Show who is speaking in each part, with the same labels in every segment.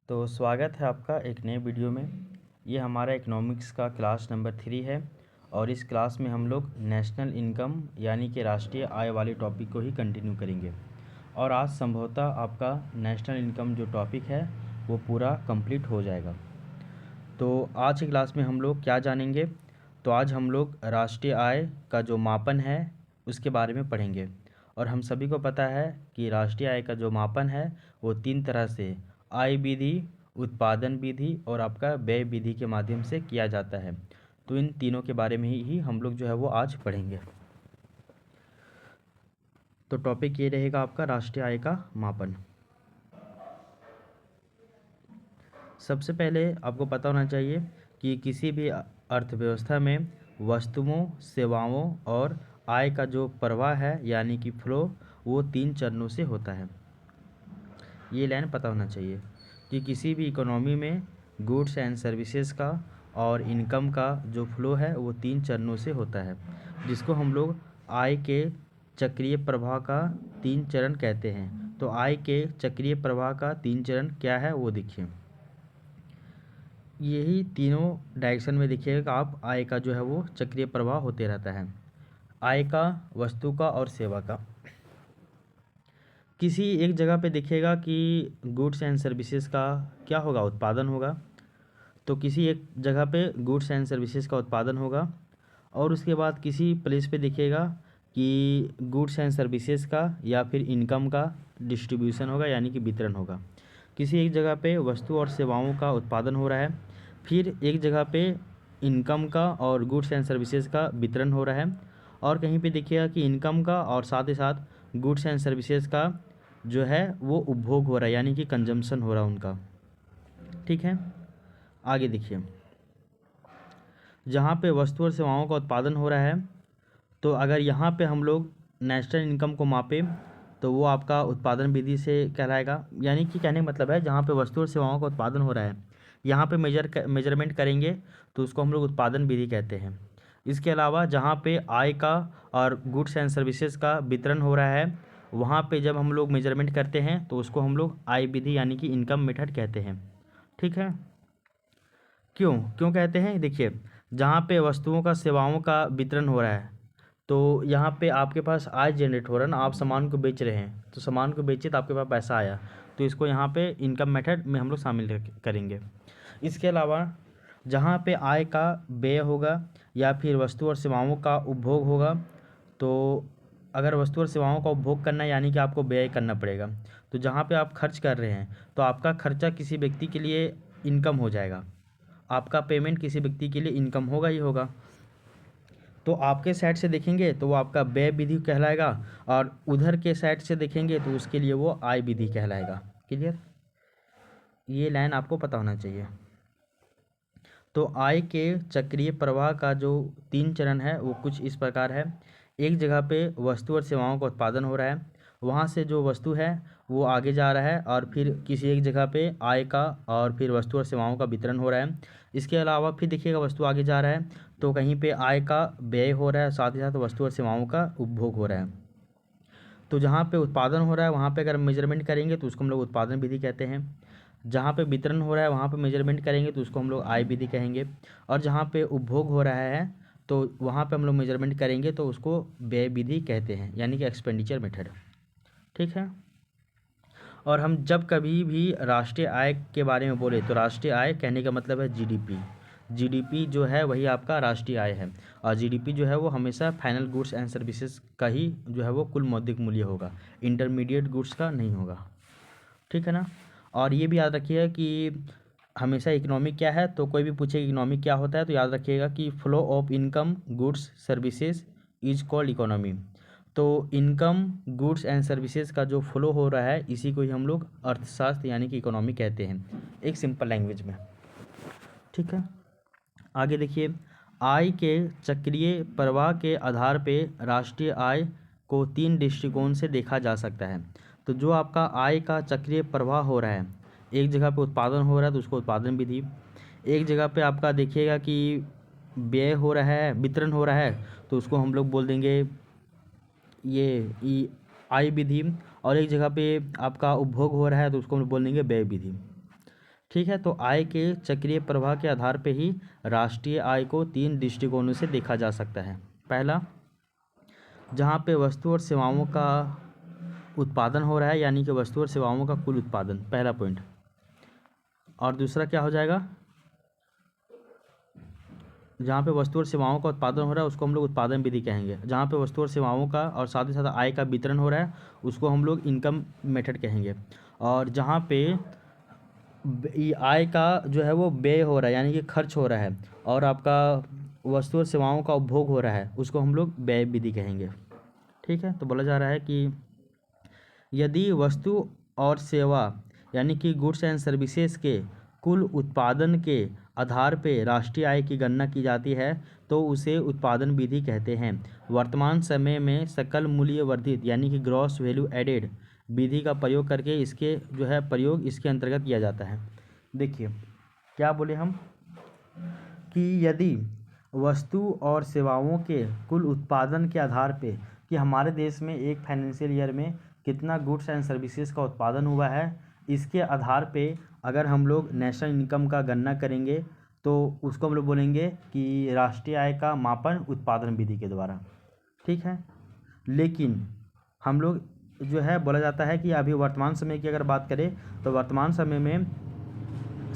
Speaker 1: तो स्वागत है आपका एक नए वीडियो में। ये हमारा इकोनॉमिक्स का क्लास नंबर 3 है और इस क्लास में हम लोग नेशनल इनकम यानी कि राष्ट्रीय आय वाले टॉपिक को ही कंटिन्यू करेंगे। और आज संभवतः आपका नेशनल इनकम जो टॉपिक है वो पूरा कंप्लीट हो जाएगा। तो आज की क्लास में हम लोग क्या जानेंगे? तो आज हम लोग राष्ट्रीय आय का जो मापन है उसके बारे में पढ़ेंगे। और हम सभी को पता है कि राष्ट्रीय आय का जो मापन है वो 3 तरह से आय विधि, उत्पादन विधि और आपका व्यय विधि के माध्यम से किया जाता है। तो इन तीनों के बारे में ही हम लोग जो है वो आज पढ़ेंगे। तो टॉपिक ये रहेगा आपका राष्ट्रीय आय का मापन। सबसे पहले आपको पता होना चाहिए कि किसी भी अर्थव्यवस्था में वस्तुओं, सेवाओं और आय का जो प्रवाह है यानी कि फ्लो वो 3 चरणों से होता है। ये लाइन पता होना चाहिए कि किसी भी इकोनॉमी में गुड्स एंड सर्विसेज का और इनकम का जो फ्लो है वो 3 चरणों से होता है, जिसको हम लोग आय के चक्रीय प्रवाह का 3 चरण कहते हैं। तो आय के चक्रीय प्रवाह का 3 चरण क्या है वो देखिए। यही तीनों डायरेक्शन में देखिएगा आप आय का जो है वो चक्रीय प्रवाह होते रहता है। आय का, वस्तु का और सेवा का। किसी एक जगह पे देखिएगा कि गुड्स एंड सर्विसेज का क्या होगा, उत्पादन होगा। तो किसी एक जगह पे गुड्स एंड सर्विसेज का उत्पादन होगा और उसके बाद किसी प्लेस पे देखिएगा कि गुड्स एंड सर्विसेज का या फिर इनकम का डिस्ट्रीब्यूशन होगा यानी कि वितरण होगा। किसी एक जगह पे वस्तु और सेवाओं का उत्पादन हो रहा है, फिर एक जगह पे इनकम का और गुड्स एंड सर्विसेज का वितरण हो रहा है, और कहीं पे देखिएगा कि इनकम का और साथ ही साथ गुड्स एंड सर्विसेज का जो है वो उपभोग हो रहा है यानी कि कंजम्पशन हो रहा है उनका। ठीक है, आगे देखिए। जहाँ पे वस्तु और सेवाओं का उत्पादन हो रहा है, तो अगर यहाँ पे हम लोग नेशनल इनकम को मापें तो वो आपका उत्पादन विधि से कहलाएगा। यानी कि कहने का मतलब है जहाँ पे वस्तु और सेवाओं का उत्पादन हो रहा है यहाँ पे मेजरमेंट करेंगे तो उसको हम लोग उत्पादन विधि कहते हैं। इसके अलावा जहाँ पे आय का और गुड्स एंड सर्विसेज का वितरण हो रहा है वहाँ पे जब हम लोग मेजरमेंट करते हैं तो उसको हम लोग आय विधि यानी कि इनकम मेथड कहते हैं। ठीक है, क्यों क्यों कहते हैं? देखिए, जहाँ पे वस्तुओं का, सेवाओं का वितरण हो रहा है तो यहाँ पे आपके पास आय जनरेट हो रहा है ना, आप सामान को बेच रहे हैं तो सामान को बेचे तो आपके पास पैसा आया, तो इसको यहाँ पे इनकम मेथड में हम लोग शामिल करेंगे। इसके अलावा जहाँ पे आय का व्यय होगा या फिर वस्तु और सेवाओं का उपभोग होगा, तो अगर वस्तु और सेवाओं का उपभोग करना है यानी कि आपको व्यय करना पड़ेगा। तो जहाँ पे आप खर्च कर रहे हैं तो आपका खर्चा किसी व्यक्ति के लिए इनकम हो जाएगा, आपका पेमेंट किसी व्यक्ति के लिए इनकम होगा ही होगा। तो आपके साइड से देखेंगे तो वो आपका व्यय विधि कहलाएगा और उधर के साइड से देखेंगे तो उसके लिए वो आय विधि कहलाएगा। क्लियर? ये लाइन आपको पता होना चाहिए। तो आय के चक्रीय प्रवाह का जो 3 चरण है वो कुछ इस प्रकार है। एक जगह पे वस्तु और सेवाओं का उत्पादन हो रहा है, वहाँ से जो वस्तु है वो आगे जा रहा है और फिर किसी एक जगह पे आय का और फिर वस्तु और सेवाओं का वितरण हो रहा है। इसके अलावा फिर देखिएगा वस्तु आगे जा रहा है तो कहीं पे आय का व्यय हो रहा है, साथ ही साथ वस्तु और सेवाओं का उपभोग हो रहा है। तो जहाँ पे उत्पादन हो रहा है वहाँ पे अगर मेजरमेंट करेंगे तो उसको हम लोग उत्पादन विधि कहते हैं। जहाँ पे वितरण हो रहा है वहाँ पे मेजरमेंट करेंगे तो उसको हम लोग आय विधि कहेंगे। और जहाँ पे उपभोग हो रहा है तो वहाँ पे हम लोग मेजरमेंट करेंगे तो उसको व्यय विधि कहते हैं यानी कि एक्सपेंडिचर मेथड। ठीक है, और हम जब कभी भी राष्ट्रीय आय के बारे में बोले तो राष्ट्रीय आय कहने का मतलब है जीडीपी। जीडीपी जो है वही आपका राष्ट्रीय आय है और जीडीपी जो है वो हमेशा फाइनल गुड्स एंड सर्विसेज का ही जो है वो कुल मौद्रिक मूल्य होगा, इंटरमीडिएट गुड्स का नहीं होगा। ठीक है ना? और ये भी याद रखिएगा कि हमेशा इकोनॉमिक क्या है, तो कोई भी पूछे इकोनॉमिक क्या होता है तो याद रखिएगा कि flow of income, goods, services is called economy. तो इनकम, गुड्स एंड सर्विसेज का जो फ्लो हो रहा है इसी को ही हम लोग अर्थशास्त्र यानी कि इकोनॉमी कहते हैं, एक सिंपल लैंग्वेज में। ठीक है, आगे देखिए। आय के चक्रीय प्रवाह के आधार पे राष्ट्रीय आय को 3 दृष्टिकोण से देखा जा सकता है। तो जो आपका आय का चक्रीय प्रवाह हो रहा है, एक जगह पे उत्पादन हो रहा है तो उसको उत्पादन विधि, एक जगह पे आपका देखिएगा कि व्यय हो रहा है, वितरण हो रहा है तो उसको हम लोग बोल देंगे ये आय विधि, और एक जगह पे आपका उपभोग हो रहा है तो उसको हम बोल देंगे व्यय विधि। ठीक है, तो आय के चक्रीय प्रवाह के आधार पे ही राष्ट्रीय आय को 3 दृष्टिकोणों से देखा जा सकता है। पहला, जहाँ पे वस्तु और सेवाओं का उत्पादन हो रहा है, यानी कि वस्तु और सेवाओं का कुल उत्पादन, पहला पॉइंट। और दूसरा क्या हो जाएगा, जहाँ पे वस्तु और सेवाओं का उत्पादन हो रहा है उसको हम लोग उत्पादन विधि कहेंगे। जहाँ पे वस्तु और सेवाओं का और साथ ही साथ आय का वितरण हो रहा है उसको हम लोग इनकम मेथड कहेंगे। और जहाँ पे आय का जो है वो व्यय हो रहा है, यानी कि खर्च हो रहा है, और आपका वस्तु और सेवाओं का उपभोग हो रहा है, उसको हम लोग व्यय विधि कहेंगे। ठीक है, तो बोला जा रहा है कि यदि वस्तु और सेवा यानी कि गुड्स एंड सर्विसेज के कुल उत्पादन के आधार पे राष्ट्रीय आय की गणना की जाती है तो उसे उत्पादन विधि कहते हैं। वर्तमान समय में सकल मूल्य वर्धित यानी कि ग्रॉस वैल्यू एडेड विधि का प्रयोग करके इसके जो है प्रयोग इसके अंतर्गत किया जाता है। देखिए क्या बोले हम कि यदि वस्तु और सेवाओं के कुल उत्पादन के आधार पे कि हमारे देश में एक फाइनेंशियल ईयर में कितना गुड्स एंड सर्विसेज का उत्पादन हुआ है, इसके आधार पे अगर हम लोग नेशनल इनकम का गणना करेंगे तो उसको हम लोग बोलेंगे कि राष्ट्रीय आय का मापन उत्पादन विधि के द्वारा। ठीक है, लेकिन हम लोग जो है बोला जाता है कि अभी वर्तमान समय की अगर बात करें तो वर्तमान समय में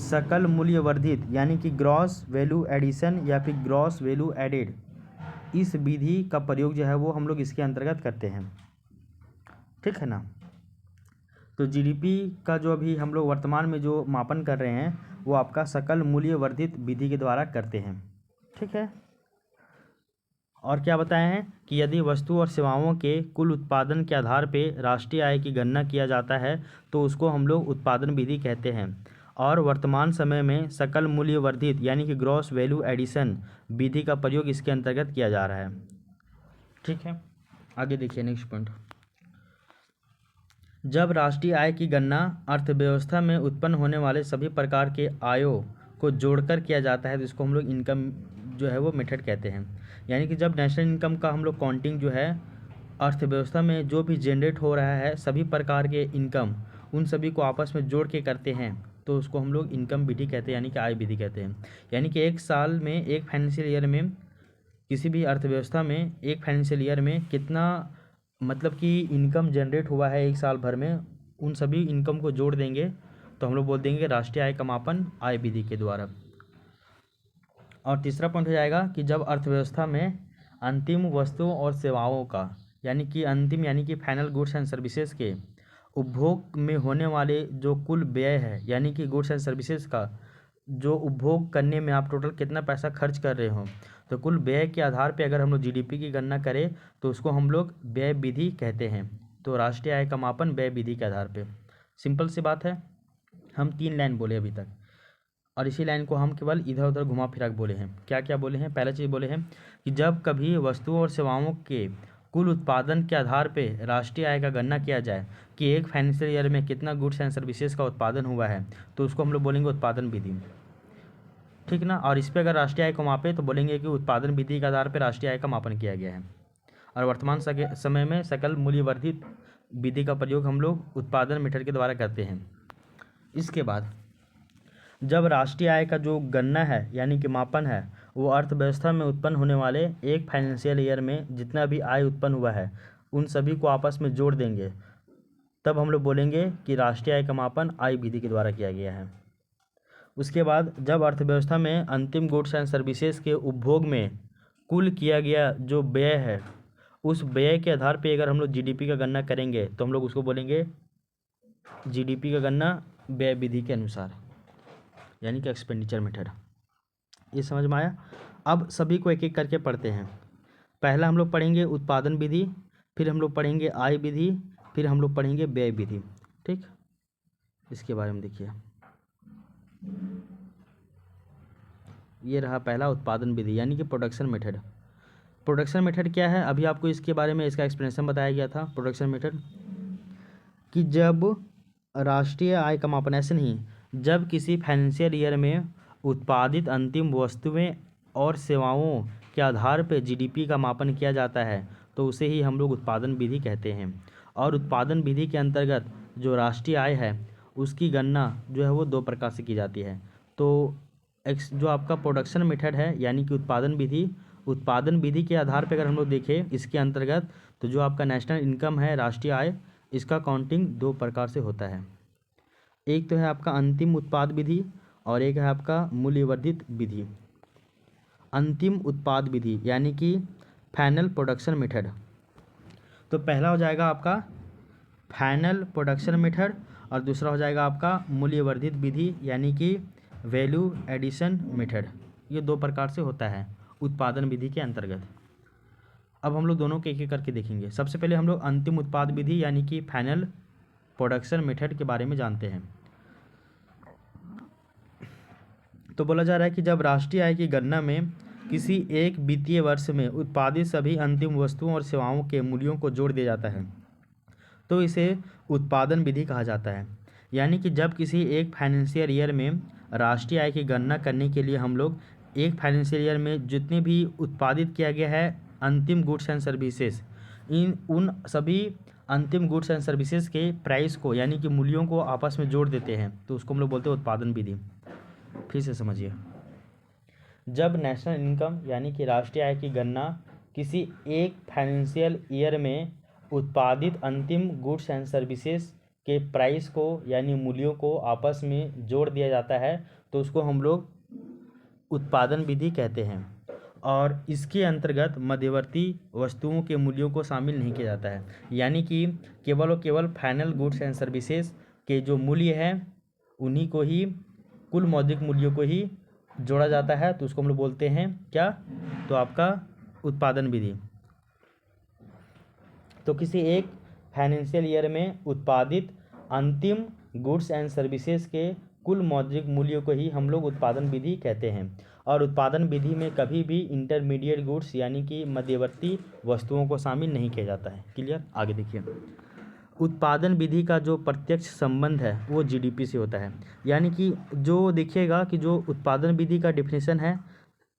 Speaker 1: सकल मूल्य वर्धित यानी कि ग्रॉस वैल्यू एडिशन या फिर ग्रॉस वैल्यू एडेड, इस विधि का प्रयोग जो है वो हम लोग इसके अंतर्गत करते हैं। ठीक है ना, तो जीडीपी का जो अभी हम लोग वर्तमान में जो मापन कर रहे हैं वो आपका सकल मूल्य वर्धित विधि के द्वारा करते हैं। ठीक है, और क्या बताए हैं कि यदि वस्तु और सेवाओं के कुल उत्पादन के आधार पे राष्ट्रीय आय की गणना किया जाता है तो उसको हम लोग उत्पादन विधि कहते हैं। और वर्तमान समय में सकल मूल्य वर्धित यानी कि ग्रॉस वैल्यू एडिशन विधि का प्रयोग इसके अंतर्गत किया जा रहा है। ठीक है, आगे देखिए नेक्स्ट पॉइंट। जब राष्ट्रीय आय की गणना अर्थव्यवस्था में उत्पन्न होने वाले सभी प्रकार के आयों को जोड़कर किया जाता है तो इसको हम लोग इनकम जो है वो मेथड कहते हैं। यानी कि जब नेशनल इनकम का हम लोग काउंटिंग जो है अर्थव्यवस्था में जो भी जनरेट हो रहा है सभी प्रकार के इनकम उन सभी को आपस में जोड़ के करते हैं तो उसको हम लोग इनकम विधि कहते हैं, यानी कि आय विधि कहते हैं। यानी कि एक साल में एक फाइनेंशियल ईयर में किसी भी अर्थव्यवस्था में एक फाइनेंशियल ईयर में कितना मतलब कि इनकम जनरेट हुआ है एक साल भर में, उन सभी इनकम को जोड़ देंगे तो हम लोग बोल देंगे राष्ट्रीय आय का मापन आय विधि के द्वारा। और तीसरा पॉइंट हो जाएगा कि जब अर्थव्यवस्था में अंतिम वस्तुओं और सेवाओं का यानी कि अंतिम यानी कि फाइनल गुड्स एंड सर्विसेज के उपभोग में होने वाले जो कुल व्यय है, यानी कि गुड्स एंड सर्विसेज का जो उपभोग करने में आप टोटल कितना पैसा खर्च कर रहे हो, तो कुल व्यय के आधार पे अगर हम लोग जीडीपी की गणना करें तो उसको हम लोग व्यय विधि कहते हैं। तो राष्ट्रीय आय का मापन व्यय विधि के आधार पे। सिंपल सी बात है, हम 3 लाइन बोले अभी तक और इसी लाइन को हम केवल इधर उधर घुमा फिरा के बोले हैं। क्या क्या बोले हैं, पहला चीज़ बोले हैं कि जब कभी वस्तुओं और सेवाओं के कुल उत्पादन के आधार पे राष्ट्रीय आय का गणना किया जाए कि एक फाइनेंशियल ईयर में कितना गुड्स एंड सर्विसेज का उत्पादन हुआ है तो उसको हम लोग बोलेंगे उत्पादन विधि। ठीक ना, और इस पर अगर राष्ट्रीय आय को मापे तो बोलेंगे कि उत्पादन विधि के आधार पर राष्ट्रीय आय का मापन किया गया है। और वर्तमान समय में सकल मूल्य वर्धित विधि का प्रयोग हम लोग उत्पादन मेथड के द्वारा करते हैं। इसके बाद जब राष्ट्रीय आय का जो गणना है यानी कि मापन है वो अर्थव्यवस्था में उत्पन्न होने वाले एक फाइनेंशियल ईयर में जितना भी आय उत्पन्न हुआ है उन सभी को आपस में जोड़ देंगे, तब हम लोग बोलेंगे कि राष्ट्रीय आय का मापन आय विधि के द्वारा किया गया है। उसके बाद जब अर्थव्यवस्था में अंतिम गुड्स एंड सर्विसेज के उपभोग में कुल किया गया जो व्यय है उस व्यय के आधार पे अगर हम लोग जीडीपी का गणना करेंगे तो हम लोग उसको बोलेंगे जीडीपी का गणना व्यय विधि के अनुसार, यानी कि एक्सपेंडिचर मेथड। ये समझ में आया। अब सभी को एक एक करके पढ़ते हैं। पहला हम लोग पढ़ेंगे उत्पादन विधि, फिर हम लोग पढ़ेंगे आय विधि, फिर हम लोग पढ़ेंगे व्यय विधि। ठीक, इसके बारे में देखिए। ये रहा पहला उत्पादन विधि यानी कि प्रोडक्शन मेथड। प्रोडक्शन मेथड क्या है, अभी आपको इसके बारे में इसका एक्सप्लेनेशन बताया गया था। प्रोडक्शन मेथड कि जब राष्ट्रीय आय का मापन, ऐसे नहीं, जब किसी फाइनेंशियल ईयर में उत्पादित अंतिम वस्तुएं और सेवाओं के आधार पर जीडीपी का मापन किया जाता है तो उसे ही हम लोग उत्पादन विधि कहते हैं। और उत्पादन विधि के अंतर्गत जो राष्ट्रीय आय है उसकी गणना जो है वो दो प्रकार से की जाती है। तो जो आपका प्रोडक्शन मेथड है यानी कि उत्पादन विधि के आधार पर अगर हम लोग देखें इसके अंतर्गत, तो जो आपका नेशनल इनकम है, राष्ट्रीय आय, इसका काउंटिंग दो प्रकार से होता है। एक तो है आपका अंतिम उत्पाद विधि और एक है आपका मूल्यवर्धित विधि। अंतिम उत्पाद विधि यानी कि फाइनल प्रोडक्शन मेथड। तो पहला हो जाएगा आपका फाइनल प्रोडक्शन मेथड और दूसरा हो जाएगा आपका मूल्यवर्धित विधि यानी कि वैल्यू एडिशन मेथड। ये दो प्रकार से होता है उत्पादन विधि के अंतर्गत। अब हम लोग दोनों के एक एक करके देखेंगे। सबसे पहले हम लोग अंतिम उत्पाद विधि यानी कि फाइनल प्रोडक्शन मेथड के बारे में जानते हैं। तो बोला जा रहा है कि जब राष्ट्रीय आय की गणना में किसी एक वित्तीय वर्ष में उत्पादित सभी अंतिम वस्तुओं और सेवाओं के मूल्यों को जोड़ दिया जाता है तो इसे उत्पादन विधि कहा जाता है। यानी कि जब किसी एक फाइनेंशियल ईयर में राष्ट्रीय आय की गणना करने के लिए हम लोग एक फाइनेंशियल ईयर में जितने भी उत्पादित किया गया है अंतिम गुड्स एंड सर्विसेज, उन सभी अंतिम गुड्स एंड सर्विसेज के प्राइस को यानी कि मूल्यों को आपस में जोड़ देते हैं, तो उसको हम लोग बोलते हैं उत्पादन विधि। फिर से समझिए, जब नेशनल इनकम यानी कि राष्ट्रीय आय की गणना किसी एक फाइनेंशियल ईयर में उत्पादित अंतिम गुड्स एंड सर्विसेज के प्राइस को यानी मूल्यों को आपस में जोड़ दिया जाता है तो उसको हम लोग उत्पादन विधि कहते हैं। और इसके अंतर्गत मध्यवर्ती वस्तुओं के मूल्यों को शामिल नहीं किया जाता है, यानी कि केवल और केवल फाइनल गुड्स एंड सर्विसेज के जो मूल्य है उन्हीं को ही, कुल मौद्रिक मूल्यों को ही जोड़ा जाता है, तो उसको हम लोग बोलते हैं क्या, तो आपका उत्पादन विधि। तो किसी एक फाइनेंशियल ईयर में उत्पादित अंतिम गुड्स एंड सर्विसेज के कुल मौद्रिक मूल्यों को ही हम लोग उत्पादन विधि कहते हैं। और उत्पादन विधि में कभी भी इंटरमीडिएट गुड्स यानी कि मध्यवर्ती वस्तुओं को शामिल नहीं किया जाता है। क्लियर? आगे देखिए, उत्पादन विधि का जो प्रत्यक्ष संबंध है वो जीडीपी से होता है। यानी कि जो देखिएगा कि जो उत्पादन विधि का डिफिनेशन है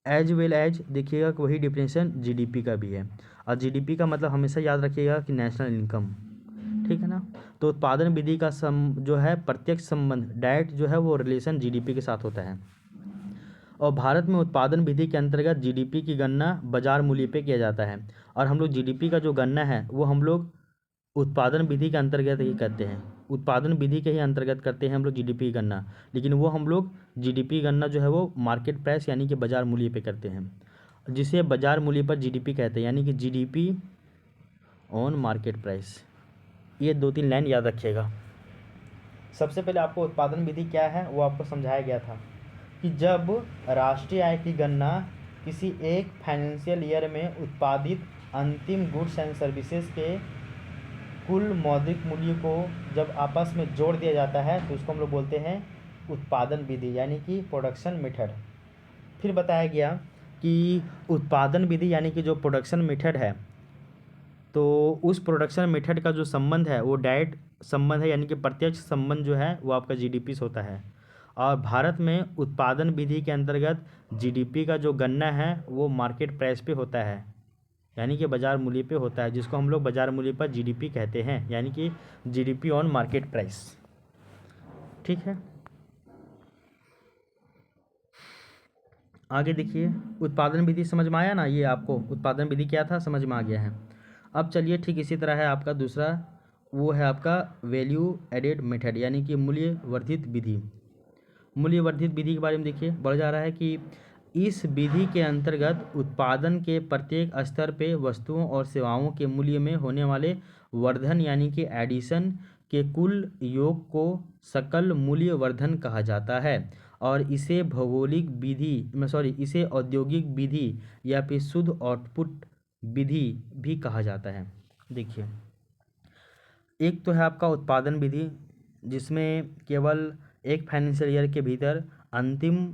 Speaker 1: एज वेल एज देखिएगा कि वही डिफिनेशन जीडीपी का भी है। और जीडीपी का मतलब हमेशा याद रखिएगा कि नेशनल इनकम, ठीक है ना। तो उत्पादन विधि का जो है प्रत्यक्ष संबंध डायरेक्ट जो है वो रिलेशन जीडीपी के साथ होता है। और भारत में उत्पादन विधि के अंतर्गत जीडीपी की गणना बाजार मूल्य पे किया जाता है। और हम लोग जीडीपी का जो गणना है वो हम लोग उत्पादन विधि के अंतर्गत ही करते हैं, उत्पादन विधि के ही अंतर्गत करते हैं हम लोग जीडीपी की गणना। लेकिन वो हम लोग जीडीपी गणना जो है वो मार्केट प्राइस यानी कि बाजार मूल्य पे करते हैं, जिसे बाजार मूल्य पर जीडीपी कहते हैं, यानी कि जीडीपी ऑन मार्केट प्राइस। ये दो तीन लाइन याद रखिएगा। सबसे पहले आपको उत्पादन विधि क्या है वो आपको समझाया गया था कि जब राष्ट्रीय आय की गणना किसी एक फाइनेंशियल ईयर में उत्पादित अंतिम गुड्स एंड सर्विसेज के कुल मौद्रिक मूल्य को जब आपस में जोड़ दिया जाता है तो उसको हम लोग बोलते हैं उत्पादन विधि यानी कि प्रोडक्शन मेथड। फिर बताया गया कि उत्पादन विधि यानी कि जो प्रोडक्शन मेथड है, तो उस प्रोडक्शन मेथड का जो संबंध है वो डायरेक्ट संबंध है, यानी कि प्रत्यक्ष संबंध जो है वो आपका जीडीपी से होता है। और भारत में उत्पादन विधि के अंतर्गत जीडीपी का जो गणना है वो मार्केट प्राइस पे होता है, यानी कि बाजार मूल्य पे होता है, जिसको हम लोग बाजार मूल्य पर जीडीपी कहते हैं, यानी कि जीडीपी ऑन मार्केट प्राइस। ठीक है, आगे देखिए, उत्पादन विधि समझ में आया ना, ये आपको उत्पादन विधि क्या था समझ में आ गया है। अब चलिए ठीक इसी तरह है आपका दूसरा, वो है आपका वैल्यू एडेड मेथड यानी कि मूल्य वर्धित विधि। मूल्य वर्धित विधि के बारे में देखिए, बढ़ जा रहा है कि इस विधि के अंतर्गत उत्पादन के प्रत्येक स्तर पे वस्तुओं और सेवाओं के मूल्य में होने वाले वर्धन यानी कि एडिशन के कुल योग को सकल मूल्य वर्धन कहा जाता है। और इसे भौगोलिक विधि इसे औद्योगिक विधि या फिर शुद्ध आउटपुट विधि भी कहा जाता है। देखिए, एक तो है आपका उत्पादन विधि जिसमें केवल एक फाइनेंशियल ईयर के भीतर अंतिम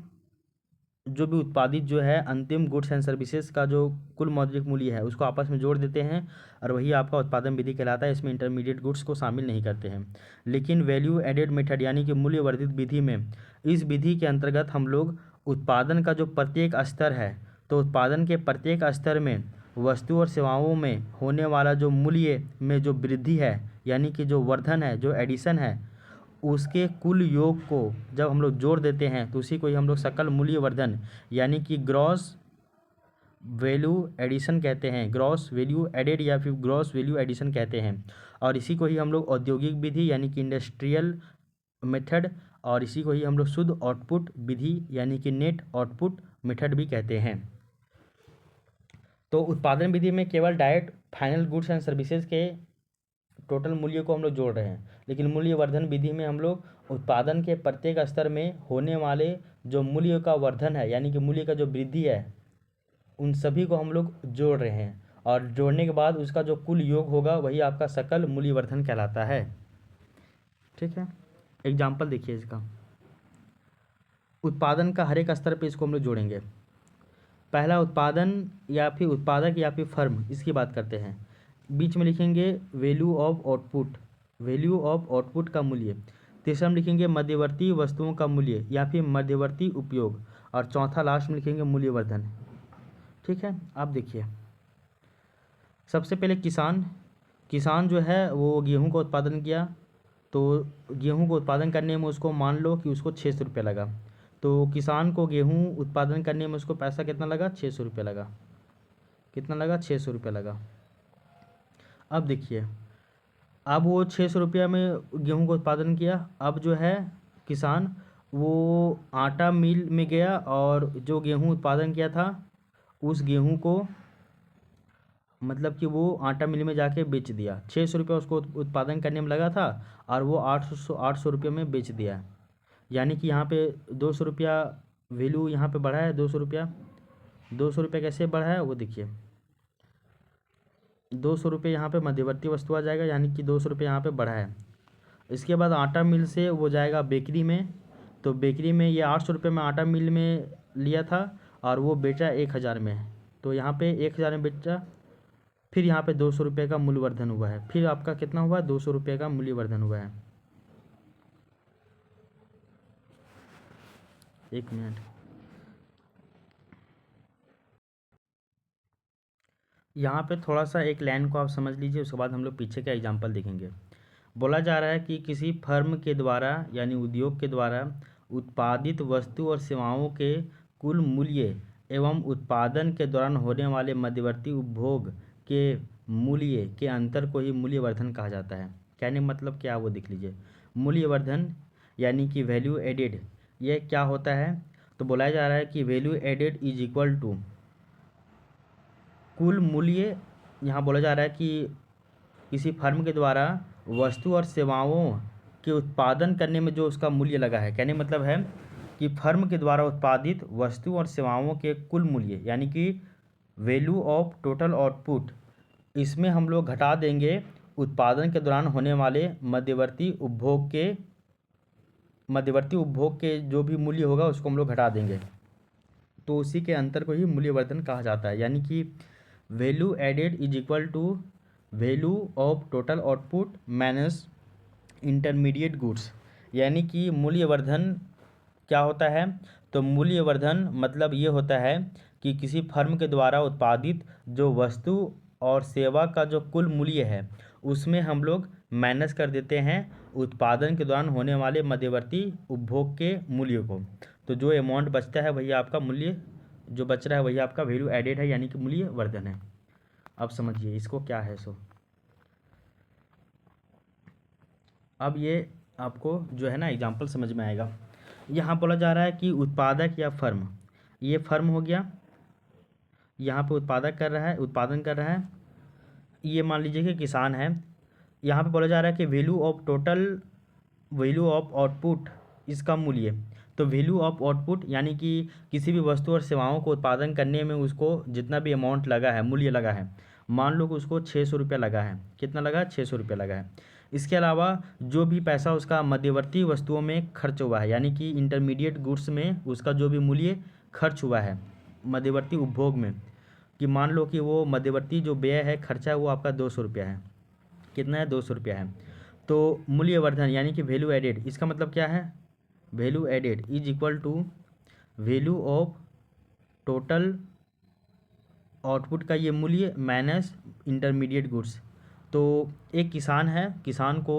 Speaker 1: जो भी उत्पादित जो है अंतिम गुड्स एंड सर्विसेज का जो कुल मौद्रिक मूल्य है उसको आपस में जोड़ देते हैं और वही आपका उत्पादन विधि कहलाता है। इसमें इंटरमीडिएट गुड्स को शामिल नहीं करते हैं। लेकिन वैल्यू एडेड मेथड यानी कि मूल्य वर्धित विधि में, इस विधि के अंतर्गत हम लोग उत्पादन का जो प्रत्येक स्तर है, तो उत्पादन के प्रत्येक स्तर में वस्तु और सेवाओं में होने वाला जो मूल्य में जो वृद्धि है यानी कि जो वर्धन है, जो एडिशन है, उसके कुल योग को जब हम लोग जोड़ देते हैं तो उसी को ही हम लोग सकल मूल्य वर्धन यानी कि ग्रॉस वैल्यू एडिशन कहते हैं, ग्रॉस वैल्यू एडेड या फिर ग्रॉस वैल्यू एडिशन कहते हैं। और इसी को ही हम लोग औद्योगिक विधि यानी कि इंडस्ट्रियल मेथड, और इसी को ही हम लोग शुद्ध आउटपुट विधि यानी कि नेट आउटपुट मेथड भी कहते हैं। तो उत्पादन विधि में केवल direct final goods and services के टोटल मूल्य को हम लोग जोड़ रहे हैं, लेकिन मूल्य वर्धन विधि में हम लोग उत्पादन के प्रत्येक स्तर में होने वाले जो मूल्य का वर्धन है यानी कि मूल्य का जो वृद्धि है उन सभी को हम लोग जोड़ रहे हैं, और जोड़ने के बाद उसका जो कुल योग होगा वही आपका सकल मूल्य वर्धन कहलाता है। ठीक है, एग्जाम्पल देखिए इसका। उत्पादन का हर एक स्तर पे इसको हम लोग जोड़ेंगे। पहला उत्पादन या फिर उत्पादक या फिर फर्म, इसकी बात करते हैं। बीच में लिखेंगे value of output, value of output का मूल्य। तीसरा में लिखेंगे मध्यवर्ती वस्तुओं का मूल्य या फिर मध्यवर्ती उपयोग, और चौथा लास्ट में लिखेंगे मूल्यवर्धन। ठीक है, आप देखिए सबसे पहले किसान जो है वो गेहूं का उत्पादन किया, तो गेहूं को उत्पादन करने में उसको मान लो कि उसको 600 रुपये लगा। तो किसान को गेहूं उत्पादन करने में उसको पैसा कितना लगा? 600 रुपये लगा। कितना लगा? 600 रुपये लगा। अब देखिए, अब वो 600 रुपया में गेहूं का उत्पादन किया। अब जो है किसान वो आटा मिल में गया और जो गेहूं उत्पादन किया था उस गेहूं को मतलब कि वो आटा मिल में जाके बेच दिया। 600 रुपया उसको उत्पादन करने में लगा था और वो 800 रुपये में बेच दिया। यानी कि यहाँ पे 200 रुपया वैल्यू यहाँ पे बढ़ा है। 200 रुपया कैसे बढ़ा है वो देखिए। 200 रुपये यहाँ पे मध्यवर्ती वस्तु आ जाएगा, यानी कि 200 रुपये यहाँ पे बढ़ा है। इसके बाद आटा मिल से वो जाएगा बेकरी में, तो बेकरी में ये 800 रुपये में आटा मिल में लिया था और वो बेचा 1000 में, तो यहाँ पे 1000 में बेचा। फिर यहाँ पे 200 रुपये का मूल्यवर्धन हुआ है। फिर आपका कितना हुआ? 200 रुपये का मूल्यवर्धन हुआ है। एक मिनट, यहाँ पे थोड़ा सा एक लाइन को आप समझ लीजिए, उसके बाद हम लोग पीछे का एग्जाम्पल देखेंगे। बोला जा रहा है कि किसी फर्म के द्वारा यानी उद्योग के द्वारा उत्पादित वस्तु और सेवाओं के कुल मूल्य एवं उत्पादन के दौरान होने वाले मध्यवर्ती उपभोग के मूल्य के अंतर को ही मूल्यवर्धन कहा जाता है। कहने का मतलब क्या वो देख लीजिए। मूल्यवर्धन यानी कि वैल्यू एडेड, ये क्या होता है? तो बोला जा रहा है कि value added is equal to कुल मूल्य। यहाँ बोला जा रहा है कि किसी फर्म के द्वारा वस्तु और सेवाओं के उत्पादन करने में जो उसका मूल्य लगा है, कहने मतलब है कि फर्म के द्वारा उत्पादित वस्तु और सेवाओं के कुल मूल्य यानी कि वैल्यू ऑफ टोटल आउटपुट, इसमें हम लोग घटा देंगे उत्पादन के दौरान होने वाले मध्यवर्ती उपभोग के जो भी मूल्य होगा उसको हम लोग घटा देंगे, तो उसी के अंतर को ही मूल्यवर्धन कहा जाता है। यानी कि value added is equal to value of total output minus intermediate goods. यानी कि मूल्यवर्धन क्या होता है? तो मूल्यवर्धन मतलब ये होता है कि किसी फर्म के द्वारा उत्पादित जो वस्तु और सेवा का जो कुल मूल्य है उसमें हम लोग माइनस कर देते हैं उत्पादन के दौरान होने वाले मध्यवर्ती उपभोग के मूल्य को। तो जो अमाउंट बचता है वही आपका मूल्य, जो बच रहा है वही आपका वैल्यू एडेड है, यानी कि मूल्यवर्धन है। अब समझिए इसको क्या है। सो अब ये आपको जो है ना एग्जाम्पल समझ में आएगा। यहाँ बोला जा रहा है कि उत्पादक या फर्म, ये फर्म हो गया, यहाँ पे उत्पादन कर रहा है, ये मान लीजिए कि किसान है। यहाँ पे बोला जा रहा है कि वैल्यू ऑफ आउटपुट, इसका मूल्य। तो वैल्यू ऑफ आउटपुट यानी कि किसी भी वस्तु और सेवाओं को उत्पादन करने में उसको जितना भी अमाउंट लगा है, मूल्य लगा है, मान लो कि उसको 600 रुपया लगा है। कितना लगा है? 600 रुपया लगा है। इसके अलावा जो भी पैसा उसका मध्यवर्ती वस्तुओं में खर्च हुआ है, यानी कि इंटरमीडिएट गुड्स में उसका जो भी मूल्य खर्च हुआ है मध्यवर्ती उपभोग में, कि मान लो कि वो मध्यवर्ती जो व्यय है, खर्चा है, वो आपका 200 रुपया है। कितना है? 200 रुपया है। तो मूल्यवर्धन यानी कि वैल्यू एडेड, इसका मतलब क्या है? Value added is equal to value of total output का ये मूल्य माइनस इंटरमीडिएट गुड्स। तो एक किसान है, किसान को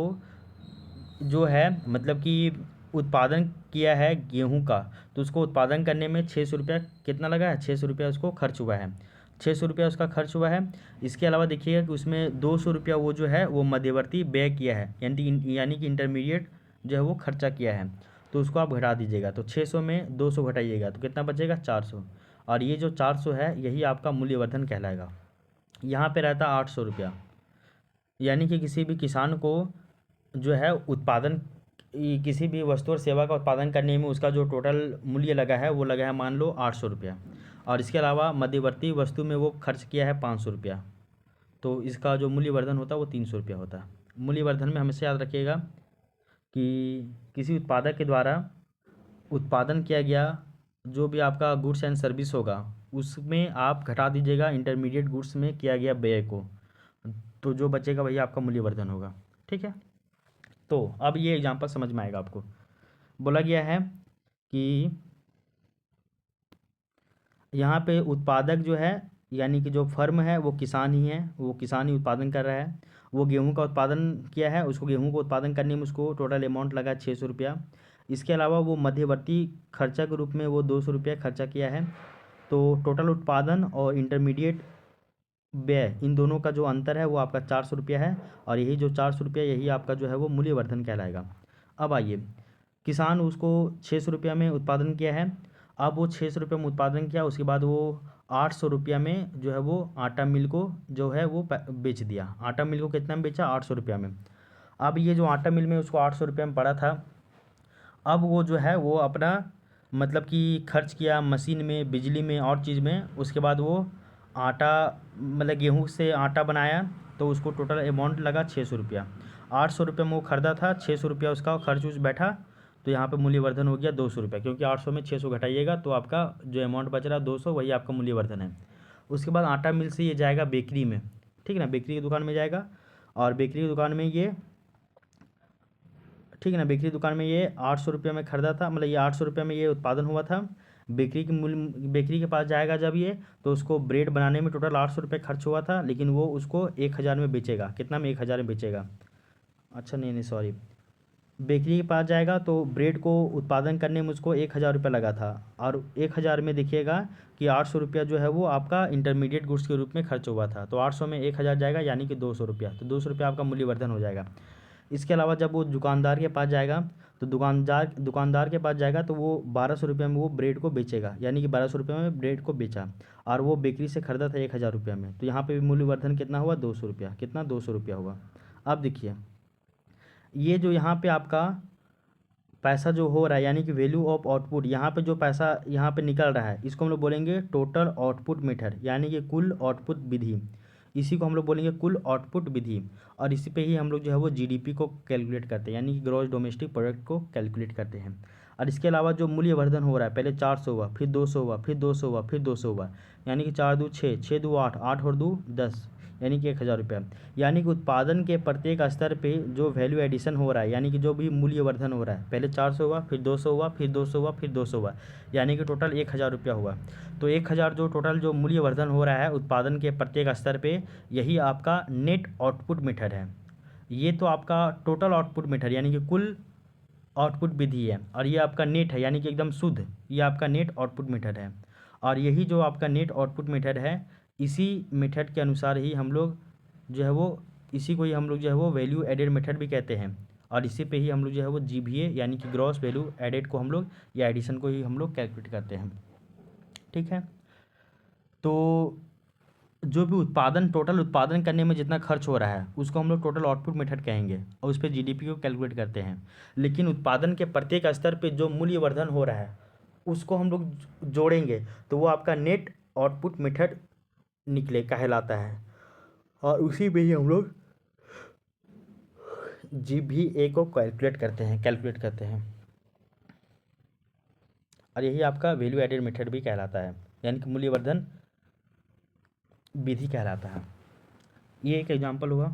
Speaker 1: जो है मतलब कि उत्पादन किया है गेहूं का, तो उसको उत्पादन करने में 600 रुपया कितना लगा है, 600 रुपया उसको खर्च हुआ है, 600 रुपया उसका खर्च हुआ है। इसके अलावा देखिएगा कि उसमें 200 रुपया वो जो है वो मध्यवर्ती व्यय किया है, यानी कि इंटरमीडिएट जो है वो खर्चा किया है, तो उसको आप घटा दीजिएगा। तो 600 में 200 घटाइएगा तो कितना बचेगा, 400। और ये जो 400 है यही आपका मूल्यवर्धन कहलाएगा। यहाँ पे रहता 800 रुपया, यानी कि किसी भी किसान को जो है उत्पादन किसी भी वस्तु और सेवा का उत्पादन करने में उसका जो टोटल मूल्य लगा है वो लगा है मान लो 800 रुपया, और इसके अलावा मध्यवर्ती वस्तु में वो खर्च किया है 500 रुपया, तो इसका जो मूल्यवर्धन होता है वो 300 रुपया होता है। मूल्यवर्धन में हमेशा याद रखिएगा कि किसी उत्पादक के द्वारा उत्पादन किया गया जो भी आपका गुड्स एंड सर्विस होगा उसमें आप घटा दीजिएगा इंटरमीडिएट गुड्स में किया गया व्यय को, तो जो बचेगा वही आपका मूल्यवर्धन होगा। ठीक है, तो अब ये एग्जांपल समझ में आएगा आपको। बोला गया है कि यहाँ पे उत्पादक जो है यानी कि जो फर्म है वो किसान ही है, वो किसान ही उत्पादन कर रहा है। वो गेहूं का उत्पादन किया है, उसको गेहूं को उत्पादन करने में उसको टोटल अमाउंट लगा 600 रुपया। इसके अलावा वो मध्यवर्ती खर्चा के रूप में वो 200 रुपया खर्चा किया है। तो टोटल उत्पादन और इंटरमीडिएट व्यय इन दोनों का जो अंतर है वो आपका 400 रुपया है, और यही जो 400 रुपया यही आपका जो है वो मूल्यवर्धन कहलाएगा। अब आइए, किसान उसको 600 रुपया में उत्पादन किया है। अब वो 600 रुपये में उत्पादन किया, उसके बाद वो 800 रुपया में जो है वो आटा मिल को जो है वो बेच दिया। आटा मिल को कितना में बेचा, 800 रुपया में। अब ये जो आटा मिल में उसको 800 रुपया में पड़ा था, अब वो जो है वो अपना मतलब कि खर्च किया मशीन में, बिजली में और चीज़ में। उसके बाद वो आटा मतलब गेहूँ से आटा बनाया, तो उसको टोटल अमाउंट लगा 600 रुपया। 800 रुपये में वो खरीदा था, 600 रुपया उसका खर्च उस बैठा, तो यहाँ पे मूल्यवर्धन हो गया 200 रुपया, क्योंकि 800 में 600 घटाइएगा तो आपका जो अमाउंट बच रहा है 200 वही आपका मूल्यवर्धन है। उसके बाद आटा मिल से ये जाएगा बेकरी में, ठीक है ना, बेकरी की दुकान में जाएगा, और बेकरी की दुकान में ये ठीक है ना, बेकरी दुकान में ये 800 रुपये में खरीदा था, मतलब ये 800 रुपये में ये उत्पादन हुआ था। बेकरी के पास जाएगा जब ये, तो उसको ब्रेड बनाने में टोटल 800 रुपये खर्च हुआ था, लेकिन वो उसको 1000 में बेचेगा। कितना में, 1000 में बेचेगा। अच्छा नहीं नहीं सॉरी, बेकरी के पास जाएगा तो ब्रेड को उत्पादन करने में उसको 1000 रुपये लगा था, और 1000 में देखिएगा कि 800 रुपया जो है वो आपका इंटरमीडिएट गुड्स के रूप में खर्च हुआ था। तो 800 में 1000 जाएगा यानी कि 200 रुपया, तो 200 रुपया आपका मूल्यवर्धन हो जाएगा। इसके अलावा जब वो दुकानदार के पास जाएगा, तो दुकानदार के पास जाएगा तो वो 1200 रुपये में वो ब्रेड को बेचेगा, यानी कि 1200 रुपये में ब्रेड को बेचा, और वो बेकरी से खरीदा था 1000 रुपया में। तो यहाँ पे भी मूल्यवर्धन कितना हुआ, 200 रुपया। कितना, 200 रुपया हुआ। अब देखिए, ये जो यहाँ पे आपका पैसा जो हो रहा है यानी कि वैल्यू ऑफ आउटपुट, यहाँ पे जो पैसा यहाँ पे निकल रहा है इसको हम लोग बोलेंगे टोटल आउटपुट मेथड, यानी कि कुल आउटपुट विधि। इसी को हम लोग बोलेंगे कुल आउटपुट विधि, और इसी पे ही हम लोग जो है वो जीडीपी को कैलकुलेट करते हैं, यानी कि ग्रॉस डोमेस्टिक प्रोडक्ट को कैलकुलेट करते हैं। और इसके अलावा जो मूल्यवर्धन हो रहा है, पहले 400 हुआ, फिर 200 हुआ, फिर 200 हुआ, फिर 200 हुआ, यानी कि 4 दू 6, 6 दू 8, 8 और 2 10, यानी कि 1000 रुपया। यानी कि उत्पादन के प्रत्येक स्तर पे जो वैल्यू एडिशन हो रहा है, यानी कि जो भी मूल्यवर्धन हो रहा है, पहले 400 हुआ, फिर 200 हुआ, फिर 200 हुआ, फिर 200 हुआ, यानी कि टोटल 1000 रुपया हुआ। तो 1000 जो टोटल जो मूल्यवर्धन हो रहा है उत्पादन के प्रत्येक स्तर पे, यही आपका नेट आउटपुट मेथड है। ये तो आपका टोटल आउटपुट मेथड यानी कि कुल आउटपुट विधि है, और ये आपका नेट है यानी कि एकदम शुद्ध, ये आपका नेट आउटपुट मेथड है। और यही जो आपका नेट आउटपुट मेथड है, इसी मेथड के अनुसार ही हम लोग जो है वो इसी को ही हम लोग जो है वो वैल्यू एडेड मेथड भी कहते हैं, और इसी पे ही हम लोग जो है वो जीवीए यानी कि ग्रॉस वैल्यू एडेड को हम लोग या एडिशन को ही हम लोग कैलकुलेट करते हैं। ठीक है, तो जो भी टोटल उत्पादन करने में जितना खर्च हो रहा है उसको हम लोग टोटल आउटपुट मेथड कहेंगे, और उस पर जीडीपी को कैलकुलेट करते हैं। लेकिन उत्पादन के प्रत्येक स्तर पे जो मूल्यवर्धन हो रहा है उसको हम लोग जोड़ेंगे, तो वो आपका नेट आउटपुट मेथड कहलाता है, और उसी पे ही हम लोग जीवीए को कैलकुलेट करते हैं, और यही आपका वैल्यू एडेड मेथड भी कहलाता है, यानी कि मूल्यवर्धन विधि कहलाता है। ये एक एग्जांपल हुआ।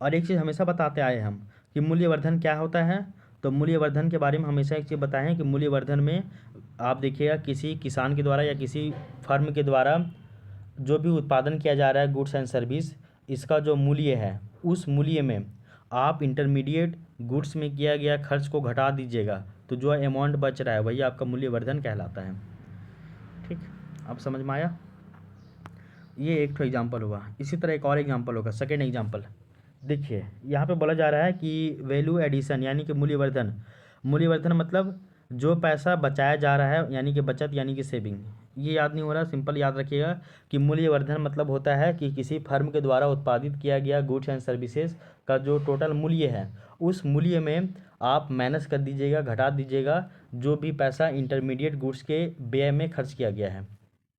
Speaker 1: और एक चीज़ हमेशा बताते आए हम कि मूल्यवर्धन क्या होता है, तो मूल्यवर्धन के बारे में हमेशा एक चीज़ बताएं कि मूल्यवर्धन में आप देखिएगा किसी किसान के द्वारा या किसी फर्म के द्वारा जो भी उत्पादन किया जा रहा है गुड्स एंड सर्विस, इसका जो मूल्य है उस मूल्य में आप इंटरमीडिएट गुड्स में किया गया खर्च को घटा दीजिएगा तो जो अमाउंट बच रहा है वही आपका मूल्यवर्धन कहलाता है। ठीक, अब समझ में आया। ये एक तो एग्जाम्पल हुआ। इसी तरह एक और एग्जाम्पल होगा, सेकेंड एग्जाम्पल। देखिए यहाँ पे बोला जा रहा है कि वैल्यू एडिशन यानी कि मूल्यवर्धन। मूल्यवर्धन मतलब जो पैसा बचाया जा रहा है यानी कि बचत यानी कि सेविंग। ये याद नहीं हो रहा, सिंपल याद रखिएगा कि मूल्यवर्धन मतलब होता है कि किसी फर्म के द्वारा उत्पादित किया गया गुड्स एंड सर्विसेज का जो टोटल मूल्य है उस मूल्य में आप माइनस कर दीजिएगा, घटा दीजिएगा जो भी पैसा इंटरमीडिएट गुड्स के व्यय में खर्च किया गया है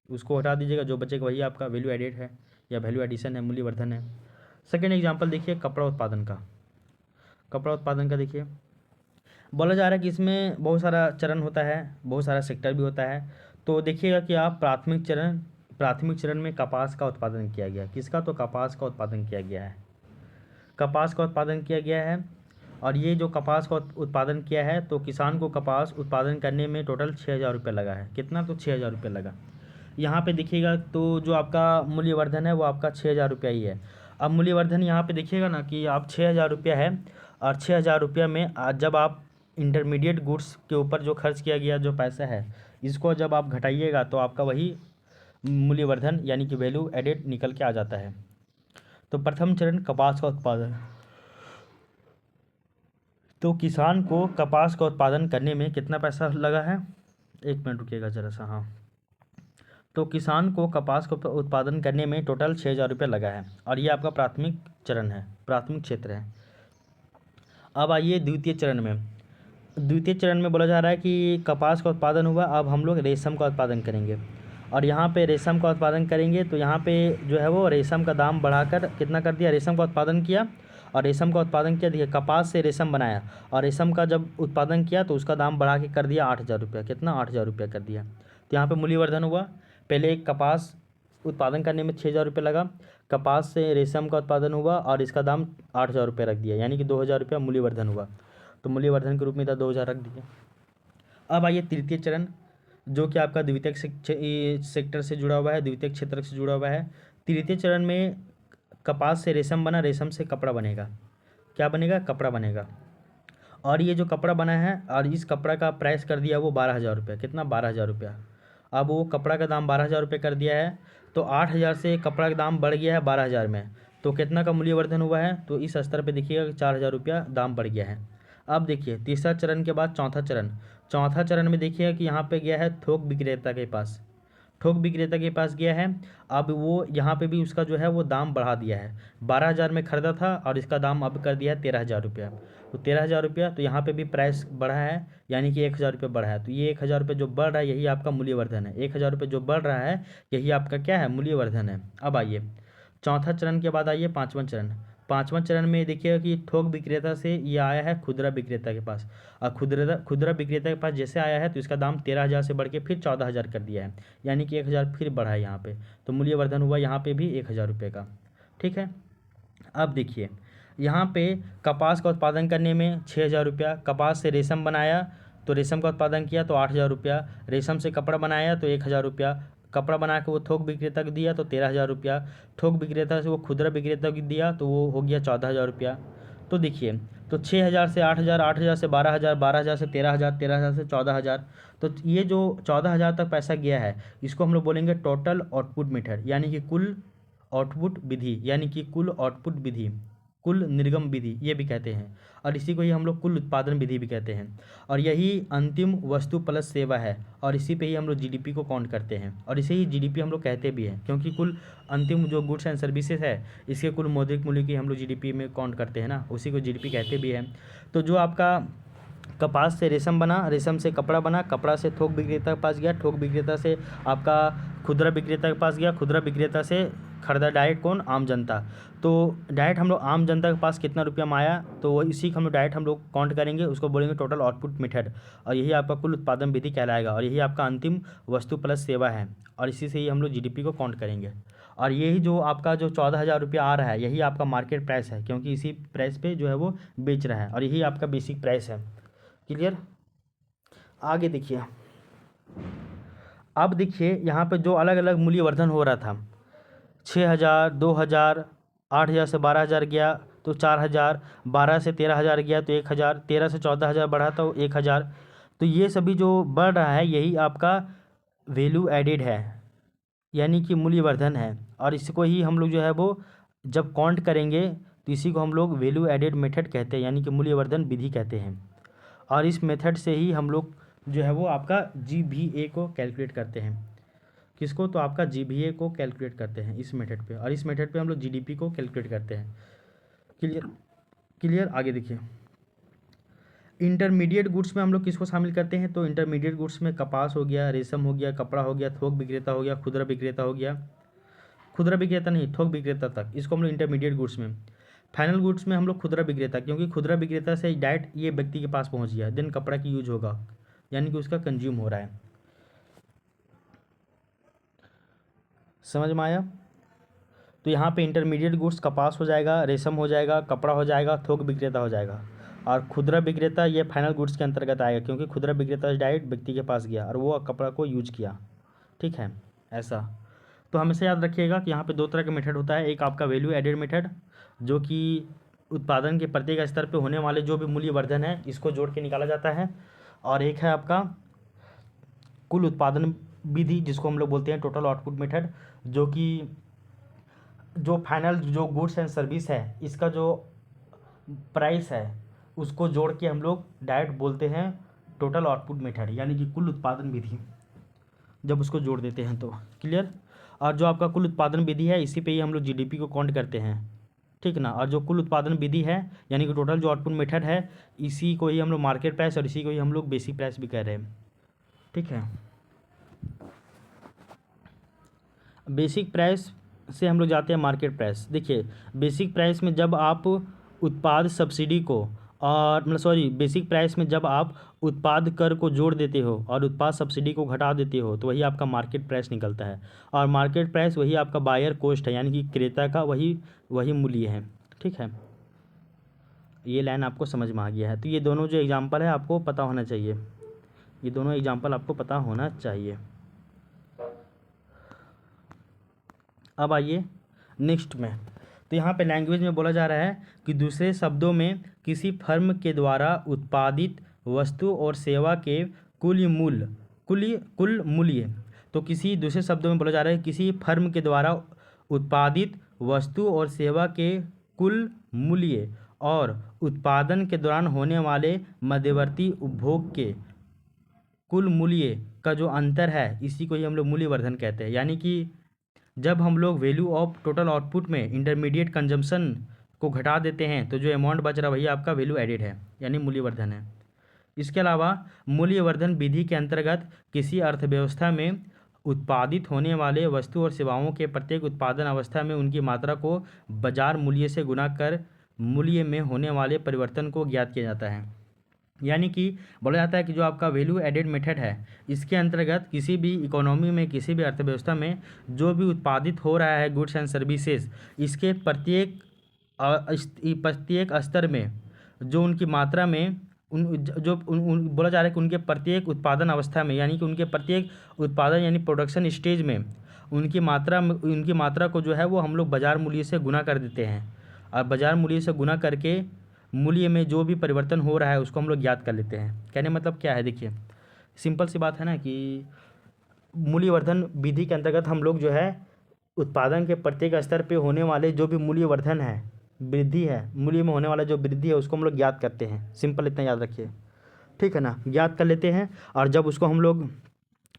Speaker 1: उसको हटा दीजिएगा, जो बचेगा वही आपका वैल्यू एडेड है या वैल्यू एडिशन है, मूल्यवर्धन है। सेकेंड एग्जाम्पल देखिए कपड़ा उत्पादन का। कपड़ा उत्पादन का देखिए बोला जा रहा है कि इसमें बहुत सारा चरण होता है, बहुत सारा सेक्टर भी होता है। तो देखिएगा कि आप प्राथमिक चरण में कपास का उत्पादन किया गया। किसका? तो कपास का उत्पादन किया गया है। कपास का उत्पादन किया गया है और ये जो कपास का उत्पादन किया है तो किसान को कपास उत्पादन करने में टोटल 6,000 रुपये लगा है। कितना? तो 6,000 रुपये लगा। यहाँ पे देखिएगा तो जो आपका मूल्यवर्धन है वो आपका 6,000 रुपया ही है। अब मूल्यवर्धन यहाँ पे देखिएगा ना कि आप 6,000 रुपया है और 6,000 रुपया में जब आप इंटरमीडिएट गुड्स के ऊपर जो खर्च किया गया जो पैसा है इसको जब आप घटाइएगा तो आपका वही मूल्यवर्धन यानी कि वैल्यू एडेड निकल के आ जाता है। तो प्रथम चरण कपास का उत्पादन। तो किसान को कपास का उत्पादन करने में कितना पैसा लगा है? एक मिनट रुकिएगा ज़रा सा। हाँ, तो किसान को कपास का उत्पादन करने में टोटल 6,000 रुपये लगा है और ये आपका प्राथमिक चरण है, प्राथमिक क्षेत्र है। अब आइए द्वितीय चरण में। द्वितीय चरण में बोला जा रहा है कि कपास का उत्पादन हुआ, अब हम लोग रेशम का उत्पादन करेंगे और यहाँ पे रेशम का उत्पादन करेंगे तो यहाँ पे जो है वो रेशम का दाम बढ़ाकर कितना कर दिया? रेशम का उत्पादन किया और रेशम का उत्पादन किया, देखिए कपास से रेशम बनाया और रेशम का जब उत्पादन किया तो उसका दाम बढ़ा के कर दिया 8,000 रुपया। कितना? 8,000 रुपया कर दिया। तो यहाँ पे मूल्यवर्धन हुआ। पहले कपास उत्पादन करने में 6,000 रुपये लगा, कपास से रेशम का उत्पादन हुआ और इसका दाम 8,000 रुपये रख दिया यानी कि 2,000 रुपया मूल्यवर्धन हुआ। तो मूल्यवर्धन के रूप में था 2,000 रख दिया। अब आइए तृतीय चरण जो कि आपका द्वितीयक सेक्टर से जुड़ा हुआ है, द्वितीयक क्षेत्र से जुड़ा हुआ है। तृतीय चरण में कपास से रेशम बना, रेशम से कपड़ा बनेगा। क्या बनेगा? कपड़ा बनेगा। और ये जो कपड़ा बना है और इस कपड़ा का प्राइस कर दिया वो 12,000 रुपये। कितना? 12,000 रुपया। अब वो कपड़ा का दाम 12,000 रुपये कर दिया है तो 8,000 से कपड़ा का दाम बढ़ गया है 12,000 में। तो कितना का मूल्यवर्धन हुआ है? तो इस स्तर पे देखिएगा कि 4,000 रुपया दाम बढ़ गया है। अब देखिए तीसरा चरण के बाद चौथा चरण। चौथा चरण में देखिएगा कि यहाँ पे गया है थोक विक्रेता के पास। थोक विक्रेता के पास गया है। अब वो यहाँ पे भी उसका जो है वो दाम बढ़ा दिया है। 12,000 में ख़रीदा था और इसका दाम अब कर दिया है 13,000 रुपया। तो 13,000 रुपया, तो यहाँ पे भी प्राइस बढ़ा है यानी कि 1,000 रुपये बढ़ा है। तो ये 1,000 रुपये जो बढ़ रहा है यही आपका मूल्यवर्धन है। 1,000 रुपये जो बढ़ रहा है यही आपका क्या है? मूल्यवर्धन है। अब आइए चौथा चरण के बाद आइए पाँचवां चरण। पाँचवां चरण में देखिएगा कि थोक विक्रेता से ये आया है खुदरा विक्रेता के पास और खुदरा विक्रेता के पास जैसे आया है तो इसका दाम 13,000 से बढ़ के फिर 14,000 कर दिया है यानी कि 1,000 फिर बढ़ा है यहाँ पे। तो मूल्यवर्धन हुआ यहाँ पे भी 1,000 रुपये का। ठीक है। अब देखिए यहाँ पे कपास का उत्पादन करने में 6,000 रुपया, कपास से रेशम बनाया तो रेशम का उत्पादन किया तो 8,000 रुपया, रेशम से कपड़ा बनाया तो 1,000 रुपया, कपड़ा बना के वो थोक विक्रेता को दिया तो 13,000 रुपया, थोक विक्रेता से वो खुदरा विक्रेता को दिया तो वो हो गया 14,000 रुपया। तो देखिए तो 6,000 से 8,000, 8,000 से 12,000, 12,000 से 13,000, 13,000 से 14,000। तो ये जो 14,000 तक पैसा गया है इसको हम लोग बोलेंगे टोटल आउटपुट मेथड यानी कि कुल आउटपुट विधि यानी कि कुल आउटपुट विधि, कुल निर्गम विधि ये भी कहते हैं और इसी को ही हम लोग कुल उत्पादन विधि भी कहते हैं। और यही अंतिम वस्तु प्लस सेवा है और इसी पे ही हम लोग जीडीपी को काउंट करते हैं और इसे ही जीडीपी हम लोग कहते भी हैं क्योंकि कुल अंतिम जो गुड्स एंड सर्विसेज है इसके कुल मौद्रिक मूल्य की हम लोग जीडीपी में काउंट करते हैं ना, उसी को जीडीपी कहते भी हैं। तो जो आपका कपास से रेशम बना, रेशम से कपड़ा बना, कपड़ा से थोक विक्रेता के पास गया, थोक विक्रेता से आपका खुदरा विक्रेता के पास गया, खुदरा विक्रेता से खरीदा डायरेक्ट कौन? आम जनता। तो डायरेक्ट हम लोग आम जनता के पास कितना रुपया में आया तो वो इसी को हम लोग डायरेक्ट हम लोग काउंट करेंगे, उसको बोलेंगे टोटल आउटपुट मेथड और यही आपका कुल उत्पादन विधि कहलाएगा और यही आपका अंतिम वस्तु प्लस सेवा है और इसी से ही हम लोग जीडीपी को काउंट करेंगे। और यही जो आपका जो 14,000 रुपया आ रहा है यही आपका मार्केट प्राइस है क्योंकि इसी प्राइस पे जो है वो बेच रहा है और यही आपका बेसिक प्राइस है। क्लियर? आगे देखिए। अब देखिए यहाँ पे जो अलग अलग मूल्यवर्धन हो रहा था 6,000, 2,000, 8,000 से 12,000 गया तो 4,000, 12 से 13,000 गया तो 1,000, 13 से 14,000 बढ़ा तो 1,000। तो ये सभी जो बढ़ रहा है यही आपका वैल्यू एडेड है, यानी कि मूल्यवर्धन है। और इसको ही हम लोग जो है वो जब काउंट करेंगे तो इसी को हम लोग वैल्यू एडेड मेथड कहते हैं, यानी कि मूल्यवर्धन विधि कहते हैं। और इस मेथड से ही हम लोग जो है वो आपका GVA को कैलकुलेट करते हैं। किसको? तो आपका GVA को कैलकुलेट करते हैं इस मेथड पे, और इस मेथड पे हम लोग GDP को कैलकुलेट करते हैं। क्लियर? क्लियर? आगे देखिए, इंटरमीडिएट गुड्स में हम लोग किसको शामिल करते हैं? तो इंटरमीडिएट गुड्स में कपास हो गया, रेशम हो गया, कपड़ा हो गया, थोक विक्रेता हो गया, खुदरा विक्रेता हो गया, खुदरा विक्रेता नहीं, थोक विक्रेता तक, इसको हम लोग इंटरमीडिएट गुड्स में। फाइनल गुड्स में हम लोग खुदरा विक्रेता, क्योंकि खुदरा विक्रेता से डायरेक्ट ये व्यक्ति के पास पहुंच गया, देन कपड़ा की यूज होगा, यानी कि उसका कंज्यूम हो रहा है। समझ में आया? तो यहाँ पे इंटरमीडिएट गुड्स कपास हो जाएगा, रेशम हो जाएगा, कपड़ा हो जाएगा, थोक विक्रेता हो जाएगा, और खुदरा विक्रेता ये फाइनल गुड्स के अंतर्गत आएगा, क्योंकि खुदरा विक्रेता डायरेक्ट व्यक्ति के पास गया और वो कपड़ा को यूज किया। ठीक है, ऐसा। तो हमेशा याद रखिएगा कि यहाँ पे दो तरह का मेथड होता है। एक आपका वैल्यू एडेड मेथड, जो कि उत्पादन के प्रत्येक स्तर पे होने वाले जो भी मूल्यवर्धन है इसको जोड़ के निकाला जाता है, और एक है आपका कुल उत्पादन विधि, जिसको हम लोग बोलते हैं टोटल आउटपुट मेथड, जो कि जो फाइनल जो गुड्स एंड सर्विस है इसका जो प्राइस है उसको जोड़ के हम लोग डायरेक्ट बोलते हैं टोटल आउटपुट मेथड, यानी कि कुल उत्पादन विधि, जब उसको जोड़ देते हैं तो। क्लियर? और जो आपका कुल उत्पादन विधि है इसी पे ही हम लोग GDP को काउंट करते हैं। ठीक ना? और जो कुल उत्पादन विधि है यानी कि टोटल जो आउटपुट मेथड है, इसी को ही हम लोग मार्केट प्राइस और इसी को ही हम लोग बेसिक प्राइस भी कह रहे हैं। ठीक है, बेसिक प्राइस से हम लोग जाते हैं मार्केट प्राइस। देखिए, बेसिक प्राइस में जब आप उत्पाद सब्सिडी को और मतलब सॉरी बेसिक प्राइस में जब आप उत्पाद कर को जोड़ देते हो और उत्पाद सब्सिडी को घटा देते हो तो वही आपका मार्केट प्राइस निकलता है। और मार्केट प्राइस वही आपका बायर कॉस्ट है, यानी कि क्रेता का वही मूल्य है। ठीक है, ये लाइन आपको समझ में आ गया है? तो ये दोनों जो एग्जाम्पल है आपको पता होना चाहिए, ये दोनों एग्जाम्पल आपको पता होना चाहिए। अब आइए नेक्स्ट में। तो यहाँ पे लैंग्वेज में बोला जा रहा है कि दूसरे शब्दों में किसी फर्म के द्वारा उत्पादित वस्तु और सेवा के कुल मूल्य। तो किसी दूसरे शब्दों में बोला जा रहा है किसी फर्म के द्वारा उत्पादित वस्तु और सेवा के कुल मूल्य और उत्पादन के दौरान होने वाले मध्यवर्ती उपभोग के कुल मूल्य का जो अंतर है इसी को ही हम लोग मूल्यवर्धन कहते हैं। यानी कि जब हम लोग वैल्यू ऑफ टोटल आउटपुट में इंटरमीडिएट कंजम्पशन को घटा देते हैं तो जो अमाउंट बच रहा है वही आपका वैल्यू एडेड है, यानी मूल्यवर्धन है। इसके अलावा मूल्यवर्धन विधि के अंतर्गत किसी अर्थव्यवस्था में उत्पादित होने वाले वस्तु और सेवाओं के प्रत्येक उत्पादन अवस्था में उनकी मात्रा को बाजार मूल्य से गुणा कर मूल्य में होने वाले परिवर्तन को ज्ञात किया जाता है। यानी कि बोला जाता है कि जो आपका वैल्यू एडेड मेथड है इसके अंतर्गत किसी भी इकोनॉमी में किसी भी अर्थव्यवस्था में जो भी उत्पादित हो रहा है गुड्स एंड सर्विसेज, इसके प्रत्येक स्तर में जो उनकी मात्रा में बोला जा रहा है कि उनके प्रत्येक उत्पादन अवस्था में, यानी कि उनके प्रत्येक उत्पादन यानी प्रोडक्शन स्टेज में उनकी मात्रा को जो है वो हम लोग बाजार मूल्य से गुना कर देते हैं, और बाजार मूल्य से गुना करके मूल्य में जो भी परिवर्तन हो रहा है उसको हम लोग ज्ञात कर लेते हैं। कहने मतलब क्या है? देखिए, सिंपल सी बात है ना कि मूल्यवर्धन विधि के अंतर्गत हम लोग जो है उत्पादन के प्रत्येक स्तर पे होने वाले जो भी मूल्यवर्धन है, वृद्धि है, मूल्य में होने वाला जो वृद्धि है उसको हम लोग ज्ञात करते हैं। सिंपल इतना याद रखिए, ठीक है ना? ज्ञात कर लेते हैं, और जब उसको हम लोग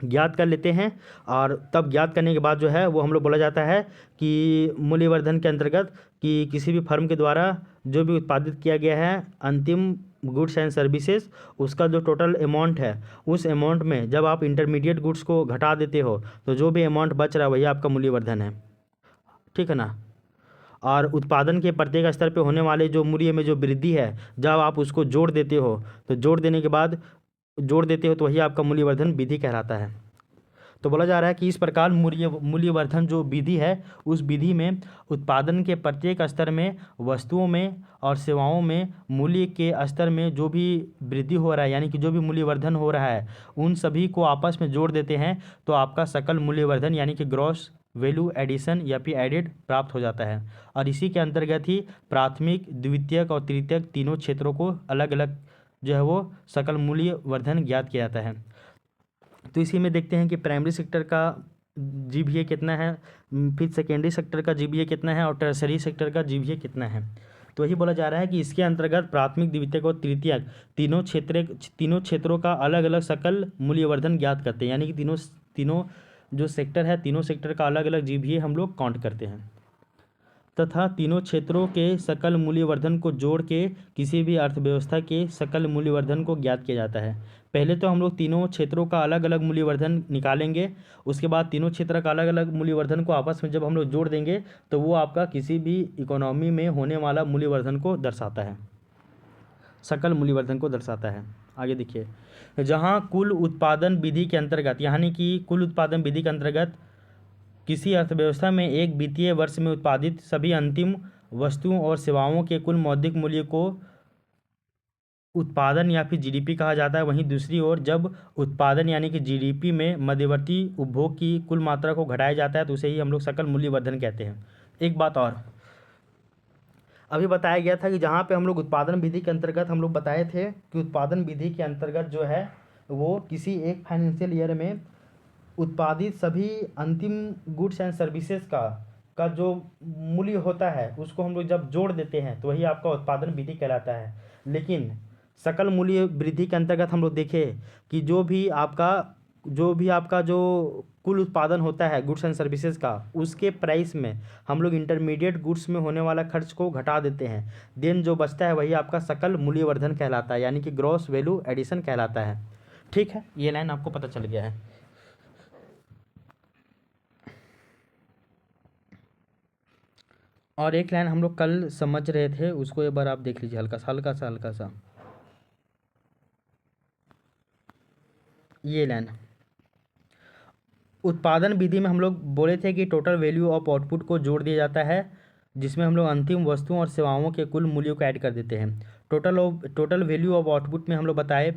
Speaker 1: ज्ञात कर लेते हैं और तब ज्ञात करने के बाद जो है वो हम लोग बोला जाता है कि मूल्यवर्धन के अंतर्गत कि किसी भी फर्म के द्वारा जो भी उत्पादित किया गया है अंतिम गुड्स एंड सर्विसेज, उसका जो टोटल अमाउंट है उस अमाउंट में जब आप इंटरमीडिएट गुड्स को घटा देते हो तो जो भी अमाउंट बच रहा है वही आपका मूल्यवर्धन है। ठीक है ना? और उत्पादन के प्रत्येक स्तर पे होने वाले जो मूल्य में जो वृद्धि है जब आप उसको जोड़ देते हो तो जोड़ देते हो तो वही आपका मूल्यवर्धन विधि कहलाता है। तो बोला जा रहा है कि इस प्रकार मूल्यवर्धन जो विधि है उस विधि में उत्पादन के प्रत्येक स्तर में वस्तुओं में और सेवाओं में मूल्य के स्तर में जो भी वृद्धि हो रहा है, यानी कि जो भी मूल्यवर्धन हो रहा है उन सभी को आपस में जोड़ देते हैं तो आपका सकल मूल्यवर्धन यानी कि ग्रॉस वैल्यू एडिशन या फिर एडेड प्राप्त हो जाता है। और इसी के अंतर्गत ही प्राथमिक, द्वितीयक और तृतीयक तीनों क्षेत्रों को अलग अलग जो है वो सकल मूल्य वर्धन ज्ञात किया जाता है। तो इसी में देखते हैं कि प्राइमरी सेक्टर का जीवीए कितना है, फिर सेकेंडरी सेक्टर का जीवीए कितना है और टर्सरी सेक्टर का जीवीए कितना है। तो वही बोला जा रहा है कि इसके अंतर्गत प्राथमिक, द्वितीयक और तृतीयक तीनों क्षेत्रों का अलग अलग सकल मूल्यवर्धन ज्ञात करते हैं। यानी कि तीनों जो सेक्टर है, तीनों सेक्टर का अलग अलग जीवीए हम लोग काउंट करते हैं तथा तीनों क्षेत्रों के सकल मूल्यवर्धन को जोड़ के किसी भी अर्थव्यवस्था के सकल मूल्यवर्धन को ज्ञात किया जाता है। पहले तो हम लोग तीनों क्षेत्रों का अलग अलग मूल्यवर्धन निकालेंगे, उसके बाद तीनों क्षेत्र का अलग अलग मूल्यवर्धन को आपस में जब हम लोग जोड़ देंगे तो वो आपका किसी भी इकोनॉमी में होने वाला मूल्यवर्धन को दर्शाता है, सकल मूल्यवर्धन को दर्शाता है। आगे देखिए, जहाँ कुल उत्पादन विधि के अंतर्गत, यानी कि कुल उत्पादन विधि के अंतर्गत किसी अर्थव्यवस्था में एक वित्तीय वर्ष में उत्पादित सभी अंतिम वस्तुओं और सेवाओं के कुल मौद्रिक मूल्य को उत्पादन या फिर जीडीपी कहा जाता है। वहीं दूसरी ओर जब उत्पादन यानी कि जीडीपी में मध्यवर्ती उपभोग की कुल मात्रा को घटाया जाता है तो उसे ही हम लोग सकल मूल्यवर्धन कहते हैं। एक बात और अभी बताया गया था कि जहाँ पे हम लोग उत्पादन विधि के अंतर्गत हम लोग बताए थे कि उत्पादन विधि के अंतर्गत जो है वो किसी एक फाइनेंशियल ईयर में उत्पादित सभी अंतिम गुड्स एंड सर्विसेज का जो मूल्य होता है उसको हम लोग जब जोड़ देते हैं तो वही आपका उत्पादन विधि कहलाता है। लेकिन सकल मूल्य वृद्धि के अंतर्गत हम लोग देखें कि जो भी आपका जो कुल उत्पादन होता है गुड्स एंड सर्विसेज का, उसके प्राइस में हम लोग इंटरमीडिएट गुड्स में होने वाला खर्च को घटा देते हैं, देन जो बचता है वही आपका सकल मूल्यवर्धन कहलाता है, यानी कि ग्रॉस वैल्यू एडिशन कहलाता है। ठीक है, ये लाइन आपको पता चल गया है। और एक लाइन हम लोग कल समझ रहे थे, उसको एक बार आप देख लीजिए, हल्का सा ये लाइन। उत्पादन विधि में हम लोग बोले थे कि टोटल वैल्यू ऑफ आउटपुट को जोड़ दिया जाता है, जिसमें हम लोग अंतिम वस्तुओं और सेवाओं के कुल मूल्यों को ऐड कर देते हैं। टोटल वैल्यू ऑफ आउटपुट में हम लोग बताए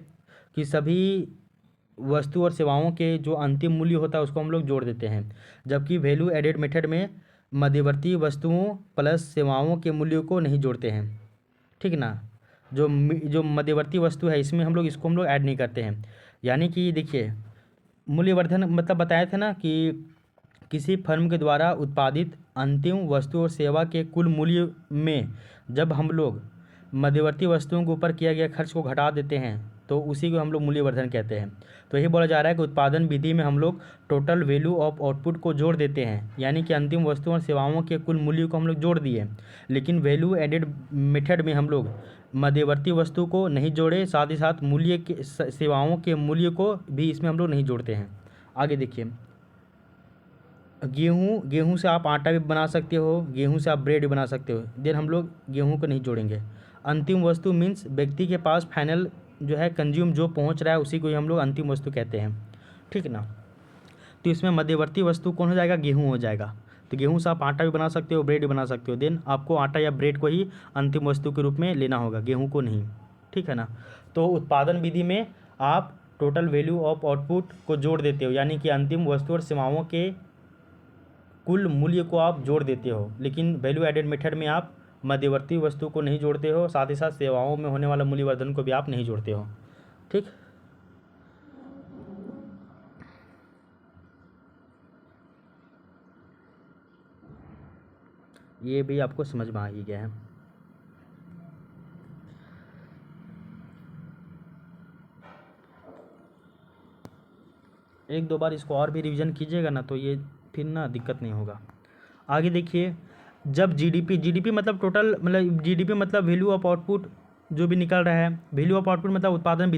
Speaker 1: कि सभी वस्तु और सेवाओं के जो अंतिम मूल्य होता है उसको हम लोग जोड़ देते हैं, जबकि वैल्यू एडेड मेथड में मध्यवर्ती वस्तुओं प्लस सेवाओं के मूल्यों को नहीं जोड़ते हैं। ठीक ना, जो मध्यवर्ती वस्तु है इसमें हम लोग इसको ऐड नहीं करते हैं। यानी कि देखिए, मूल्यवर्धन मतलब बताए थे ना कि किसी फर्म के द्वारा उत्पादित अंतिम वस्तु और सेवा के कुल मूल्य में जब हम लोग मध्यवर्ती वस्तुओं के ऊपर किया गया खर्च को घटा देते हैं तो उसी को हम लोग मूल्यवर्धन कहते हैं। तो यही बोला जा रहा है कि उत्पादन विधि में हम लोग टोटल वैल्यू ऑफ आउटपुट को जोड़ देते हैं, यानी कि अंतिम वस्तुओं और सेवाओं के कुल मूल्य को हम लोग जोड़ दिए। लेकिन वैल्यू एडेड मेथड में हम लोग मध्यवर्ती वस्तु को नहीं जोड़े, साथ ही साथ मूल्य के सेवाओं के मूल्य को भी इसमें हम लोग नहीं जोड़ते हैं। आगे देखिए, गेहूँ से आप आटा भी बना सकते हो, गेहूँ से आप ब्रेड भी बना सकते हो, देन हम लोग गेहूँ को नहीं जोड़ेंगे। अंतिम वस्तु मीन्स व्यक्ति के पास फाइनल जो है कंज्यूम जो पहुंच रहा है उसी को ही हम लोग अंतिम वस्तु कहते हैं। ठीक ना, तो इसमें मध्यवर्ती वस्तु कौन हो जाएगा, गेहूँ हो जाएगा। तो गेहूँ से आप आटा भी बना सकते हो, ब्रेड भी बना सकते हो, देन आपको आटा या ब्रेड को ही अंतिम वस्तु के रूप में लेना होगा, गेहूँ को नहीं। ठीक है ना, तो उत्पादन विधि में आप टोटल वैल्यू ऑफ आउटपुट को जोड़ देते हो, यानी कि अंतिम वस्तु और सेवाओं के कुल मूल्य को आप जोड़ देते हो। लेकिन वैल्यू एडेड मेथड में आप मध्यवर्ती वस्तु को नहीं जोड़ते हो, साथ ही साथ सेवाओं में होने वाला मूल्यवर्धन को भी आप नहीं जोड़ते हो। ठीक, ये भी आपको समझ में आ ही गया है। एक दो बार इसको और भी रिवीजन कीजिएगा ना तो ये फिर ना दिक्कत नहीं होगा। आगे देखिए, जब जीडीपी मतलब टोटल, मतलब जीडीपी मतलब वैल्यू ऑफ आउटपुट जो भी निकल रहा है, वैल्यू ऑफ आउटपुट मतलब उत्पादन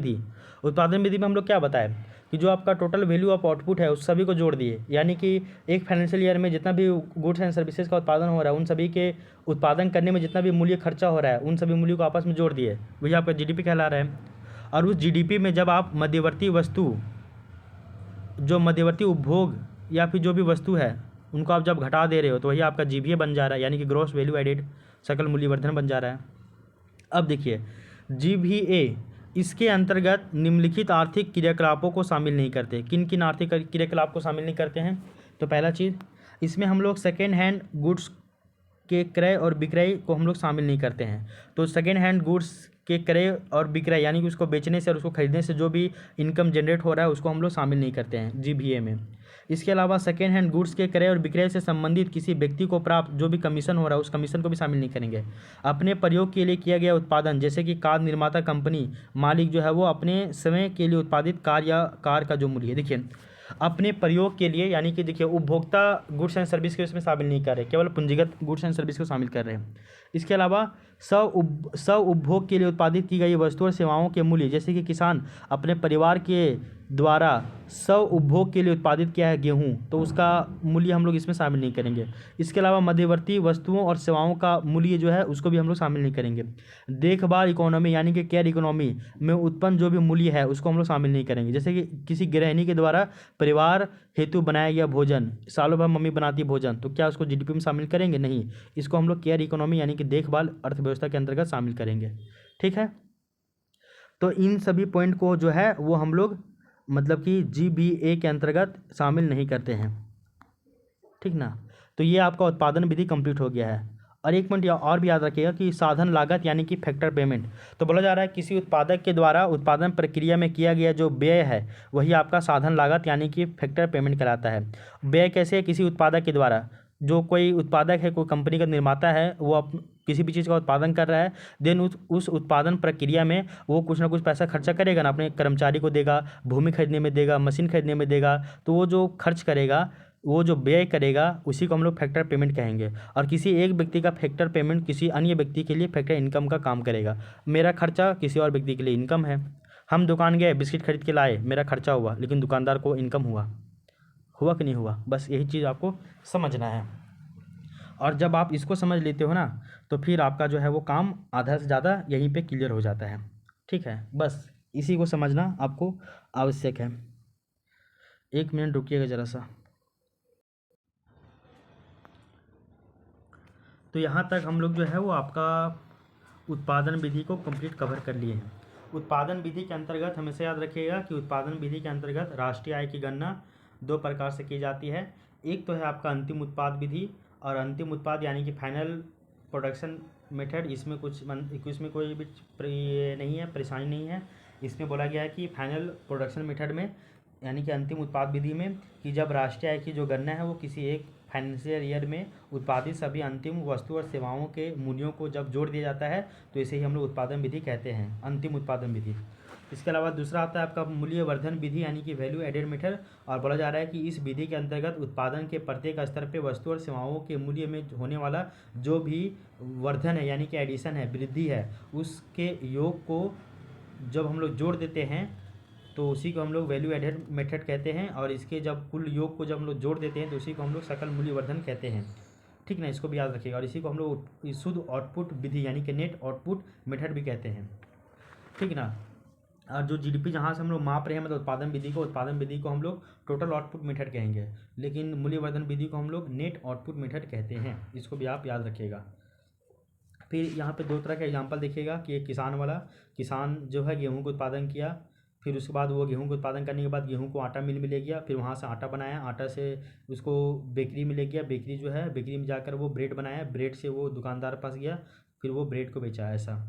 Speaker 1: विधि में हम लोग क्या बताए कि जो आपका टोटल वैल्यू ऑफ आउटपुट है उस सभी को जोड़ दिए, यानी कि एक फाइनेंशियल ईयर में जितना भी गुड्स एंड सर्विसेज का उत्पादन हो रहा है उन सभी के उत्पादन करने में जितना भी मूल्य खर्चा हो रहा है उन सभी मूल्यों को आपस में जोड़ दिए, वही आपका जीडीपी कहला रहा है। और उस जीडीपी में जब आप मध्यवर्ती वस्तु, जो मध्यवर्ती उपभोग या फिर जो भी वस्तु है उनको आप जब घटा दे रहे हो तो वही आपका जीवीए बन जा रहा है, यानी कि ग्रॉस वैल्यू एडेड सकल मूल्यवर्धन बन जा रहा है। अब देखिए, जीवीए इसके अंतर्गत निम्नलिखित आर्थिक क्रियाकलापों को शामिल नहीं करते। किन किन आर्थिक क्रियाकलाप को शामिल नहीं करते हैं? तो पहला चीज़, इसमें हम लोग सेकेंड हैंड गुड्स के क्रय और विक्रय को हम लोग शामिल नहीं करते हैं। तो सेकेंड हैंड गुड्स के क्रय और विक्रय यानी कि उसको बेचने से और उसको खरीदने से जो भी इनकम जनरेट हो रहा है उसको हम लोग शामिल नहीं करते हैं GVA में। इसके अलावा सेकेंड हैंड गुड्स के क्रय और विक्रय से संबंधित किसी व्यक्ति को प्राप्त जो भी कमीशन हो रहा है उस कमीशन को भी शामिल नहीं करेंगे। अपने प्रयोग के लिए किया गया उत्पादन, जैसे कि कार निर्माता कंपनी मालिक जो है वो अपने समय के लिए उत्पादित कार या कार का जो मूल्य है, देखिए अपने प्रयोग के लिए यानी कि देखिए उपभोक्ता गुड्स एंड सर्विस के उसमें शामिल नहीं कर रहे, केवल पूंजीगत गुड्स एंड सर्विस को शामिल कर रहे हैं। इसके अलावा स्व उपभोग के लिए उत्पादित की गई वस्तु और सेवाओं के मूल्य, जैसे कि किसान अपने परिवार के द्वारा स्व उपभोग के लिए उत्पादित किया है गेहूँ, तो उसका मूल्य हम लोग इसमें शामिल नहीं करेंगे। इसके अलावा मध्यवर्ती वस्तुओं और सेवाओं का मूल्य जो है उसको भी हम लोग शामिल नहीं करेंगे। देखभाल इकोनॉमी यानी कि केयर इकोनॉमी में उत्पन्न जो भी मूल्य है उसको हम लोग शामिल नहीं करेंगे, जैसे कि किसी गृहिणी के द्वारा परिवार हेतु बनाया गया भोजन, सालों भर मम्मी बनाती भोजन, तो क्या उसको GDP में शामिल करेंगे? नहीं, इसको हम लोग केयर इकोनॉमी यानी कि देखभाल अर्थव्यवस्था के अंतर्गत शामिल करेंगे। ठीक है, तो इन सभी पॉइंट को जो है वो हम लोग मतलब कि GVA के अंतर्गत शामिल नहीं करते हैं। ठीक ना, तो ये आपका उत्पादन विधि कंप्लीट हो गया है। और एक पॉइंट और भी याद रखिएगा कि साधन लागत यानी कि फैक्टर पेमेंट, तो बोला जा रहा है किसी उत्पादक के द्वारा उत्पादन प्रक्रिया में किया गया जो व्यय है वही आपका साधन लागत यानी कि फैक्टर पेमेंट कहलाता है। व्यय कैसे? किसी उत्पादक के द्वारा, जो कोई उत्पादक है, कोई कंपनी का निर्माता है, वो किसी भी चीज़ का उत्पादन कर रहा है, देन उस उत्पादन प्रक्रिया में वो कुछ ना कुछ पैसा खर्चा करेगा ना, अपने कर्मचारी को देगा, भूमि खरीदने में देगा, मशीन खरीदने में देगा, तो वो जो खर्च करेगा, वो जो व्यय करेगा उसी को हम लोग फैक्टर पेमेंट कहेंगे। और किसी एक व्यक्ति का फैक्टर पेमेंट किसी अन्य व्यक्ति के लिए फैक्टर इनकम का काम करेगा। मेरा खर्चा किसी और व्यक्ति के लिए इनकम है। हम दुकान गए, बिस्किट खरीद के लाए, मेरा खर्चा हुआ, लेकिन दुकानदार को इनकम हुआ कि नहीं हुआ? बस यही चीज़ आपको समझना है। और जब आप इसको समझ लेते हो ना तो फिर आपका जो है वो काम आधा से ज़्यादा यहीं पे क्लियर हो जाता है। ठीक है, बस इसी को समझना आपको आवश्यक है। 1 मिनट रुकिएगा ज़रा सा। तो यहाँ तक हम लोग जो है वो आपका उत्पादन विधि को कंप्लीट कवर कर लिए हैं। उत्पादन विधि के अंतर्गत हमेशा याद रखिएगा कि उत्पादन विधि के अंतर्गत राष्ट्रीय आय की गणना 2 प्रकार से की जाती है। एक तो है आपका अंतिम उत्पाद विधि, और अंतिम उत्पाद यानी कि फाइनल प्रोडक्शन मेथड, इसमें कोई भी नहीं है, परेशानी नहीं है। इसमें बोला गया है कि फाइनल प्रोडक्शन मेथड में यानी कि अंतिम उत्पाद विधि में कि जब राष्ट्रीय आय की जो गणना है वो किसी एक फाइनेंशियल ईयर में उत्पादित सभी अंतिम वस्तु और सेवाओं के मूल्यों को जब जोड़ दिया जाता है तो इसे ही हम लोग उत्पादन विधि कहते हैं, अंतिम उत्पादन विधि। इसके अलावा दूसरा आता है आपका मूल्य वर्धन विधि यानी कि वैल्यू एडेड मेथड, और बोला जा रहा है कि इस विधि के अंतर्गत उत्पादन के प्रत्येक स्तर पे वस्तु और सेवाओं के मूल्य में होने वाला जो भी वर्धन है यानी कि एडिशन है, वृद्धि है, उसके योग को जब हम लोग जोड़ देते हैं तो उसी को हम लोग वैल्यू एडेड मेथड कहते हैं। और इसके जब कुल योग को जब हम लोग जोड़ देते हैं तो उसी को हम लोग सकल मूल्य वर्धन कहते हैं। ठीक ना, इसको भी याद रखिएगा। और इसी को हम लोग शुद्ध आउटपुट विधि यानी कि नेट आउटपुट मेथड भी कहते हैं। ठीक ना, और जो GDP जहाँ से हम लोग माप रहे हैं मतलब उत्पादन विधि को हम लोग टोटल आउटपुट मेथड कहेंगे, लेकिन मूल्यवर्धन विधि को हम लोग नेट आउटपुट मेथड कहते हैं। इसको भी आप याद रखिएगा। फिर यहाँ पे 2 तरह का एग्जांपल देखिएगा कि एक किसान वाला, किसान जो है गेहूं का उत्पादन किया, फिर उसके बाद वो गेहूं को उत्पादन करने के बाद गेहूं को आटा मिल में ले गया, फिर वहाँ से आटा बनाया, आटा से उसको बेकरी में ले गया, बेकरी जो है बेकरी में जाकर वो ब्रेड बनाया, ब्रेड से वो दुकानदार पास गया, फिर वो ब्रेड को बेचा, ऐसा।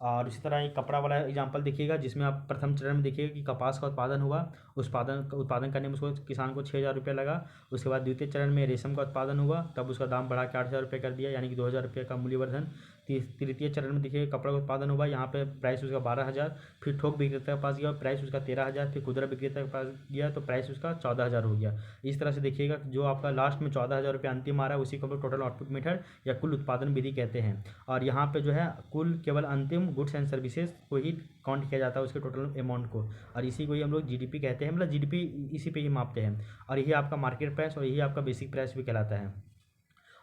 Speaker 1: और इसी तरह एक कपड़ा वाला एग्जांपल देखिएगा जिसमें आप प्रथम चरण में देखिएगा कि कपास का उत्पादन हुआ, उत्पादन करने में उसको किसान को 6,000 रुपये लगा। उसके बाद द्वितीय चरण में रेशम का उत्पादन हुआ, तब उसका दाम बढ़ा के 8,000 रुपये कर दिया, यानी कि 2,000 रुपये का मूल्यवर्धन। तृतीय चरण में देखिए कपड़ा का उत्पादन हुआ, यहाँ पे प्राइस उसका 12,000, फिर थोक विक्रेता के पास गया, प्राइस उसका 13,000, फिर खुदरा विक्रेता के पास गया तो प्राइस उसका 14,000 हो गया। इस तरह से देखिएगा जो आपका लास्ट में 14,000 रुपये अंतिम आ रहा है उसी को हम लोग टोटल आउटपुट मेथड या कुल उत्पादन विधि कहते हैं। और यहाँ पे जो है कुल केवल अंतिम गुड्स एंड सर्विसेज को ही काउंट किया जाता है, उसके टोटल अमाउंट को, और इसी को ही हम लोग GDP कहते हैं, मतलब GDP इसी पे ही मापते हैं। और यही आपका मार्केट प्राइस और यही आपका बेसिक प्राइस भी कहलाता है।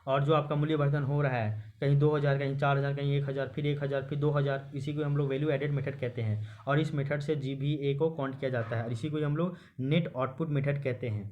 Speaker 1: और जो आपका मूल्यवर्धन हो रहा है कहीं 2,000, कहीं 4,000, कहीं 1,000, फिर 1,000, फिर 2,000, इसी को हम लोग वैल्यू एडेड मेथड कहते हैं। और इस मेथड से GVA को काउंट किया जाता है, और इसी को हम लोग नेट आउटपुट मेथड कहते हैं,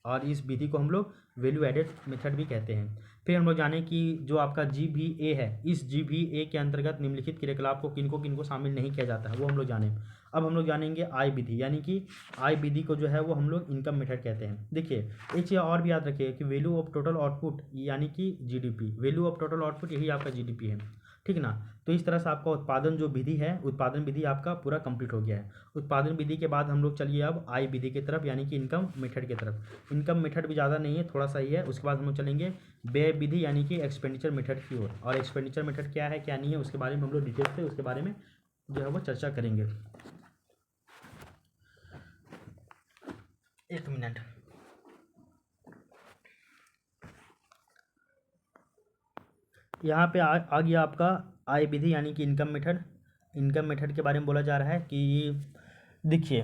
Speaker 1: और इस विधि को हम लोग वैल्यू एडेड मेथड भी कहते हैं। फिर हम लोग जाने कि जो आपका GVA है, इस GVA के अंतर्गत निम्नलिखित क्रियाकलाप को किनको शामिल नहीं किया जाता है वो हम लोग जाने। अब हम लोग जानेंगे आय विधि, यानी कि आय विधि को जो है वो हम लोग इनकम मेथड कहते हैं। देखिए एक चीज़ और भी याद रखिए कि वैल्यू ऑफ टोटल आउटपुट यानी कि GDP, value of total output यही आपका जीडीपी है, ठीक ना। तो इस तरह से आपका उत्पादन जो विधि है, उत्पादन विधि आपका पूरा कंप्लीट हो गया है। उत्पादन विधि के बाद हम लोग चलिए अब आय विधि की तरफ, यानी कि इनकम मेथड की तरफ। इनकम मेथड भी ज़्यादा नहीं है, थोड़ा सा ही है। उसके बाद हम लोग चलेंगे व्यय विधि यानी कि एक्सपेंडिचर मेथड की ओर। और एक्सपेंडिचर मेथड क्या है क्या नहीं है उसके बारे में हम लोग डिटेल से उसके बारे में जो है वो चर्चा करेंगे। एक मिनट, यहाँ पे आ गया आपका आय विधि यानी कि इनकम मेथड। इनकम मेथड के बारे में बोला जा रहा है कि देखिए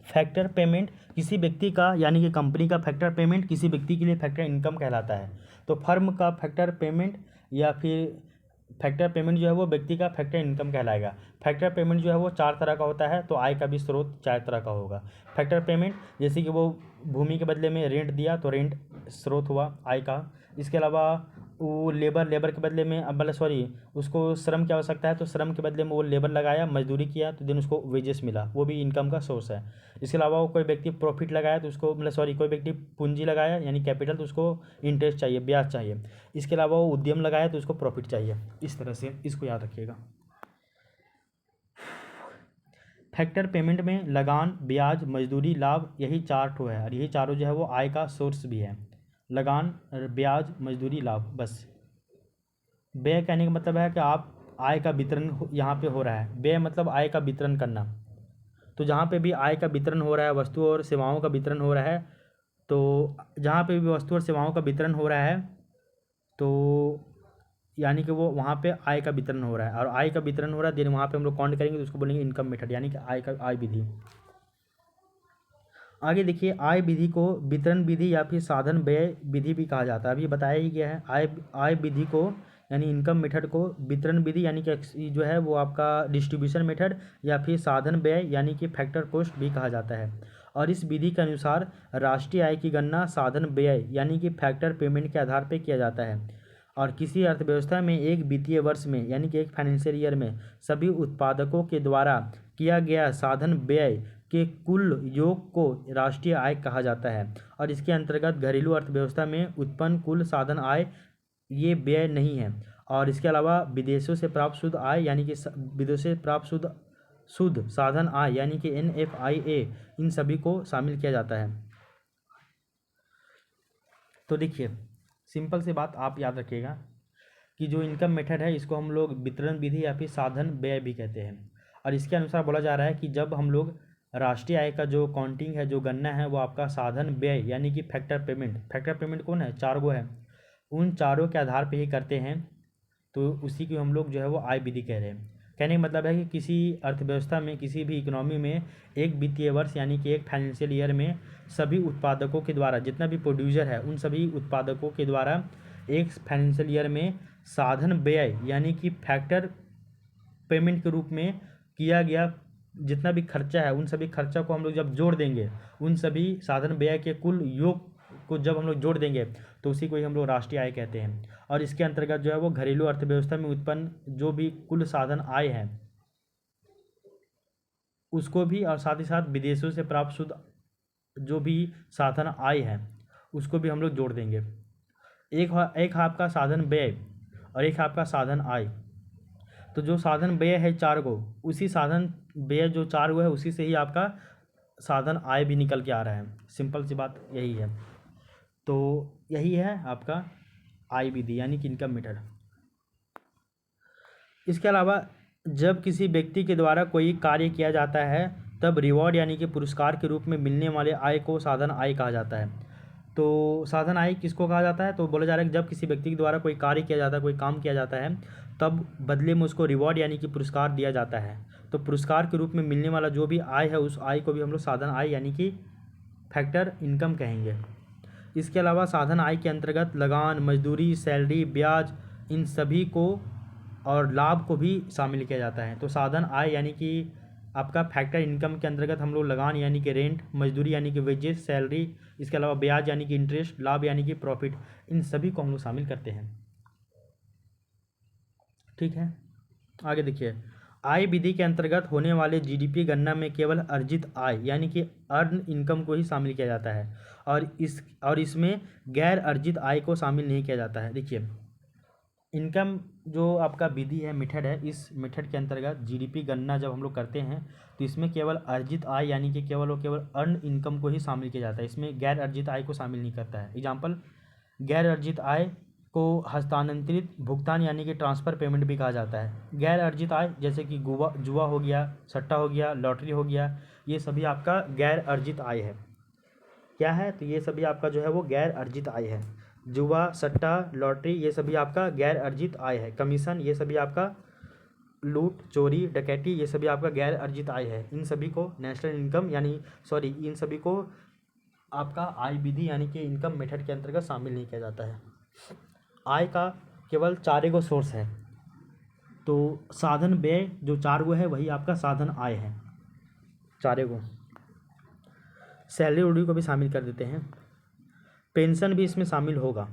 Speaker 1: फैक्टर पेमेंट किसी व्यक्ति का यानी कि कंपनी का फैक्टर पेमेंट किसी व्यक्ति के लिए फैक्टर इनकम कहलाता है। तो फर्म का फैक्टर पेमेंट या फिर फैक्टर पेमेंट जो है वो व्यक्ति का फैक्टर इनकम कहलाएगा। फैक्टर पेमेंट जो है वो 4 तरह का होता है, तो आय का भी स्रोत 4 तरह का होगा। फैक्टर पेमेंट जैसे कि वो भूमि के बदले में रेंट दिया तो रेंट स्रोत हुआ आय का। इसके अलावा वो लेबर के बदले में मतलब सॉरी उसको श्रम की आवश्यकता है तो श्रम के बदले में वो लेबर लगाया, मजदूरी किया तो देन उसको वेजेस मिला, वो भी इनकम का सोर्स है। इसके अलावा वो कोई व्यक्ति प्रॉफिट लगाया तो उसको मतलब सॉरी कोई व्यक्ति पूंजी लगाया यानी कैपिटल तो उसको इंटरेस्ट चाहिए, ब्याज चाहिए। इसके अलावा वो उद्यम लगाया तो उसको प्रॉफिट चाहिए। इस तरह से इसको याद रखिएगा। फैक्टर पेमेंट में लगान, ब्याज, मजदूरी, लाभ यही 4 ठो है और यही चारों जो है वो आय का सोर्स भी है। लगान, ब्याज, मजदूरी, लाभ। बस व्यय कहने का मतलब है कि आप आय का वितरण यहाँ पे हो रहा है। व्यय मतलब आय का वितरण करना। तो जहाँ पे भी आय का वितरण हो रहा है, वस्तु और सेवाओं का वितरण हो रहा है, तो जहाँ पे भी वस्तु और सेवाओं का वितरण हो रहा है तो यानी कि वो वहाँ पे आय का वितरण हो रहा है। और आय का वितरण हो रहा है देन वहाँ पे हम लोग काउंट करेंगे तो उसको बोलेंगे इनकम मेथड यानी कि आय विधि। आगे देखिए आय विधि को वितरण विधि या फिर साधन व्यय विधि भी कहा जाता है। अभी बताया ही गया है आय विधि को यानी इनकम मेथड को वितरण विधि यानी कि जो है वो आपका डिस्ट्रीब्यूशन मेथड या फिर साधन व्यय यानी कि फैक्टर कॉस्ट भी कहा जाता है। और इस विधि के अनुसार राष्ट्रीय आय की गणना साधन व्यय यानी कि फैक्टर पेमेंट के आधार पर किया जाता है। और किसी अर्थव्यवस्था में एक वित्तीय वर्ष में यानी कि एक फाइनेंशियल ईयर में सभी उत्पादकों के द्वारा किया गया साधन व्यय के कुल योग को राष्ट्रीय आय कहा जाता है। और इसके अंतर्गत घरेलू अर्थव्यवस्था में उत्पन्न कुल साधन आय ये व्यय नहीं है। और इसके अलावा विदेशों से प्राप्त शुद्ध आय यानी कि विदेशों से प्राप्त शुद्ध साधन आय यानी कि NFIA इन सभी को शामिल किया जाता है। तो देखिए सिंपल सी बात आप याद रखिएगा कि जो इनकम मेथड है इसको हम लोग वितरण विधि या फिर साधन व्यय भी कहते हैं। और इसके अनुसार बोला जा रहा है कि जब हम लोग राष्ट्रीय आय का जो काउंटिंग है जो गणना है वो आपका साधन व्यय यानी कि फैक्टर पेमेंट कौन है 4 गो है, उन चारों के आधार पे ही करते हैं तो उसी को हम लोग जो है वो आय विधि कह रहे हैं। कहने का मतलब है कि किसी अर्थव्यवस्था में किसी भी इकोनॉमी में एक वित्तीय वर्ष यानी कि एक फाइनेंशियल ईयर में सभी उत्पादकों के द्वारा जितना भी प्रोड्यूसर है उन सभी उत्पादकों के द्वारा एक फाइनेंशियल ईयर में साधन व्यय यानी कि फैक्टर पेमेंट के रूप में किया गया जितना भी खर्चा है उन सभी खर्चा को हम लोग जब जोड़ देंगे, उन सभी साधन व्यय के कुल योग को जब हम लोग जोड़ देंगे तो उसी को ही हम लोग राष्ट्रीय आय कहते हैं। और इसके अंतर्गत जो है वो घरेलू अर्थव्यवस्था में उत्पन्न जो भी कुल साधन आय है उसको भी और साथ ही साथ विदेशों से प्राप्त शुद्ध जो भी साधन आय है उसको भी हम लोग जोड़ देंगे। एक है आपका साधन व्यय और एक है आपका साधन आय। तो जो साधन व्यय है 4 गो, उसी साधन व्यय जो 4 गो है उसी से ही आपका साधन आय भी निकल के आ रहा है। सिंपल सी बात यही है। तो यही है आपका आय विधि यानी कि इनकम मेथड। इसके अलावा जब किसी व्यक्ति के द्वारा कोई कार्य किया जाता है तब रिवॉर्ड यानी कि पुरस्कार के रूप में मिलने वाले आय को साधन आय कहा जाता है। तो साधन आय किसको कहा जाता है, तो बोला जा रहा है कि जब किसी व्यक्ति के द्वारा कोई कार्य किया जाता है, कोई काम किया जाता है, तब बदले में उसको रिवॉर्ड यानी कि पुरस्कार दिया जाता है। तो पुरस्कार के रूप में मिलने वाला जो भी आय है उस आय को भी हम लोग साधन आय यानी कि फैक्टर इनकम कहेंगे। इसके अलावा साधन आय के अंतर्गत लगान, मजदूरी, सैलरी, ब्याज इन सभी को और लाभ को भी शामिल किया जाता है। तो साधन आय यानी कि आपका फैक्टर इनकम के अंतर्गत हम लोग लगान यानी कि रेंट, मजदूरी यानी कि वेजेस सैलरी, इसके अलावा ब्याज यानी कि इंटरेस्ट, लाभ यानी कि प्रॉफिट, इन सभी को हम लोग शामिल करते हैं। ठीक है, आगे देखिए आय विधि के अंतर्गत होने वाले जीडीपी गणना में केवल अर्जित आय यानी कि अर्न इनकम को ही शामिल किया जाता है और इसमें गैर अर्जित आय को शामिल नहीं किया जाता है। देखिए, इनकम जो आपका विधि है, मेथड है, इस मेथड के अंतर्गत जीडीपी गणना जब हम लोग करते हैं तो इसमें केवल अर्जित आय यानी कि केवल अर्न इनकम को ही शामिल किया जाता है। इसमें गैर अर्जित आय को शामिल नहीं करता है। एग्जाम्पल, गैर अर्जित आय को हस्तांतरित भुगतान यानी कि ट्रांसफ़र पेमेंट भी कहा जाता है। गैर अर्जित आय जैसे कि जुआ हो गया, सट्टा हो गया, लॉटरी हो गया, ये सभी आपका गैर अर्जित आय है। क्या है? तो ये सभी आपका जो है वो गैर अर्जित आय है। जुआ, सट्टा, लॉटरी, ये सभी आपका गैर अर्जित आय है। कमीशन, ये सभी आपका लूट, चोरी, डकैती, ये सभी आपका गैर अर्जित आय है। इन सभी को नेशनल इनकम इन सभी को आपका आय विधि यानी कि इनकम मेथड के अंतर्गत शामिल नहीं किया जाता है। आय का केवल 4 गो सोर्स है, तो साधन व्यय जो 4 गो है वही आपका साधन आय है, 4 गो। सैलरी उड़ी को भी शामिल कर देते हैं, पेंशन भी इसमें शामिल होगा,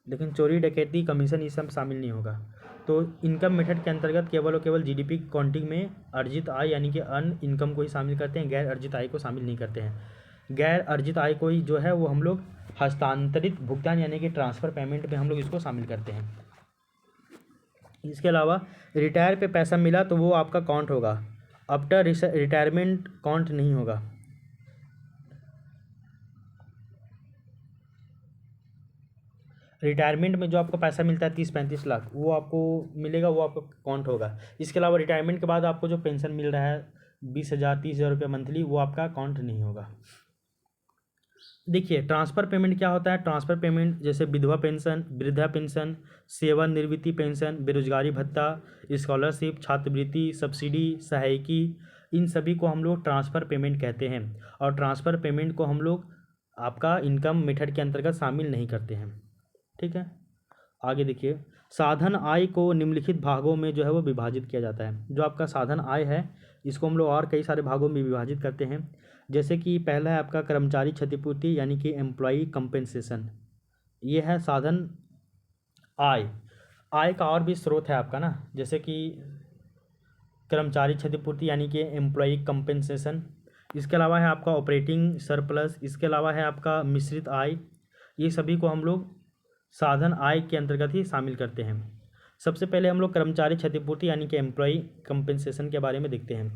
Speaker 1: लेकिन चोरी, डकैती, कमीशन ये सब शामिल नहीं होगा। तो इनकम मेथड के अंतर्गत केवल और केवल जीडीपी काउंटिंग में अर्जित आय यानी कि अर्न इनकम को ही शामिल करते हैं, गैर अर्जित आय को शामिल नहीं करते हैं। गैर अर्जित आय को ही जो है वो हम लोग हस्तांतरित भुगतान यानी कि ट्रांसफ़र पेमेंट में हम लोग इसको शामिल करते हैं। इसके अलावा रिटायर पे पैसा मिला तो वो आपका काउंट होगा, आफ्टर रिटायरमेंट काउंट नहीं होगा। रिटायरमेंट में जो आपको पैसा मिलता है 30-35 लाख, वो आपको मिलेगा, वो आपको काउंट होगा। इसके अलावा रिटायरमेंट के बाद आपको जो पेंशन मिल रहा है 20,000 30,000 रुपये मंथली, वो आपका काउंट नहीं होगा। देखिए, ट्रांसफ़र पेमेंट क्या होता है? ट्रांसफ़र पेमेंट जैसे विधवा पेंशन, वृद्धा पेंशन, सेवानिवृत्ति पेंशन, बेरोजगारी भत्ता, स्कॉलरशिप, छात्रवृत्ति, सब्सिडी, सहायकी, इन सभी को हम लोग ट्रांसफ़र पेमेंट कहते हैं। और ट्रांसफ़र पेमेंट को हम लोग आपका इनकम मेथड के अंतर्गत शामिल नहीं करते हैं। ठीक है, आगे देखिए, साधन आय को निम्नलिखित भागों में जो है वो विभाजित किया जाता है। जो आपका साधन आय है इसको हम लोग और कई सारे भागों में विभाजित करते हैं। जैसे कि पहला है आपका कर्मचारी क्षतिपूर्ति यानी कि एम्प्लॉई कंपेंसेशन, ये है साधन आय। आय का और भी स्रोत है आपका ना, जैसे कि कर्मचारी क्षतिपूर्ति यानी कि एम्प्लॉई कंपेंसेशन। इसके अलावा है आपका ऑपरेटिंग सरप्लस, इसके अलावा है आपका मिश्रित आय। ये सभी को हम लोग साधन आय के अंतर्गत ही शामिल करते हैं। सबसे पहले हम लोग कर्मचारी क्षतिपूर्ति यानी कि एम्प्लॉई कंपेंसेशन के बारे में देखते हैं।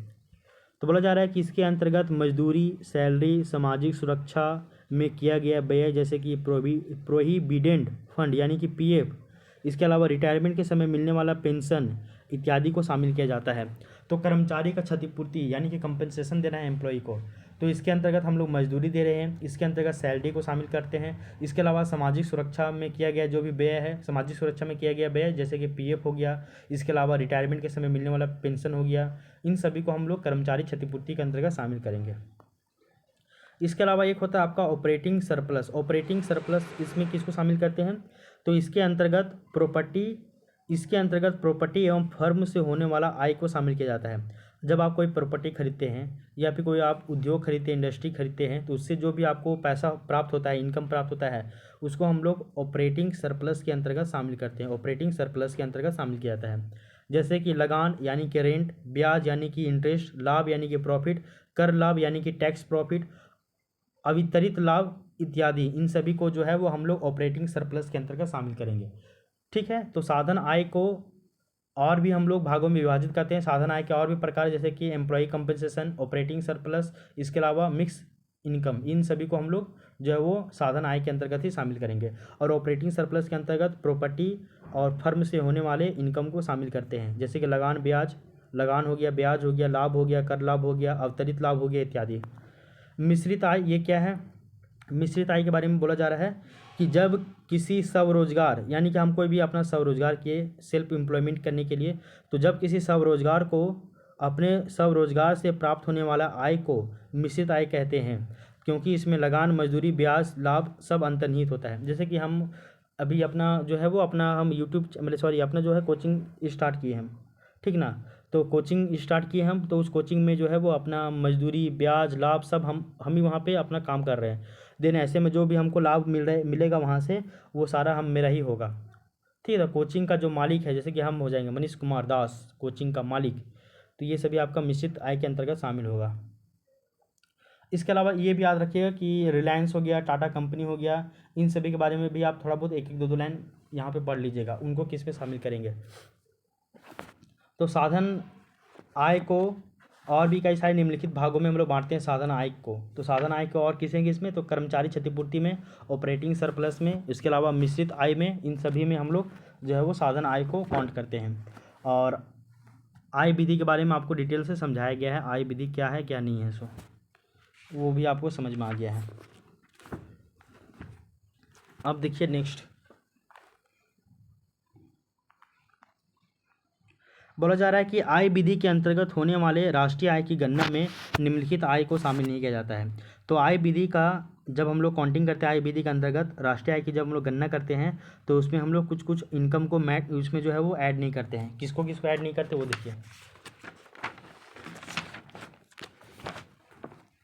Speaker 1: तो बोला जा रहा है कि इसके अंतर्गत मजदूरी, सैलरी, सामाजिक सुरक्षा में किया गया व्यय जैसे कि प्रोहिबिडेंट फंड यानी कि पीएफ, इसके अलावा रिटायरमेंट के समय मिलने वाला पेंशन इत्यादि को शामिल किया जाता है। तो कर्मचारी का क्षतिपूर्ति यानी कि कंपनसेशन देना है एम्प्लॉय को, तो इसके अंतर्गत हम लोग मजदूरी दे रहे हैं, इसके अंतर्गत सैलरी को शामिल करते हैं। इसके अलावा सामाजिक सुरक्षा में किया गया जो भी व्यय है, सामाजिक सुरक्षा में किया गया व्यय जैसे कि पीएफ हो गया, इसके अलावा रिटायरमेंट के समय मिलने वाला पेंशन हो गया, इन सभी को हम लोग कर्मचारी क्षतिपूर्ति के अंतर्गत शामिल करेंगे। इसके अलावा एक होता है आपका ऑपरेटिंग सरप्लस। ऑपरेटिंग सरप्लस इसमें किसको शामिल करते हैं? तो इसके अंतर्गत प्रॉपर्टी एवं फर्म से होने वाला आय को शामिल किया जाता है। जब आप कोई प्रॉपर्टी खरीदते हैं या फिर कोई आप उद्योग खरीदते हैं, इंडस्ट्री खरीदते हैं, तो उससे जो भी आपको पैसा प्राप्त होता है, इनकम प्राप्त होता है, उसको हम लोग ऑपरेटिंग सरप्लस के अंतर्गत शामिल करते हैं। ऑपरेटिंग सरप्लस के अंतर्गत शामिल किया जाता है। जैसे कि लगान यानी कि रेंट, ब्याज यानी कि इंटरेस्ट, लाभ यानी कि प्रॉफिट, कर लाभ यानी कि टैक्स प्रॉफिट, अवितरित लाभ इत्यादि, इन सभी को जो है वो हम लोग ऑपरेटिंग सरप्लस के अंतर्गत शामिल करेंगे। ठीक है, तो साधन आय को और भी हम लोग भागों में विभाजित करते हैं। साधन आय के और भी प्रकार जैसे कि एम्प्लॉय कंपनसेशन, ऑपरेटिंग सरप्लस, इसके अलावा मिक्स इनकम, इन सभी को हम लोग जो है वो साधन आय के अंतर्गत ही शामिल करेंगे। और ऑपरेटिंग सरप्लस के अंतर्गत प्रॉपर्टी और फर्म से होने वाले इनकम को शामिल करते हैं, जैसे कि लगान हो गया, ब्याज हो गया, लाभ हो गया, कर लाभ हो गया, अवतरित लाभ हो गया इत्यादि। मिश्रित आय ये क्या है? मिश्रित आय के बारे में बोला जा रहा है कि जब किसी स्वरोजगार यानी कि हम कोई भी अपना स्वरोजगार किए, सेल्फ एम्प्लॉयमेंट करने के लिए, तो जब किसी स्वरोजगार को अपने स्वरोजगार से प्राप्त होने वाला आय को मिश्रित आय कहते हैं, क्योंकि इसमें लगान, मजदूरी, ब्याज, लाभ सब अंतर्निहित होता है। जैसे कि हम अभी अपना जो है वो हम अपना जो है कोचिंग स्टार्ट किए हम, ठीक ना, तो कोचिंग स्टार्ट किए हम, तो उस कोचिंग में जो है वो अपना मजदूरी, ब्याज, लाभ सब हम ही वहाँ पे अपना काम कर रहे हैं। देन ऐसे में जो भी हमको लाभ मिलेगा वहाँ से, वो सारा हम मेरा ही होगा। ठीक है। कोचिंग का जो मालिक है, जैसे कि हम हो जाएंगे मनीष कुमार दास, कोचिंग का मालिक, तो ये सभी आपका मिश्रित आय के अंतर्गत शामिल होगा। इसके अलावा ये भी याद रखिएगा कि रिलायंस हो गया, टाटा कंपनी हो गया, इन सभी के बारे में भी आप थोड़ा बहुत एक एक दो दो लाइन यहाँ पे पढ़ लीजिएगा, उनको किस में शामिल करेंगे। तो साधन आय को और भी कई सारे निम्नलिखित भागों में हम लोग बांटते हैं साधन आय को। तो साधन आय को और किसेंगे इसमें, तो कर्मचारी क्षतिपूर्ति में, ऑपरेटिंग सरप्लस में, इसके अलावा मिश्रित आय में, इन सभी में हम लोग जो है वो साधन आय को काउंट करते हैं। और आय विधि के बारे में आपको डिटेल से समझाया गया है, आय विधि क्या है क्या नहीं है, सो वो भी आपको समझ में आ गया है। अब देखिए नेक्स्ट बोला जा रहा है कि आय विधि के अंतर्गत होने वाले राष्ट्रीय आय की गणना में निम्नलिखित आय को शामिल नहीं किया जाता है। तो आय विधि का जब हम लोग काउंटिंग करते हैं, आय विधि के अंतर्गत राष्ट्रीय आय की जब हम लोग गणना करते हैं, तो उसमें हम लोग कुछ कुछ इनकम को मैट उसमें जो है वो ऐड नहीं करते हैं। किसको किसको ऐड नहीं करते वो देखिए।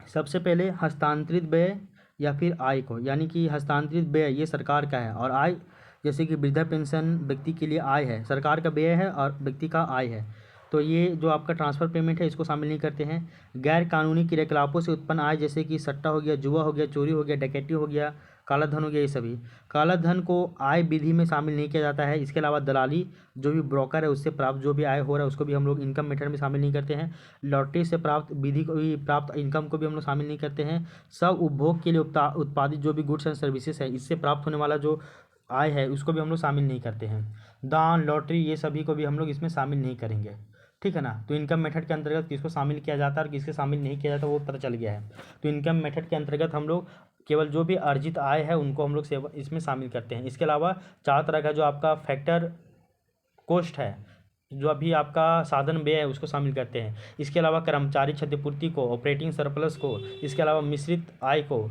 Speaker 1: सबसे पहले हस्तांतरित व्यय या फिर आय को, यानी कि हस्तांतरित व्यय ये सरकार का है, और आय जैसे कि वृद्धा पेंशन व्यक्ति के लिए आय है, सरकार का व्यय है और व्यक्ति का आय है, तो ये जो आपका ट्रांसफ़र पेमेंट है इसको शामिल नहीं करते हैं। गैर कानूनी क्रियाकलापों से उत्पन्न आय, जैसे कि सट्टा हो गया, जुआ हो गया, चोरी हो गया, डकैती हो गया, काला धन हो गया, ये सभी काला धन को आय विधि में शामिल नहीं किया जाता है। इसके अलावा दलाली, जो भी ब्रोकर है उससे प्राप्त जो भी आय हो रहा है उसको भी हम लोग इनकम मेथड में शामिल नहीं करते हैं। लॉटरी से प्राप्त विधि को भी, प्राप्त इनकम को भी हम लोग शामिल नहीं करते हैं। सब उपभोग के लिए उत्पादित जो भी गुड्स एंड सर्विसेज है, इससे प्राप्त होने वाला जो आय है उसको भी हम लोग शामिल नहीं करते हैं। दान, लॉटरी, ये सभी को भी हम लोग इसमें शामिल नहीं करेंगे, ठीक है ना। तो इनकम मेथड के अंतर्गत किसको शामिल किया जाता है और किसके शामिल नहीं किया जाता वो पता चल गया है। तो इनकम मेथड के अंतर्गत हम लोग केवल जो भी अर्जित आय है उनको हम लोग इसमें शामिल करते हैं। इसके अलावा 4 तरह का जो आपका फैक्टर कॉस्ट है, जो अभी आपका साधन व्यय है उसको शामिल करते हैं। इसके अलावा कर्मचारी क्षतिपूर्ति को, ऑपरेटिंग सरप्लस को, इसके अलावा मिश्रित आय को,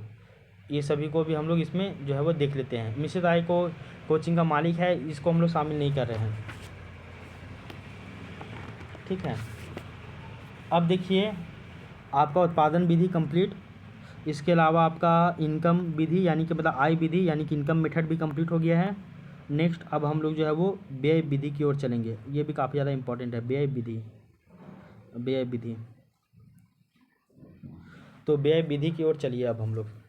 Speaker 1: ये सभी को भी हम लोग इसमें जो है वो देख लेते हैं। मिश्रित आय को कोचिंग का मालिक है, इसको हम लोग शामिल नहीं कर रहे हैं, ठीक है। अब देखिए आपका उत्पादन विधि कंप्लीट, इसके अलावा आपका इनकम विधि यानी कि मतलब आय विधि यानी कि इनकम मेथड भी कंप्लीट हो गया है। नेक्स्ट अब हम लोग जो है वो व्यय विधि की ओर चलेंगे, ये भी काफ़ी ज़्यादा इंपॉर्टेंट है, व्यय विधि। व्यय विधि, तो व्यय विधि की ओर चलिए। अब हम लोग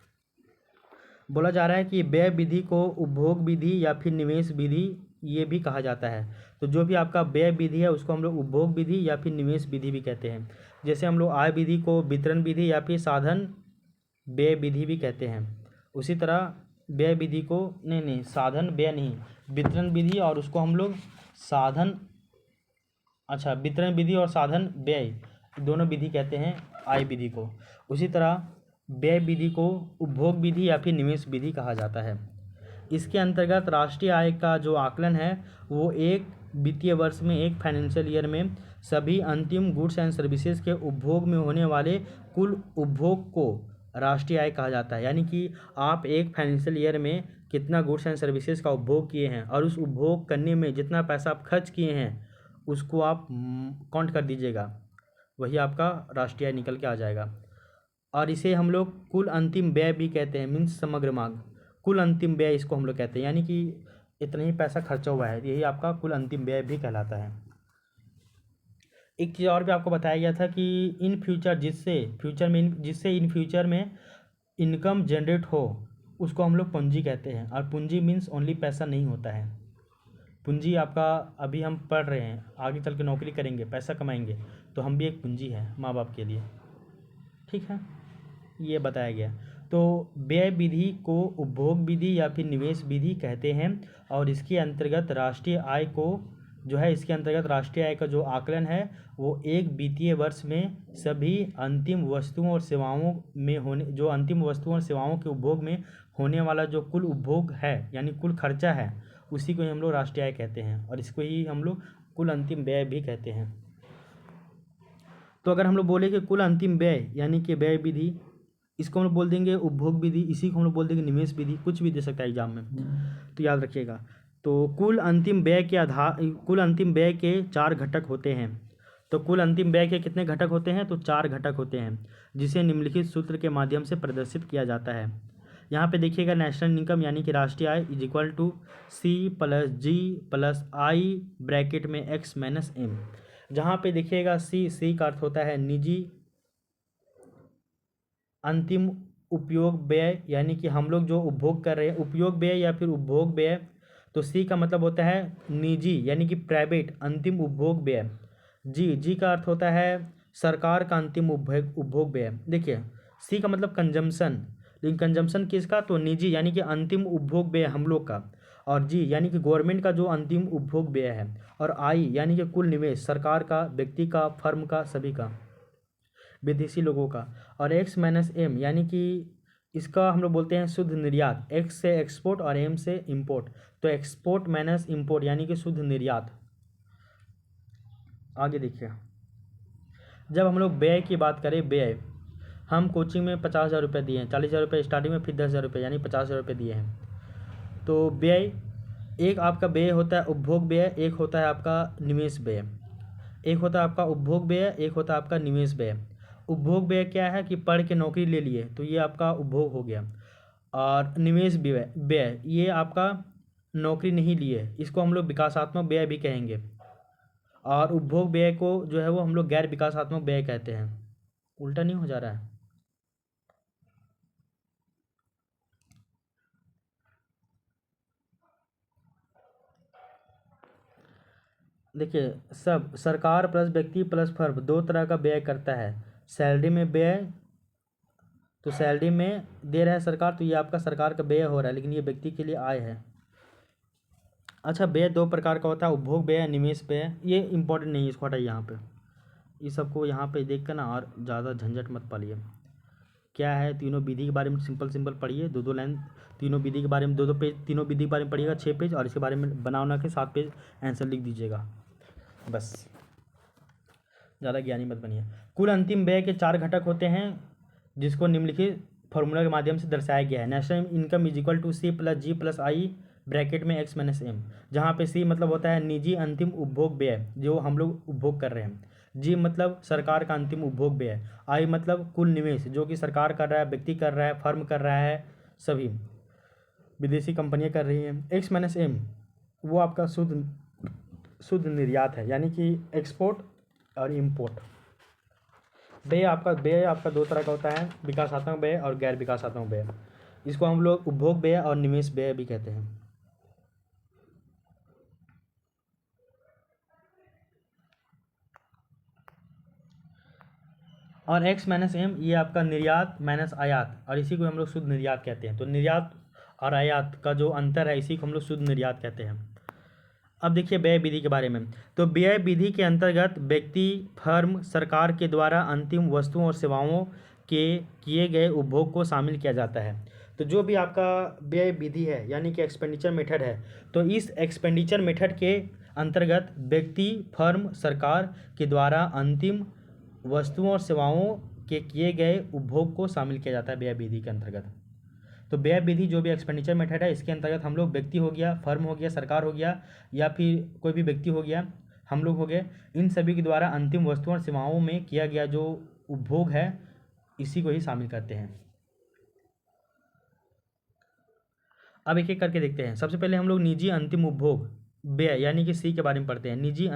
Speaker 1: बोला जा रहा है कि व्यय विधि को उपभोग विधि या फिर निवेश विधि ये भी कहा जाता है। तो जो भी आपका व्यय विधि है उसको हम लोग उपभोग विधि या फिर निवेश विधि भी कहते हैं। जैसे हम लोग आय विधि को वितरण विधि या फिर साधन व्यय विधि भी कहते हैं, उसी तरह व्यय विधि को नहीं साधन व्यय नहीं, वितरण विधि और उसको हम लोग साधन, अच्छा वितरण विधि और साधन व्यय दोनों विधि कहते हैं आय विधि को। उसी तरह व्यय विधि को उपभोग विधि या फिर निवेश विधि कहा जाता है। इसके अंतर्गत राष्ट्रीय आय का जो आकलन है वो एक वित्तीय वर्ष में, एक फाइनेंशियल ईयर में सभी अंतिम गुड्स एंड सर्विसेज के उपभोग में होने वाले कुल उपभोग को राष्ट्रीय आय कहा जाता है। यानी कि आप एक फाइनेंशियल ईयर में कितना गुड्स एंड सर्विसेज का उपभोग किए हैं और उस उपभोग करने में जितना पैसा आप खर्च किए हैं उसको आप काउंट कर दीजिएगा, वही आपका राष्ट्रीय आय निकल के आ जाएगा। और इसे हम लोग कुल अंतिम व्यय भी कहते हैं, मीन्स समग्र मांग, कुल अंतिम व्यय इसको हम लोग कहते हैं। यानी कि इतना ही पैसा खर्चा हुआ है, यही आपका कुल अंतिम व्यय भी कहलाता है। एक चीज़ और भी आपको बताया गया था कि इन फ्यूचर जिससे इन फ्यूचर में इनकम जनरेट हो उसको हम लोग पूंजी कहते हैं। और पूंजी मीन्स ओनली पैसा नहीं होता है। पूंजी आपका अभी हम पढ़ रहे हैं, आगे चल के नौकरी करेंगे, पैसा कमाएंगे, तो हम भी एक पूंजी है माँ बाप के लिए, ठीक है, ये बताया गया। तो व्यय विधि को उपभोग विधि या फिर निवेश विधि कहते हैं। और इसके अंतर्गत राष्ट्रीय आय को जो है, इसके अंतर्गत राष्ट्रीय आय का जो आकलन है वो एक वित्तीय वर्ष में सभी अंतिम वस्तुओं और सेवाओं में होने, जो अंतिम वस्तुओं और सेवाओं के उपभोग में होने वाला जो कुल उपभोग है यानी कुल खर्चा है, उसी को ही हम लोग राष्ट्रीय आय कहते हैं और इसको ही हम लोग कुल अंतिम व्यय भी कहते हैं। तो अगर हम लोग बोले कि कुल अंतिम व्यय यानी कि व्यय विधि, इसको हम लोग बोल देंगे उपभोग विधि, इसी को हम लोग बोल देंगे निवेश विधि, कुछ भी दे सकता है एग्जाम में, तो याद रखिएगा। तो कुल अंतिम व्यय के 4 घटक होते हैं। तो कुल अंतिम व्यय के कितने घटक होते हैं, तो 4 घटक होते हैं, जिसे निम्नलिखित सूत्र के माध्यम से प्रदर्शित किया जाता है। यहाँ पे देखिएगा नेशनल इनकम यानी कि राष्ट्रीय आय is equal to C plus G plus I bracket में एक्स माइनस एम। जहाँ पे देखिएगा सी का अर्थ होता है निजी अंतिम उपयोग व्यय, यानी कि हम लोग जो उपभोग कर रहे हैं उपयोग व्यय या फिर उपभोग व्यय। तो सी का मतलब होता है निजी यानी कि प्राइवेट अंतिम उपभोग व्यय। जी का अर्थ होता है सरकार का अंतिम उपभोग व्यय। देखिए सी का मतलब कंजम्पशन, लेकिन कंजम्पशन किसका, तो निजी यानी कि अंतिम उपभोग व्यय हम लोग का, और जी यानी कि गवर्नमेंट का जो अंतिम उपभोग व्यय है, और आई यानी कि कुल निवेश सरकार का, व्यक्ति का, फर्म का, सभी का, विदेशी लोगों का, और एक्स माइनस एम यानी कि इसका हम लोग बोलते हैं शुद्ध निर्यात। एक्स से एक्सपोर्ट और एम से इंपोर्ट, तो एक्सपोर्ट माइनस इंपोर्ट यानी कि शुद्ध निर्यात। आगे देखिए, जब हम लोग व्यय की बात करें, व्यय हम कोचिंग में 50,000 रुपये दिए हैं, 40,000 रुपये स्टार्टिंग में, फिर 10,000 रुपये यानी 50,000 रुपये दिए हैं। तो व्यय, एक आपका व्यय होता है उपभोग व्यय, एक होता है आपका निवेश व्यय। एक होता है आपका उपभोग व्यय, एक होता है आपका निवेश व्यय। उपभोग व्यय क्या है कि पढ़ के नौकरी ले लिए तो ये आपका उपभोग हो गया, और निवेश व्यय ये आपका नौकरी नहीं लिए, इसको हम लोग विकासात्मक व्यय भी कहेंगे, और उपभोग व्यय को जो है वो हम लोग गैर विकासात्मक व्यय कहते हैं। उल्टा नहीं हो जा रहा है? देखिए, सब सरकार प्लस व्यक्ति प्लस फर्म दो तरह का व्यय करता है। सैलरी में व्यय, तो सैलरी में दे रहा है सरकार, तो ये आपका सरकार का व्यय हो रहा है, लेकिन ये व्यक्ति के लिए आय है। अच्छा, व्यय दो प्रकार का होता है, उपभोग व्यय, निवेश व्यय। ये इंपॉर्टेंट नहीं है, इसको हटाइए यहाँ पे। ये सबको यहाँ पे देख कर ना और ज़्यादा झंझट मत पालिए। क्या है, तीनों विधि के बारे में सिंपल पढ़िए, दो लाइन तीनों विधि के बारे में, दो पेज तीनों विधि के बारे में पढ़िएगा, 6 पेज, और इसके बारे में बना के 7 पेज आंसर लिख दीजिएगा, बस। ज़्यादा ज्ञानी मत बनिए। कुल अंतिम व्यय के 4 घटक होते हैं, जिसको निम्नलिखित फॉर्मूला के माध्यम से दर्शाया गया है। National income is equal to C plus G plus I bracket में एक्स माइनस एम, जहाँ पे सी मतलब होता है निजी अंतिम उपभोग व्यय जो हम लोग उपभोग कर रहे हैं, जी मतलब सरकार का अंतिम उपभोग व्यय, आई मतलब कुल निवेश जो कि सरकार कर रहा है, व्यक्ति कर रहा है, फर्म कर रहा है, सभी विदेशी कंपनियां कर रही हैं, एक्स माइनस एम वो आपका शुद्ध निर्यात है, यानी कि एक्सपोर्ट और इम्पोर्ट। व्यय आपका दो तरह का होता है, विकासात्मक व्यय और गैर विकासात्मक व्यय। इसको हम लोग उपभोग व्यय और निवेश व्यय भी कहते हैं। और एक्स माइनस एम ये आपका निर्यात माइनस आयात, और इसी को हम लोग शुद्ध निर्यात कहते हैं। तो निर्यात और आयात का जो अंतर है इसी को हम लोग शुद्ध निर्यात कहते हैं। अब देखिए व्यय विधि के बारे में। तो व्यय विधि के अंतर्गत व्यक्ति, फर्म, सरकार के द्वारा अंतिम वस्तुओं और सेवाओं के किए गए उपभोग को शामिल किया जाता है। तो जो भी आपका व्यय विधि है यानी कि एक्सपेंडिचर मेथड है, तो इस एक्सपेंडिचर मेथड के अंतर्गत व्यक्ति, फर्म, सरकार के द्वारा अंतिम वस्तुओं और सेवाओं के किए गए उपभोग को शामिल किया जाता है व्यय विधि के अंतर्गत। तो व्यय विधि जो भी एक्सपेंडिचर मेथड है इसके अंतर्गत हम लोग व्यक्ति हो गया, फर्म हो गया, सरकार हो गया, या फिर कोई भी व्यक्ति हो गया, हम लोग हो गए, इन सभी के द्वारा अंतिम वस्तुओं और सेवाओं में किया गया जो उपभोग है इसी को ही शामिल करते हैं। अब एक एक करके देखते हैं। सबसे पहले हम लोग निजी अंतिम उपभोग व्यय यानी कि सी के बारे में पढ़ते हैं। निजी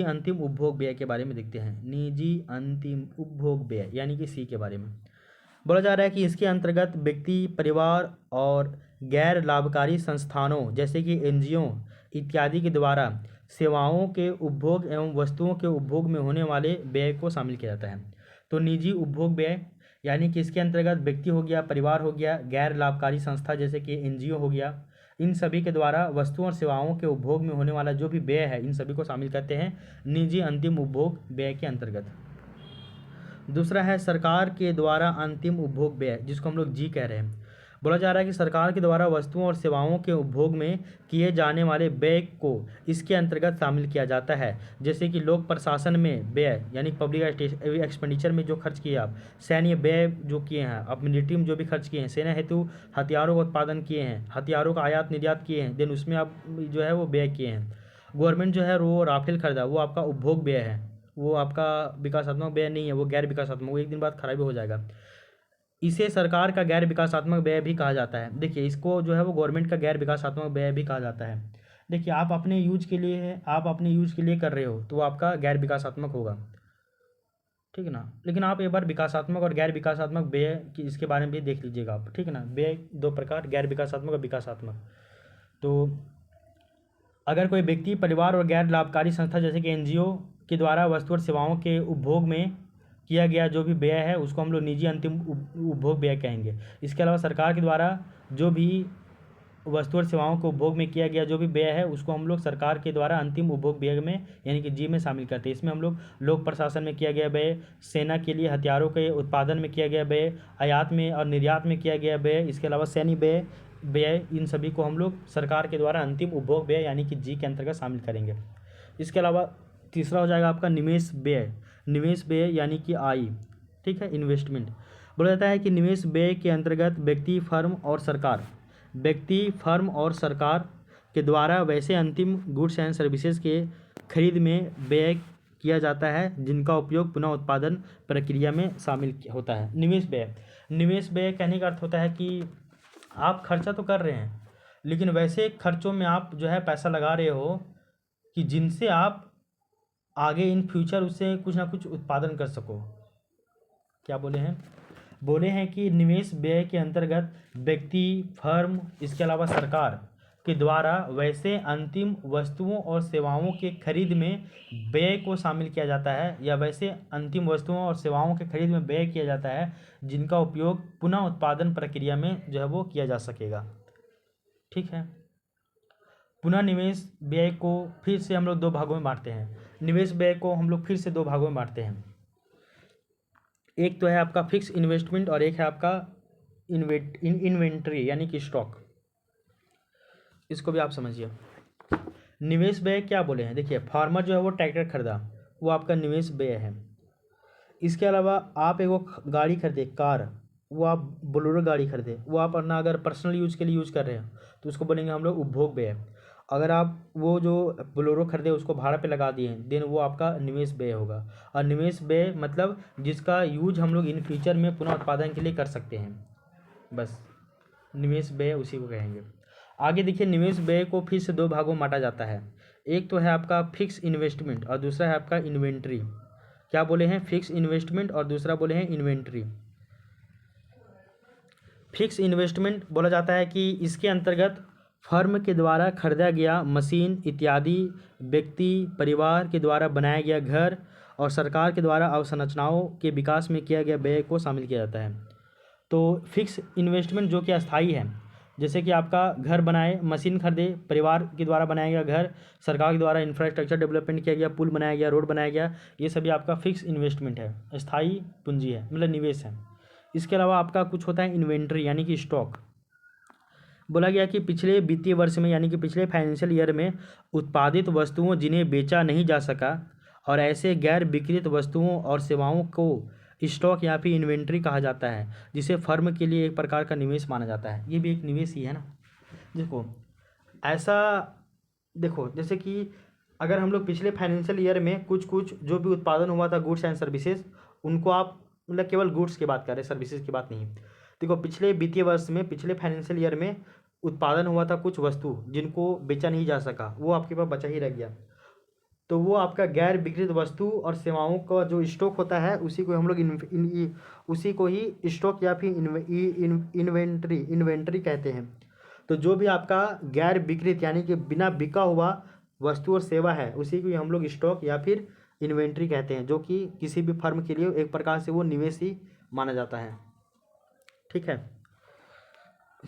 Speaker 1: अंतिम उपभोग व्यय के बारे में देखते हैं। निजी अंतिम उपभोग व्यय यानी कि सी के बारे में बोला जा रहा है कि इसके अंतर्गत व्यक्ति, परिवार और गैर लाभकारी संस्थानों जैसे कि एनजीओ इत्यादि के द्वारा सेवाओं के उपभोग एवं वस्तुओं के उपभोग में होने वाले व्यय को शामिल किया जाता है। तो निजी उपभोग व्यय यानी कि इसके अंतर्गत व्यक्ति हो गया, परिवार हो गया, गैर लाभकारी संस्था जैसे कि एनजीओ हो गया, इन सभी के द्वारा वस्तुओं और सेवाओं के उपभोग में होने वाला जो भी व्यय है इन सभी को शामिल करते हैं निजी अंतिम उपभोग व्यय के अंतर्गत। दूसरा है सरकार के द्वारा अंतिम उपभोग व्यय, जिसको हम लोग जी कह रहे हैं। बोला जा रहा है कि सरकार के द्वारा वस्तुओं और सेवाओं के उपभोग में किए जाने वाले व्यय को इसके अंतर्गत शामिल किया जाता है, जैसे कि लोक प्रशासन में व्यय यानी पब्लिक एक्सपेंडिचर में जो खर्च किए आप, सैन्य व्यय जो किए हैं आप, मिलिट्री में जो भी खर्च किए हैं, सेना हेतु हथियारों का उत्पादन किए हैं, हथियारों का आयात निर्यात किए हैं, देन उसमें आप जो है वो व्यय किए हैं। गवर्नमेंट जो है वो राफेल खरीदा, वो आपका उपभोग व्यय है, वो आपका विकासात्मक व्यय नहीं है, वो गैर विकासात्मक, वो एक दिन बाद खराब हो जाएगा। इसे सरकार का गैर विकासात्मक व्यय भी कहा जाता है। देखिए इसको जो है वो गवर्नमेंट का गैर विकासात्मक व्यय भी कहा जाता है। देखिए आप अपने यूज के लिए है, आप अपने यूज के लिए कर रहे हो तो वो आपका गैर विकासात्मक होगा, ठीक है ना। लेकिन आप एक बार विकासात्मक और गैर विकासात्मक व्यय की इसके बारे में भी देख लीजिएगा आप, ठीक है ना। व्यय दो प्रकार, गैर विकासात्मक और विकासात्मक। तो अगर कोई व्यक्ति, परिवार और गैर लाभकारी संस्था जैसे कि एनजीओ के द्वारा वस्तु और सेवाओं के उपभोग में किया गया जो भी व्यय है उसको हम लोग निजी अंतिम उपभोग व्यय कहेंगे। इसके अलावा सरकार के द्वारा जो भी वस्तु और सेवाओं के उपभोग में किया गया जो भी व्यय है उसको हम लोग सरकार के द्वारा अंतिम उपभोग व्यय में यानी कि जी में शामिल करते हैं। इसमें हम लोग लोक प्रशासन में किया गया व्यय, सेना के लिए हथियारों के उत्पादन में किया गया व्यय, आयात में और निर्यात में किया गया व्यय, इसके अलावा सैन्य व्यय, इन सभी को हम लोग सरकार के द्वारा अंतिम उपभोग व्यय यानी कि जी के अंतर्गत शामिल करेंगे। इसके अलावा तीसरा हो जाएगा आपका निवेश व्यय। निवेश व्यय यानी कि आई, ठीक है, इन्वेस्टमेंट। बोला जाता है कि निवेश व्यय के अंतर्गत व्यक्ति, फर्म और सरकार के द्वारा वैसे अंतिम गुड्स एंड सर्विसेज के खरीद में व्यय किया जाता है जिनका उपयोग पुनः उत्पादन प्रक्रिया में शामिल होता है। निवेश व्यय कहने का अर्थ होता है कि आप खर्चा तो कर रहे हैं लेकिन वैसे खर्चों में आप जो है पैसा लगा रहे हो कि जिनसे आप आगे इन फ्यूचर उससे कुछ ना कुछ उत्पादन कर सको। क्या बोले हैं कि निवेश व्यय के अंतर्गत व्यक्ति, फर्म, इसके अलावा सरकार के द्वारा वैसे अंतिम वस्तुओं और सेवाओं के खरीद में व्यय को शामिल किया जाता है या वैसे अंतिम वस्तुओं और सेवाओं के खरीद में व्यय किया जाता है जिनका उपयोग पुनः उत्पादन प्रक्रिया में जो है वो किया जा सकेगा, ठीक है। पुनः निवेश व्यय को फिर से हम लोग दो भागों में बांटते हैं। निवेश व्यय को हम लोग फिर से दो भागों में बांटते हैं। एक तो है आपका फिक्स इन्वेस्टमेंट और एक है आपका इन्वेंट्री यानी कि स्टॉक। इसको भी आप समझिए। निवेश व्यय क्या बोले हैं, देखिए फार्मर जो है वो ट्रैक्टर खरीदा, वो आपका निवेश व्यय है। इसके अलावा आप एक वो गाड़ी खरीदे, कार, वो आप बोलेरो गाड़ी खरीदे, वो आप अपना अगर पर्सनल यूज़ के लिए यूज़ कर रहे हैं तो उसको बोलेंगे हम लोग उपभोग व्यय। अगर आप वो जो बोलेरो खरीदे उसको भाड़ा पे लगा दिए देन वो आपका निवेश व्यय होगा। और निवेश व्यय मतलब जिसका यूज हम लोग इन फ्यूचर में पुनः उत्पादन के लिए कर सकते हैं, बस निवेश व्यय उसी को कहेंगे। आगे देखिए, निवेश व्यय को फिर से दो भागों में बांटा जाता है। एक तो है आपका फिक्स इन्वेस्टमेंट और दूसरा है आपका इन्वेंट्री। क्या बोले हैं, फिक्स इन्वेस्टमेंट और दूसरा बोले हैं इन्वेंट्री। फिक्स इन्वेस्टमेंट बोला जाता है कि इसके अंतर्गत फर्म के द्वारा खरीदा गया मशीन इत्यादि, व्यक्ति, परिवार के द्वारा बनाया गया घर और सरकार के द्वारा अवसंरचनाओं के विकास में किया गया व्यय को शामिल किया जाता है। तो फिक्स इन्वेस्टमेंट जो कि अस्थायी है, जैसे कि आपका घर बनाए, मशीन खरीदे, परिवार के द्वारा बनाया गया घर, सरकार के द्वारा इंफ्रास्ट्रक्चर डेवलपमेंट किया गया, पुल बनाया गया, रोड बनाया गया, ये सभी आपका फिक्स इन्वेस्टमेंट है, अस्थायी पूंजी है, मतलब निवेश है। इसके अलावा आपका कुछ होता है इन्वेंट्री यानी कि स्टॉक। बोला गया कि पिछले वित्तीय वर्ष में यानी कि पिछले फाइनेंशियल ईयर में उत्पादित वस्तुओं जिन्हें बेचा नहीं जा सका और ऐसे गैर विक्रित वस्तुओं और सेवाओं को स्टॉक या फिर इन्वेंट्री कहा जाता है, जिसे फर्म के लिए एक प्रकार का निवेश माना जाता है। ये भी एक निवेश ही है ना। देखो ऐसा, देखो जैसे कि अगर हम लोग पिछले फाइनेंशियल ईयर में कुछ जो भी उत्पादन हुआ था गुड्स एंड सर्विसेज, उनको आप मतलब केवल गुड्स की बात कर रहे हैं, सर्विसेज की बात नहीं। देखो पिछले वित्तीय वर्ष में, पिछले फाइनेंशियल ईयर में उत्पादन हुआ था कुछ वस्तु जिनको बेचा नहीं जा सका, वो आपके पास बचा ही रह गया, तो वो आपका गैर विक्रित वस्तु और सेवाओं का जो स्टॉक होता है उसी को हम लोग उसी को ही स्टॉक या फिर इन्वेंट्री कहते हैं। तो जो भी आपका गैर विक्रित यानी कि बिना बिका हुआ वस्तु और सेवा है उसी को हम लोग स्टॉक या फिर इन्वेंट्री कहते हैं, जो कि किसी भी फर्म के लिए एक प्रकार से वो निवेश ही माना जाता है, ठीक है।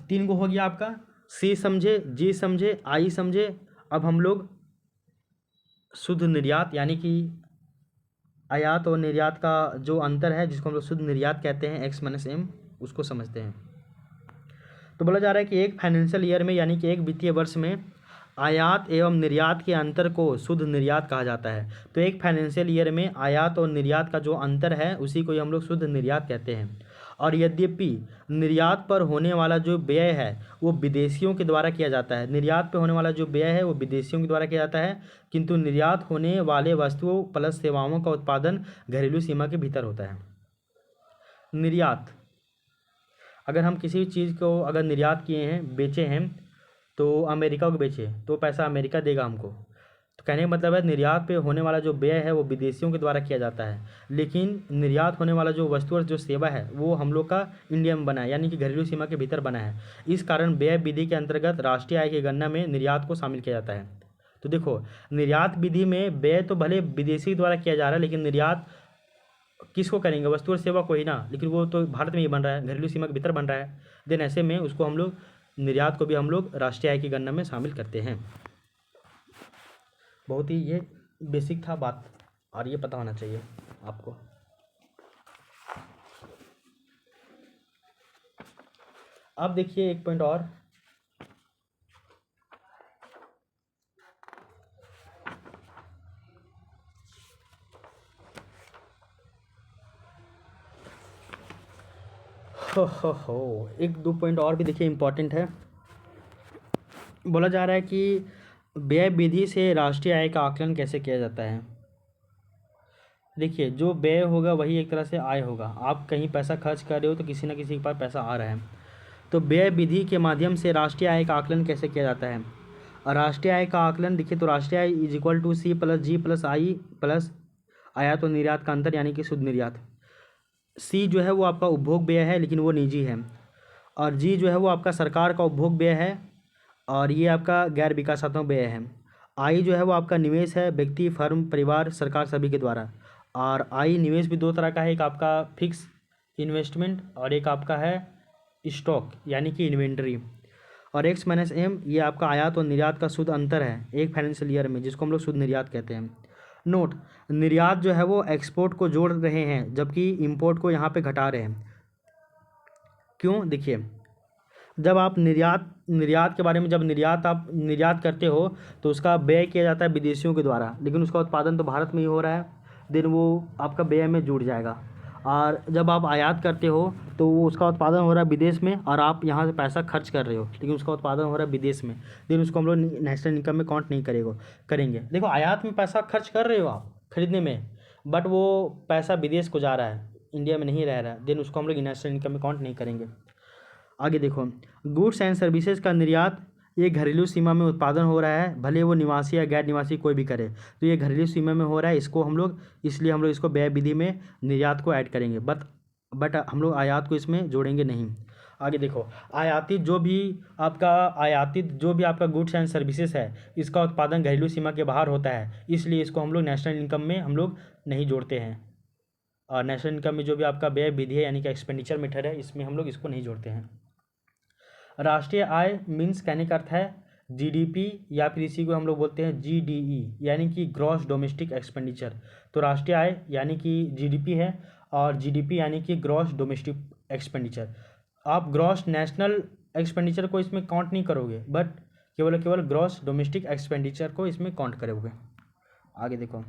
Speaker 1: 3 को हो गया आपका, सी समझे, जी समझे, आई समझे। अब हम लोग शुद्ध निर्यात यानी कि आयात और निर्यात का जो अंतर है, जिसको हम लोग शुद्ध निर्यात कहते हैं, X-M, उसको समझते हैं। तो बोला जा रहा है कि एक फाइनेंशियल ईयर में यानी कि एक वित्तीय वर्ष में आयात एवं निर्यात के अंतर को शुद्ध निर्यात कहा जाता है। तो एक फाइनेंशियल ईयर में आयात और निर्यात का जो अंतर है उसी को हम लोग शुद्ध निर्यात कहते हैं। और यद्यपि निर्यात पर होने वाला जो व्यय है वो विदेशियों के द्वारा किया जाता है, निर्यात पर होने वाला जो व्यय है वो विदेशियों के द्वारा किया जाता है, किंतु निर्यात होने वाले वस्तुओं प्लस सेवाओं का उत्पादन घरेलू सीमा के भीतर होता है। निर्यात अगर हम किसी चीज़ को अगर निर्यात किए हैं, बेचे हैं, तो अमेरिका को बेचे तो पैसा अमेरिका देगा हमको। तो कहने का मतलब है निर्यात पे होने वाला जो व्यय है वो विदेशियों के द्वारा किया जाता है, लेकिन निर्यात होने वाला जो वस्तु और जो सेवा है वो हम लोग का इंडिया में बना है, यानी कि घरेलू सीमा के भीतर बना है। इस कारण व्यय विधि के अंतर्गत राष्ट्रीय आय की गणना में निर्यात को शामिल किया जाता है। तो देखो, निर्यात विधि में व्यय तो भले विदेशी द्वारा किया जा रहा है, लेकिन निर्यात किसको करेंगे? वस्तु और सेवा को ही ना, लेकिन वो तो भारत में ही बन रहा है, घरेलू सीमा के भीतर बन रहा है। देन ऐसे में उसको हम लोग निर्यात को भी हम लोग राष्ट्रीय आय की गणना में शामिल करते हैं। बहुत ही ये बेसिक था बात, और ये पता होना चाहिए आपको। अब देखिए एक पॉइंट और, हो एक दो पॉइंट और भी देखिए इम्पोर्टेंट है। बोला जा रहा है कि व्यय विधि से राष्ट्रीय आय का आकलन कैसे किया जाता है। देखिए, जो व्यय होगा वही एक तरह से आय होगा। आप कहीं पैसा खर्च कर रहे हो तो किसी न किसी के पास पैसा आ रहा है। तो व्यय विधि के माध्यम से राष्ट्रीय आय का आकलन कैसे किया जाता है। और राष्ट्रीय आय का आकलन देखिए, तो राष्ट्रीय आय is equal to C plus G plus I plus आयात और निर्यात का अंतर, यानी कि शुद्ध निर्यात। सी जो है वो आपका उपभोग व्यय है, लेकिन वो निजी है, और जी जो है वो आपका सरकार का उपभोग व्यय है, और ये आपका गैर विकासात्मक व्यय है। आई जो है वो आपका निवेश है, व्यक्ति, फर्म, परिवार, सरकार सभी के द्वारा। और आई निवेश भी दो तरह का है, एक आपका फिक्स इन्वेस्टमेंट और एक आपका है स्टॉक, यानी कि इन्वेंट्री। और एक्स माइनस एम ये आपका आयात और निर्यात का शुद्ध अंतर है एक फाइनेंशियल ईयर में, जिसको हम लोग शुद्ध निर्यात कहते हैं। नोट, निर्यात जो है वो एक्सपोर्ट को जोड़ रहे हैं, जबकि इंपोर्ट को यहाँ पे घटा रहे हैं। क्यों? देखिए, जब आप निर्यात के बारे में, जब आप निर्यात करते हो तो उसका व्यय किया जाता है विदेशियों के द्वारा, लेकिन उसका उत्पादन तो भारत में ही हो रहा है, देन वो आपका व्यय में जुड़ जाएगा। और जब आप आयात करते हो तो वो उसका उत्पादन हो रहा है विदेश में, और आप यहाँ से पैसा खर्च कर रहे हो, लेकिन उसका उत्पादन हो रहा है विदेश में, देन उसको हम लोग नेशनल इनकम में काउंट नहीं करेंगे। देखो, आयात में पैसा खर्च कर रहे हो आप खरीदने में, बट वो पैसा विदेश को जा रहा है, इंडिया में नहीं रह रहा है, देन उसको हम लोग नेशनल इनकम में काउंट नहीं करेंगे। आगे देखो, गुड्स एंड सर्विसेज का निर्यात ये घरेलू सीमा में उत्पादन हो रहा है, भले वो निवासी या गैर निवासी कोई भी करे, तो ये घरेलू सीमा में हो रहा है, इसको हम लोग इसलिए हम लोग इसको व्यय विधि में निर्यात को ऐड करेंगे, बट हम लोग आयात को इसमें जोड़ेंगे नहीं। आगे देखो, आयातित जो भी आपका गुड्स एंड सर्विसेज है, इसका उत्पादन घरेलू सीमा के बाहर होता है, इसलिए इसको हम लोग नेशनल इनकम में हम लोग नहीं जोड़ते हैं। और नेशनल इनकम में जो भी आपका व्यय विधि है, यानी कि एक्सपेंडिचर मेथड है, इसमें हम लोग इसको नहीं जोड़ते हैं। राष्ट्रीय आय मीन्स कहने का अर्थ है जीडीपी, या फिर इसी को हम लोग बोलते हैं जीडीई, यानी कि ग्रॉस डोमेस्टिक एक्सपेंडिचर। तो राष्ट्रीय आय यानी कि जीडीपी है, और जीडीपी यानी कि ग्रॉस डोमेस्टिक एक्सपेंडिचर। आप ग्रॉस नेशनल एक्सपेंडिचर को इसमें काउंट नहीं करोगे, बट केवल ग्रॉस डोमेस्टिक एक्सपेंडिचर को इसमें काउंट करोगे। आगे देखो,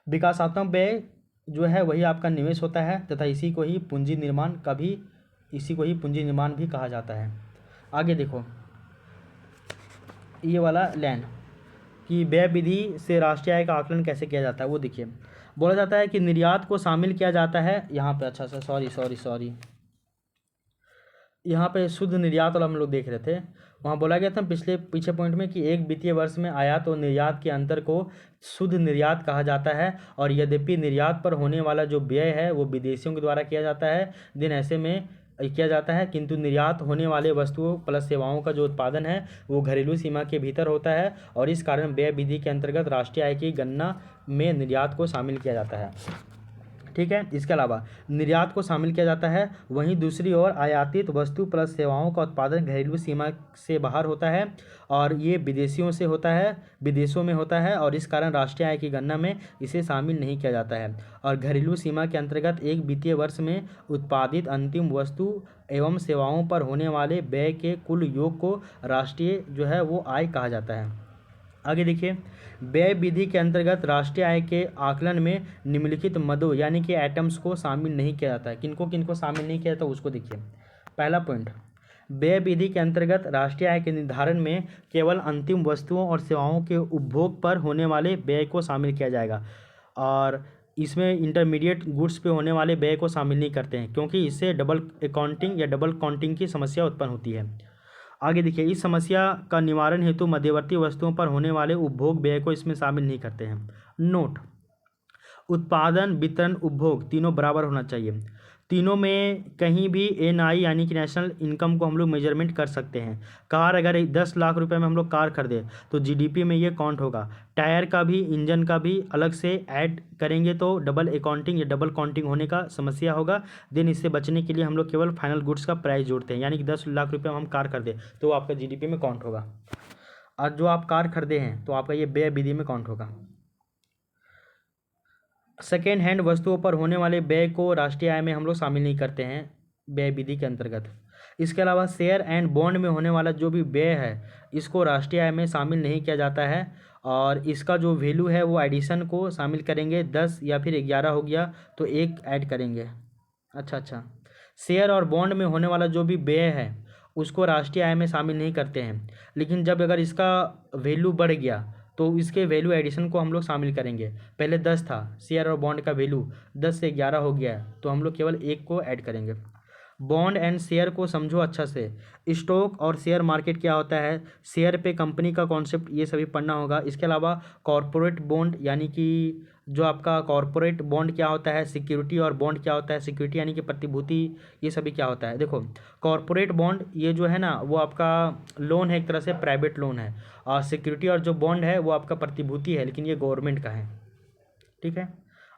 Speaker 1: विकासात्मक व्यय जो है वही आपका निवेश होता है, तथा इसी को ही पूंजी निर्माण भी कहा जाता है। आगे देखो, ये वाला लैंड कि व्यय विधि से राष्ट्रीय आय का आकलन कैसे किया जाता है वो देखिए। बोला जाता है कि निर्यात को शामिल किया जाता है यहाँ पे, अच्छा सा सॉरी यहाँ पे शुद्ध निर्यात वाला हम लोग देख रहे थे, वहाँ बोला गया था पीछे पॉइंट में कि एक वित्तीय वर्ष में आयात और निर्यात के अंतर को शुद्ध निर्यात कहा जाता है, और यद्यपि निर्यात पर होने वाला जो व्यय है वो विदेशियों के द्वारा किया जाता है, दिन ऐसे में किया जाता है, किंतु निर्यात होने वाले वस्तुओं प्लस सेवाओं का जो उत्पादन है वो घरेलू सीमा के भीतर होता है, और इस कारण व्यय विधि के अंतर्गत राष्ट्रीय आय की गणना में निर्यात को शामिल किया जाता है। ठीक है, इसके अलावा निर्यात को शामिल किया जाता है, वहीं दूसरी ओर आयातित वस्तु प्लस सेवाओं का उत्पादन घरेलू सीमा से बाहर होता है, और ये विदेशों में होता है, और इस कारण राष्ट्रीय आय की गणना में इसे शामिल नहीं किया जाता है। और घरेलू सीमा के अंतर्गत एक वित्तीय वर्ष में उत्पादित अंतिम वस्तु एवं सेवाओं पर होने वाले व्यय के कुल योग को राष्ट्रीय जो है वो आय कहा जाता है। आगे देखिए, व्यय विधि के अंतर्गत राष्ट्रीय आय के आकलन में निम्नलिखित मदों यानी कि आइटम्स को शामिल नहीं किया जाता है। किनको शामिल नहीं किया जाता उसको देखिए। पहला पॉइंट, व्यय विधि के अंतर्गत राष्ट्रीय आय के निर्धारण में केवल अंतिम वस्तुओं और सेवाओं के उपभोग पर होने वाले व्यय को शामिल किया जाएगा। और इसमें इंटरमीडिएट गुड्स पे होने वाले व्यय को शामिल नहीं करते हैं, क्योंकि इससे डबल अकाउंटिंग या डबल काउंटिंग की समस्या उत्पन्न होती है। आगे देखिए, इस समस्या का निवारण हेतु मध्यवर्ती वस्तुओं पर होने वाले उपभोग व्यय को इसमें शामिल नहीं करते हैं। नोट: उत्पादन, वितरण, उपभोग तीनों बराबर होना चाहिए। तीनों में कहीं भी एनआई यानी कि नेशनल इनकम को हम लोग मेजरमेंट कर सकते हैं। कार, अगर 10 लाख रुपए में हम लोग कार खरीदे तो जीडीपी में ये काउंट होगा। टायर का भी, इंजन का भी अलग से ऐड करेंगे तो डबल अकाउंटिंग या डबल काउंटिंग होने का समस्या होगा। देन इससे बचने के लिए हम लोग केवल फाइनल गुड्स का प्राइस जोड़ते हैं, यानी कि 10 लाख रुपये में हम कार खरीदे तो आपका जीडीपी में काउंट होगा, और जो आप कार खरीदे हैं तो आपका ये व्यय विधि में काउंट होगा। सेकेंड हैंड वस्तुओं पर होने वाले व्यय को राष्ट्रीय आय में हम लोग शामिल नहीं करते हैं व्यय विधि के अंतर्गत। इसके अलावा शेयर एंड बॉन्ड में होने वाला जो भी व्यय है इसको राष्ट्रीय आय में शामिल नहीं किया जाता है, और इसका जो वैल्यू है वो एडिशन को शामिल करेंगे। 10 या फिर 11 हो गया तो 1 ऐड करेंगे। अच्छा, शेयर और बॉन्ड में होने वाला जो भी व्यय है उसको राष्ट्रीय आय में शामिल नहीं करते हैं, लेकिन जब अगर इसका वैल्यू बढ़ गया तो इसके वैल्यू एडिशन को हम लोग शामिल करेंगे। पहले 10 था शेयर और बॉन्ड का वैल्यू, 10 से 11 हो गया है तो हम लोग केवल 1 को ऐड करेंगे। बॉन्ड एंड शेयर को समझो अच्छा से। स्टॉक और शेयर मार्केट क्या होता है, शेयर पे कंपनी का कॉन्सेप्ट, ये सभी पढ़ना होगा। इसके अलावा कॉरपोरेट बॉन्ड यानी कि जो आपका कॉरपोरेट बॉन्ड क्या होता है, सिक्योरिटी और बॉन्ड क्या होता है, सिक्योरिटी यानी कि प्रतिभूति, ये सभी क्या होता है। देखो, कॉरपोरेट बॉन्ड ये जो है ना वो आपका लोन है, एक तरह से प्राइवेट लोन है, और सिक्योरिटी और जो बॉन्ड है वो आपका प्रतिभूति है, लेकिन ये गवर्नमेंट का है। ठीक है,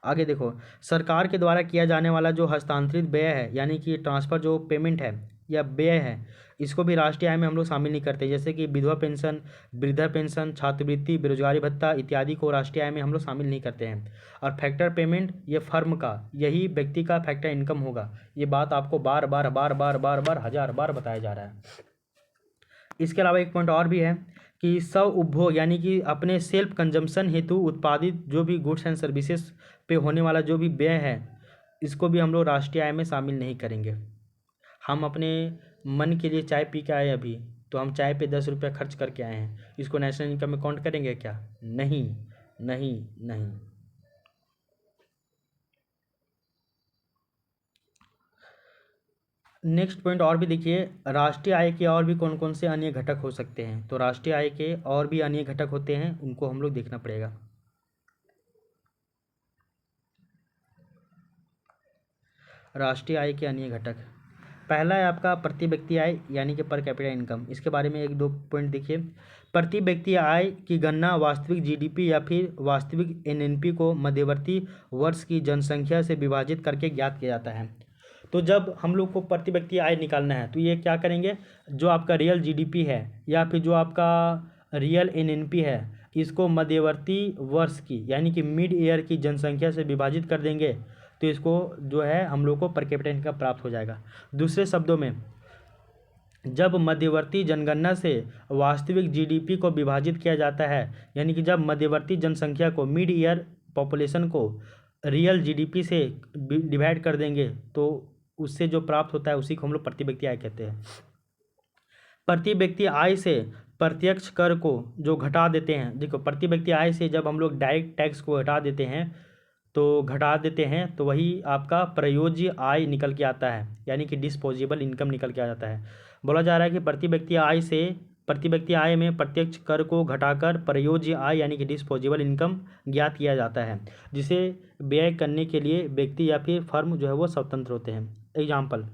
Speaker 1: आगे देखो, सरकार के द्वारा किया जाने वाला जो हस्तांतरित व्यय है यानी कि ट्रांसफ़र जो पेमेंट है या व्यय है, इसको भी राष्ट्रीय आय में हम लोग शामिल नहीं करते। जैसे कि विधवा पेंशन, वृद्धा पेंशन, छात्रवृत्ति, बेरोजगारी भत्ता इत्यादि को राष्ट्रीय आय में हम लोग शामिल नहीं करते हैं। और फैक्टर पेमेंट ये फर्म का, यही व्यक्ति का फैक्टर इनकम होगा। ये बात आपको बार बार हजार बार बताया जा रहा है। इसके अलावा एक पॉइंट और भी है कि स्व उपभोग यानी कि अपने सेल्फ कंजम्पशन हेतु उत्पादित जो भी गुड्स एंड सर्विसेज पे होने वाला जो भी व्यय है इसको भी हम लोग राष्ट्रीय आय में शामिल नहीं करेंगे। हम अपने मन के लिए चाय पी के आए अभी, तो हम चाय पे 10 रुपया खर्च करके आए हैं, इसको नेशनल इनकम में काउंट करेंगे क्या? नहीं नहीं नहीं। नेक्स्ट पॉइंट और भी देखिए, राष्ट्रीय आय के और भी कौन कौन से अन्य घटक हो सकते हैं। तो राष्ट्रीय आय के और भी अन्य घटक होते हैं, उनको हम लोग देखना पड़ेगा। राष्ट्रीय आय के अन्य घटक, पहला है आपका प्रति व्यक्ति आय यानी कि पर कैपिटा इनकम। इसके बारे में 1-2 पॉइंट देखिए। प्रति व्यक्ति आय की गणना वास्तविक जीडीपी या फिर वास्तविक एनएनपी को मध्यवर्ती वर्ष की जनसंख्या से विभाजित करके ज्ञात किया जाता है। तो जब हम लोग को प्रति व्यक्ति आय निकालना है तो ये क्या करेंगे, जो आपका रियल जीडीपी है या फिर जो आपका रियल एनएनपी है इसको मध्यवर्ती वर्ष की यानी कि मिड ईयर की जनसंख्या से विभाजित कर देंगे, तो इसको जो है हम लोग को पर कैपिटा इनकम प्राप्त हो जाएगा। दूसरे शब्दों में, जब मध्यवर्ती जनगणना से वास्तविक जीडीपी को विभाजित किया जाता है, यानी कि जब मध्यवर्ती जनसंख्या को, मिड ईयर पॉपुलेशन को रियल जीडीपी से डिवाइड कर देंगे तो उससे जो प्राप्त होता है उसी को हम लोग प्रति व्यक्ति आय कहते हैं। प्रति व्यक्ति आय से प्रत्यक्ष कर को जो घटा देते हैं, देखो प्रति व्यक्ति आय से जब हम लोग डायरेक्ट टैक्स को घटा देते हैं तो वही आपका प्रयोज्य आय निकल के आता है, यानी कि डिस्पोजेबल इनकम निकल के आ जाता है। बोला जा रहा है कि प्रति व्यक्ति आय में प्रत्यक्ष कर को घटाकर प्रयोज्य आय यानी कि डिस्पोजेबल इनकम ज्ञात किया जाता है, जिसे व्यय करने के लिए व्यक्ति या फिर फर्म जो है वो स्वतंत्र होते हैं। एग्जाम्पल,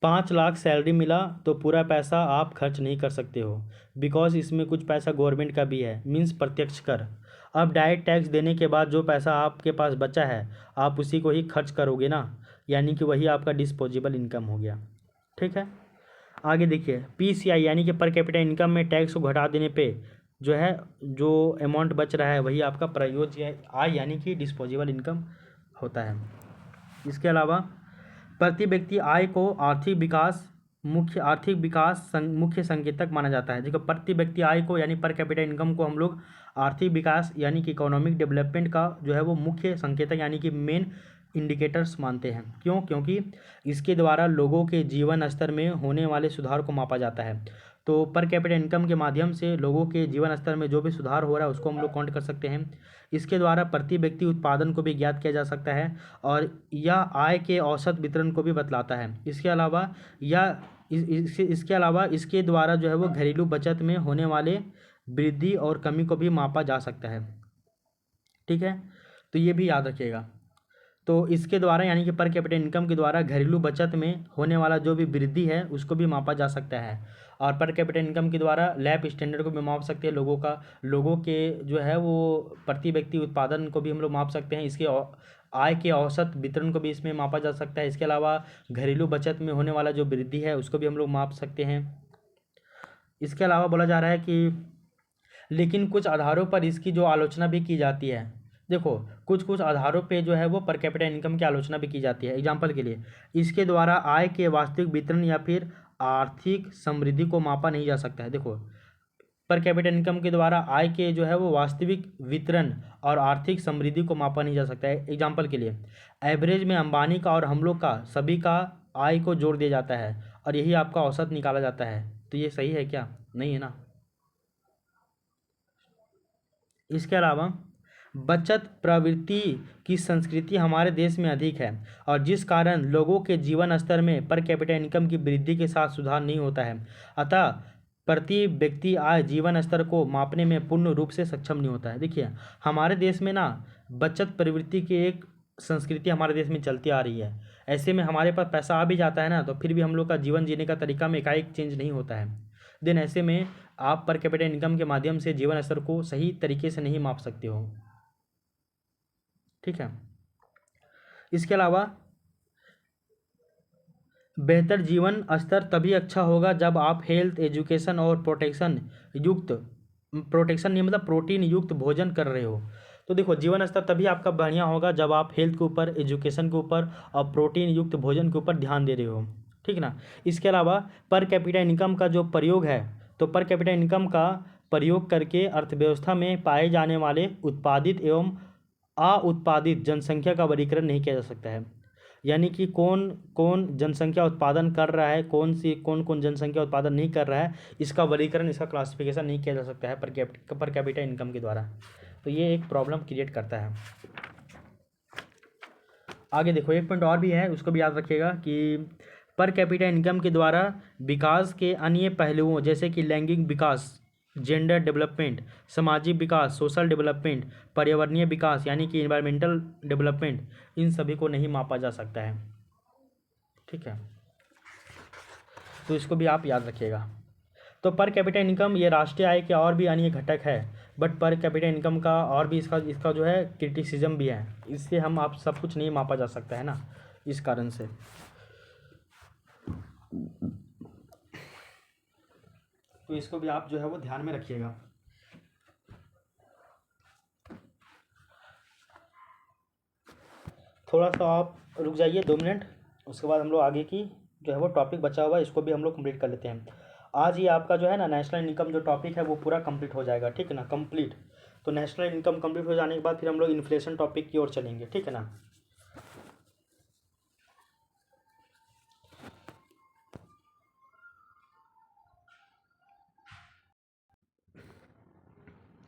Speaker 1: 5 लाख सैलरी मिला तो पूरा पैसा आप खर्च नहीं कर सकते हो, बिकॉज इसमें कुछ पैसा गवर्नमेंट का भी है, मीन्स प्रत्यक्ष कर। अब डायरेक्ट टैक्स देने के बाद जो पैसा आपके पास बचा है आप उसी को ही खर्च करोगे ना, यानी कि वही आपका डिस्पोजेबल इनकम हो गया। ठीक है, आगे देखिए, पीसीआई यानी कि पर कैपिटा इनकम में टैक्स को घटा देने पे जो है जो अमाउंट बच रहा है वही आपका प्रयोज्य आय यानी कि डिस्पोजेबल इनकम होता है। इसके अलावा प्रति व्यक्ति आय को मुख्य संकेतक माना जाता है। देखो, प्रति व्यक्ति आय को यानी पर कैपिटा इनकम को हम लोग आर्थिक विकास यानी कि इकोनॉमिक डेवलपमेंट का जो है वो मुख्य संकेतक यानी कि मेन इंडिकेटर्स मानते हैं। क्यों? क्योंकि इसके द्वारा लोगों के जीवन स्तर में होने वाले सुधार को मापा जाता है। तो पर कैपिटा इनकम के माध्यम से लोगों के जीवन स्तर में जो भी सुधार हो रहा है उसको हम लोग काउंट कर सकते हैं। इसके द्वारा प्रति व्यक्ति उत्पादन को भी ज्ञात किया जा सकता है और यह आय के औसत वितरण को भी बतलाता है। इसके अलावा इसके अलावा इसके द्वारा जो है वो घरेलू बचत में होने वाले वृद्धि और कमी को भी मापा जा सकता है। ठीक है, तो ये भी याद रखिएगा। तो इसके द्वारा यानी कि पर कैपिटा इनकम के द्वारा घरेलू बचत में होने वाला जो भी वृद्धि है उसको भी मापा जा सकता है। और पर कैपिटा इनकम के द्वारा लाइफ स्टैंडर्ड को भी माप सकते हैं लोगों के जो है वो प्रति व्यक्ति उत्पादन को भी हम लोग माप सकते हैं। इसके आय के औसत वितरण को भी इसमें मापा जा सकता है। इसके अलावा घरेलू बचत में होने वाला जो वृद्धि है उसको भी हम लोग माप सकते हैं। इसके अलावा बोला जा रहा है कि लेकिन कुछ आधारों पर इसकी जो आलोचना भी की जाती है। देखो, कुछ कुछ आधारों पे जो है वो पर कैपिटा इनकम की आलोचना भी की जाती है। एग्जाम्पल के लिए, इसके द्वारा आय के वास्तविक वितरण या फिर आर्थिक समृद्धि को मापा नहीं जा सकता है। देखो, पर कैपिटा इनकम के द्वारा आय के जो है वो वास्तविक वितरण और आर्थिक समृद्धि को मापा नहीं जा सकता है। एग्जाम्पल के लिए, एवरेज में अंबानी का और हम लोग का सभी का आय को जोड़ दिया जाता है और यही आपका औसत निकाला जाता है। तो ये सही है क्या? नहीं है ना। इसके अलावा बचत प्रवृत्ति की संस्कृति हमारे देश में अधिक है और जिस कारण लोगों के जीवन स्तर में पर कैपिटा इनकम की वृद्धि के साथ सुधार नहीं होता है। अतः प्रति व्यक्ति आय जीवन स्तर को मापने में पूर्ण रूप से सक्षम नहीं होता है। देखिए, हमारे देश में ना बचत प्रवृत्ति की एक संस्कृति हमारे देश में चलती आ रही है। ऐसे में हमारे पास पैसा आ भी जाता है ना, तो फिर भी हम लोग का जीवन जीने का तरीका में एकाएक चेंज नहीं होता है। देन ऐसे में आप पर कैपिटा इनकम के माध्यम से जीवन स्तर को सही तरीके से नहीं माप सकते हो। ठीक है, इसके अलावा बेहतर जीवन स्तर तभी अच्छा होगा जब आप हेल्थ, एजुकेशन और प्रोटेक्शन नहीं मतलब प्रोटीन युक्त भोजन कर रहे हो। तो देखो, जीवन स्तर तभी आपका बढ़िया होगा जब आप हेल्थ के ऊपर, एजुकेशन के ऊपर और प्रोटीन युक्त भोजन के ऊपर ध्यान दे रहे हो। ठीक ना। इसके अलावा पर कैपिटा इनकम का जो प्रयोग है, तो पर कैपिटा इनकम का प्रयोग करके अर्थव्यवस्था में पाए जाने वाले उत्पादित एवं अउत्पादित जनसंख्या का वर्गीकरण नहीं किया जा सकता है। यानी कि कौन कौन जनसंख्या उत्पादन कर रहा है, कौन कौन जनसंख्या उत्पादन नहीं कर रहा है, इसका वर्गीकरण, इसका क्लासिफिकेशन नहीं किया जा सकता है पर कैपिटा इनकम के द्वारा। तो ये एक प्रॉब्लम क्रिएट करता है। आगे देखो, एक पॉइंट और भी है, उसको भी याद रखिएगा कि पर कैपिटा इनकम के द्वारा विकास के अन्य पहलुओं जैसे कि लैंगिक विकास, जेंडर डेवलपमेंट, सामाजिक विकास, सोशल डेवलपमेंट, पर्यावरणीय विकास यानी कि इन्वायरमेंटल डेवलपमेंट, इन सभी को नहीं मापा जा सकता है। ठीक है, तो इसको भी आप याद रखिएगा। तो पर कैपिटा इनकम ये राष्ट्रीय आय के और भी अन्य घटक है, बट पर कैपिटा इनकम का और भी इसका जो है क्रिटिसिज्म भी है। इससे हम आप सब कुछ नहीं मापा जा सकता है ना, इस कारण से। तो इसको भी आप जो है वो ध्यान में रखिएगा। थोड़ा सा आप रुक जाइए 2 मिनट, उसके बाद हम लोग आगे की जो है वो टॉपिक बचा हुआ है इसको भी हम लोग कंप्लीट कर लेते हैं। आज ही आपका जो है ना नेशनल इनकम जो टॉपिक है वो पूरा कंप्लीट हो जाएगा। ठीक है ना, कंप्लीट। तो नेशनल इनकम कंप्लीट हो जाने के बाद फिर हम लोग इन्फ्लेशन टॉपिक की ओर चलेंगे। ठीक है ना।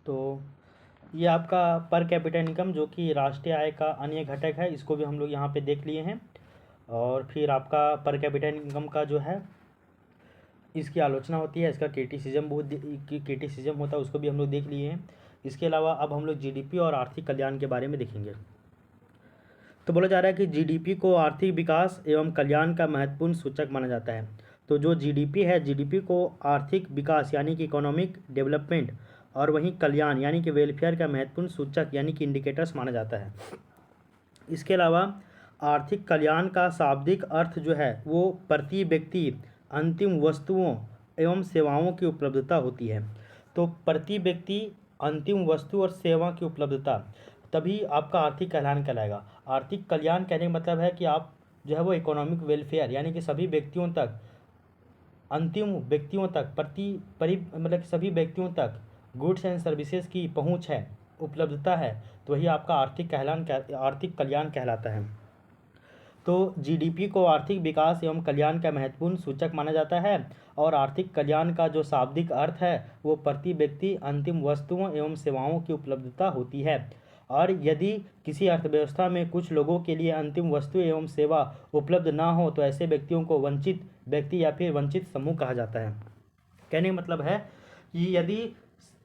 Speaker 1: तो ये आपका पर कैपिटा इनकम जो कि राष्ट्रीय आय का अन्य घटक है, इसको भी हम लोग यहाँ पे देख लिए हैं। और फिर आपका पर कैपिटा इनकम का जो है इसकी आलोचना होती है, इसका क्रिटिसिज्म होता है, उसको भी हम लोग देख लिए हैं। इसके अलावा अब हम लोग जीडीपी और आर्थिक कल्याण के बारे में देखेंगे। तो बोला जा रहा है कि जीडीपी को आर्थिक विकास एवं कल्याण का महत्वपूर्ण सूचक माना जाता है। तो जो जीडीपी है, जीडीपी को आर्थिक विकास यानी कि इकोनॉमिक डेवलपमेंट और वहीं कल्याण यानी कि वेलफेयर का महत्वपूर्ण सूचक यानी कि इंडिकेटर्स माना जाता है। इसके अलावा आर्थिक कल्याण का शाब्दिक अर्थ जो है वो प्रति व्यक्ति अंतिम वस्तुओं एवं सेवाओं की उपलब्धता होती है। तो प्रति व्यक्ति अंतिम वस्तु और सेवा की उपलब्धता, तभी आपका आर्थिक कल्याण कहलाएगा। आर्थिक कल्याण कहने का मतलब है कि आप जो है वो इकोनॉमिक वेलफेयर यानी कि सभी व्यक्तियों तक, अंतिम व्यक्तियों तक, मतलब सभी व्यक्तियों तक गुड्स एंड सर्विसेज की पहुंच है, उपलब्धता है, तो वही आपका आर्थिक कल्याण कहलाता है। तो जीडीपी को आर्थिक विकास एवं कल्याण का महत्वपूर्ण सूचक माना जाता है और आर्थिक कल्याण का जो शाब्दिक अर्थ है वो प्रति व्यक्ति अंतिम वस्तुओं एवं सेवाओं की उपलब्धता होती है। और यदि किसी अर्थव्यवस्था में कुछ लोगों के लिए अंतिम वस्तु एवं सेवा उपलब्ध ना हो तो ऐसे व्यक्तियों को वंचित व्यक्ति या फिर वंचित समूह कहा जाता है। कहने का मतलब है कि यदि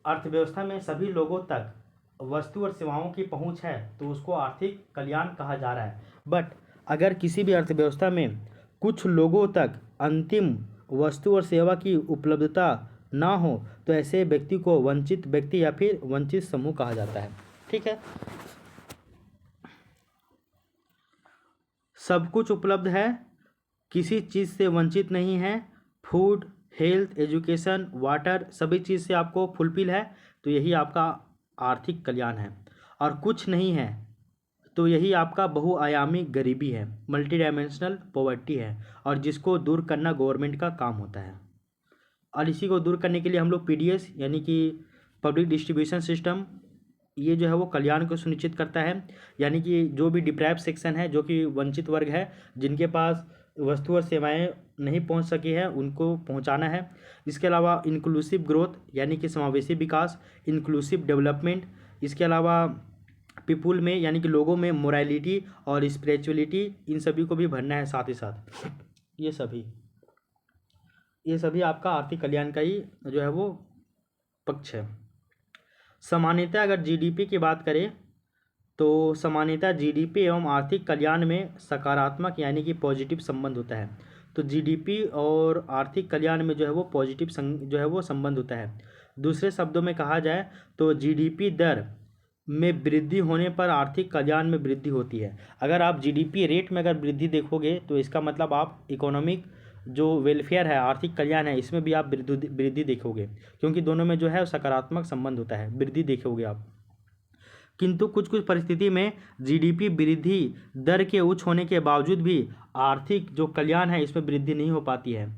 Speaker 1: अर्थव्यवस्था में सभी लोगों तक वस्तु और सेवाओं की पहुंच है तो उसको आर्थिक कल्याण कहा जा रहा है। बट अगर किसी भी अर्थव्यवस्था में कुछ लोगों तक अंतिम वस्तु और सेवा की उपलब्धता ना हो तो ऐसे व्यक्ति को वंचित व्यक्ति या फिर वंचित समूह कहा जाता है। ठीक है, सब कुछ उपलब्ध है, किसी चीज़ से वंचित नहीं है, फूड, हेल्थ, एजुकेशन, वाटर सभी चीज़ से आपको फुलफिल है तो यही आपका आर्थिक कल्याण है। और कुछ नहीं है तो यही आपका बहुआयामी गरीबी है, मल्टी डायमेंशनल पॉवर्टी है, और जिसको दूर करना गवर्नमेंट का काम होता है। और इसी को दूर करने के लिए हम लोग पीडीएस यानी कि पब्लिक डिस्ट्रीब्यूशन सिस्टम, ये जो है वो कल्याण को सुनिश्चित करता है। यानी कि जो भी डिप्राइव सेक्शन है, जो कि वंचित वर्ग है, जिनके पास वस्तु और सेवाएं नहीं पहुंच सकी है, उनको पहुंचाना है। इसके अलावा इंक्लूसिव ग्रोथ यानी कि समावेशी विकास, इंक्लूसिव डेवलपमेंट, इसके अलावा पीपुल में यानी कि लोगों में मोरालिटी और स्पिरिचुअलिटी, इन सभी को भी भरना है साथ ही साथ। ये सभी आपका आर्थिक कल्याण का ही जो है वो पक्ष है। सामान्यतः अगर जीडीपी की बात करें तो सामान्यतः जीडीपी एवं आर्थिक कल्याण में सकारात्मक यानी कि पॉजिटिव संबंध होता है। तो जीडीपी और आर्थिक कल्याण में जो है वो पॉजिटिव जो है वो संबंध होता है। दूसरे शब्दों में कहा जाए तो जीडीपी दर में वृद्धि होने पर आर्थिक कल्याण में वृद्धि होती है। अगर आप जीडीपी रेट में अगर वृद्धि देखोगे तो इसका मतलब आप इकोनॉमिक जो वेलफेयर है, आर्थिक कल्याण है, इसमें भी आप वृद्धि देखोगे, क्योंकि दोनों में जो है सकारात्मक संबंध होता है, वृद्धि देखोगे आप। किंतु कुछ कुछ परिस्थिति में जीडीपी वृद्धि दर के उच्च होने के बावजूद भी आर्थिक जो कल्याण है इसमें वृद्धि नहीं हो पाती है।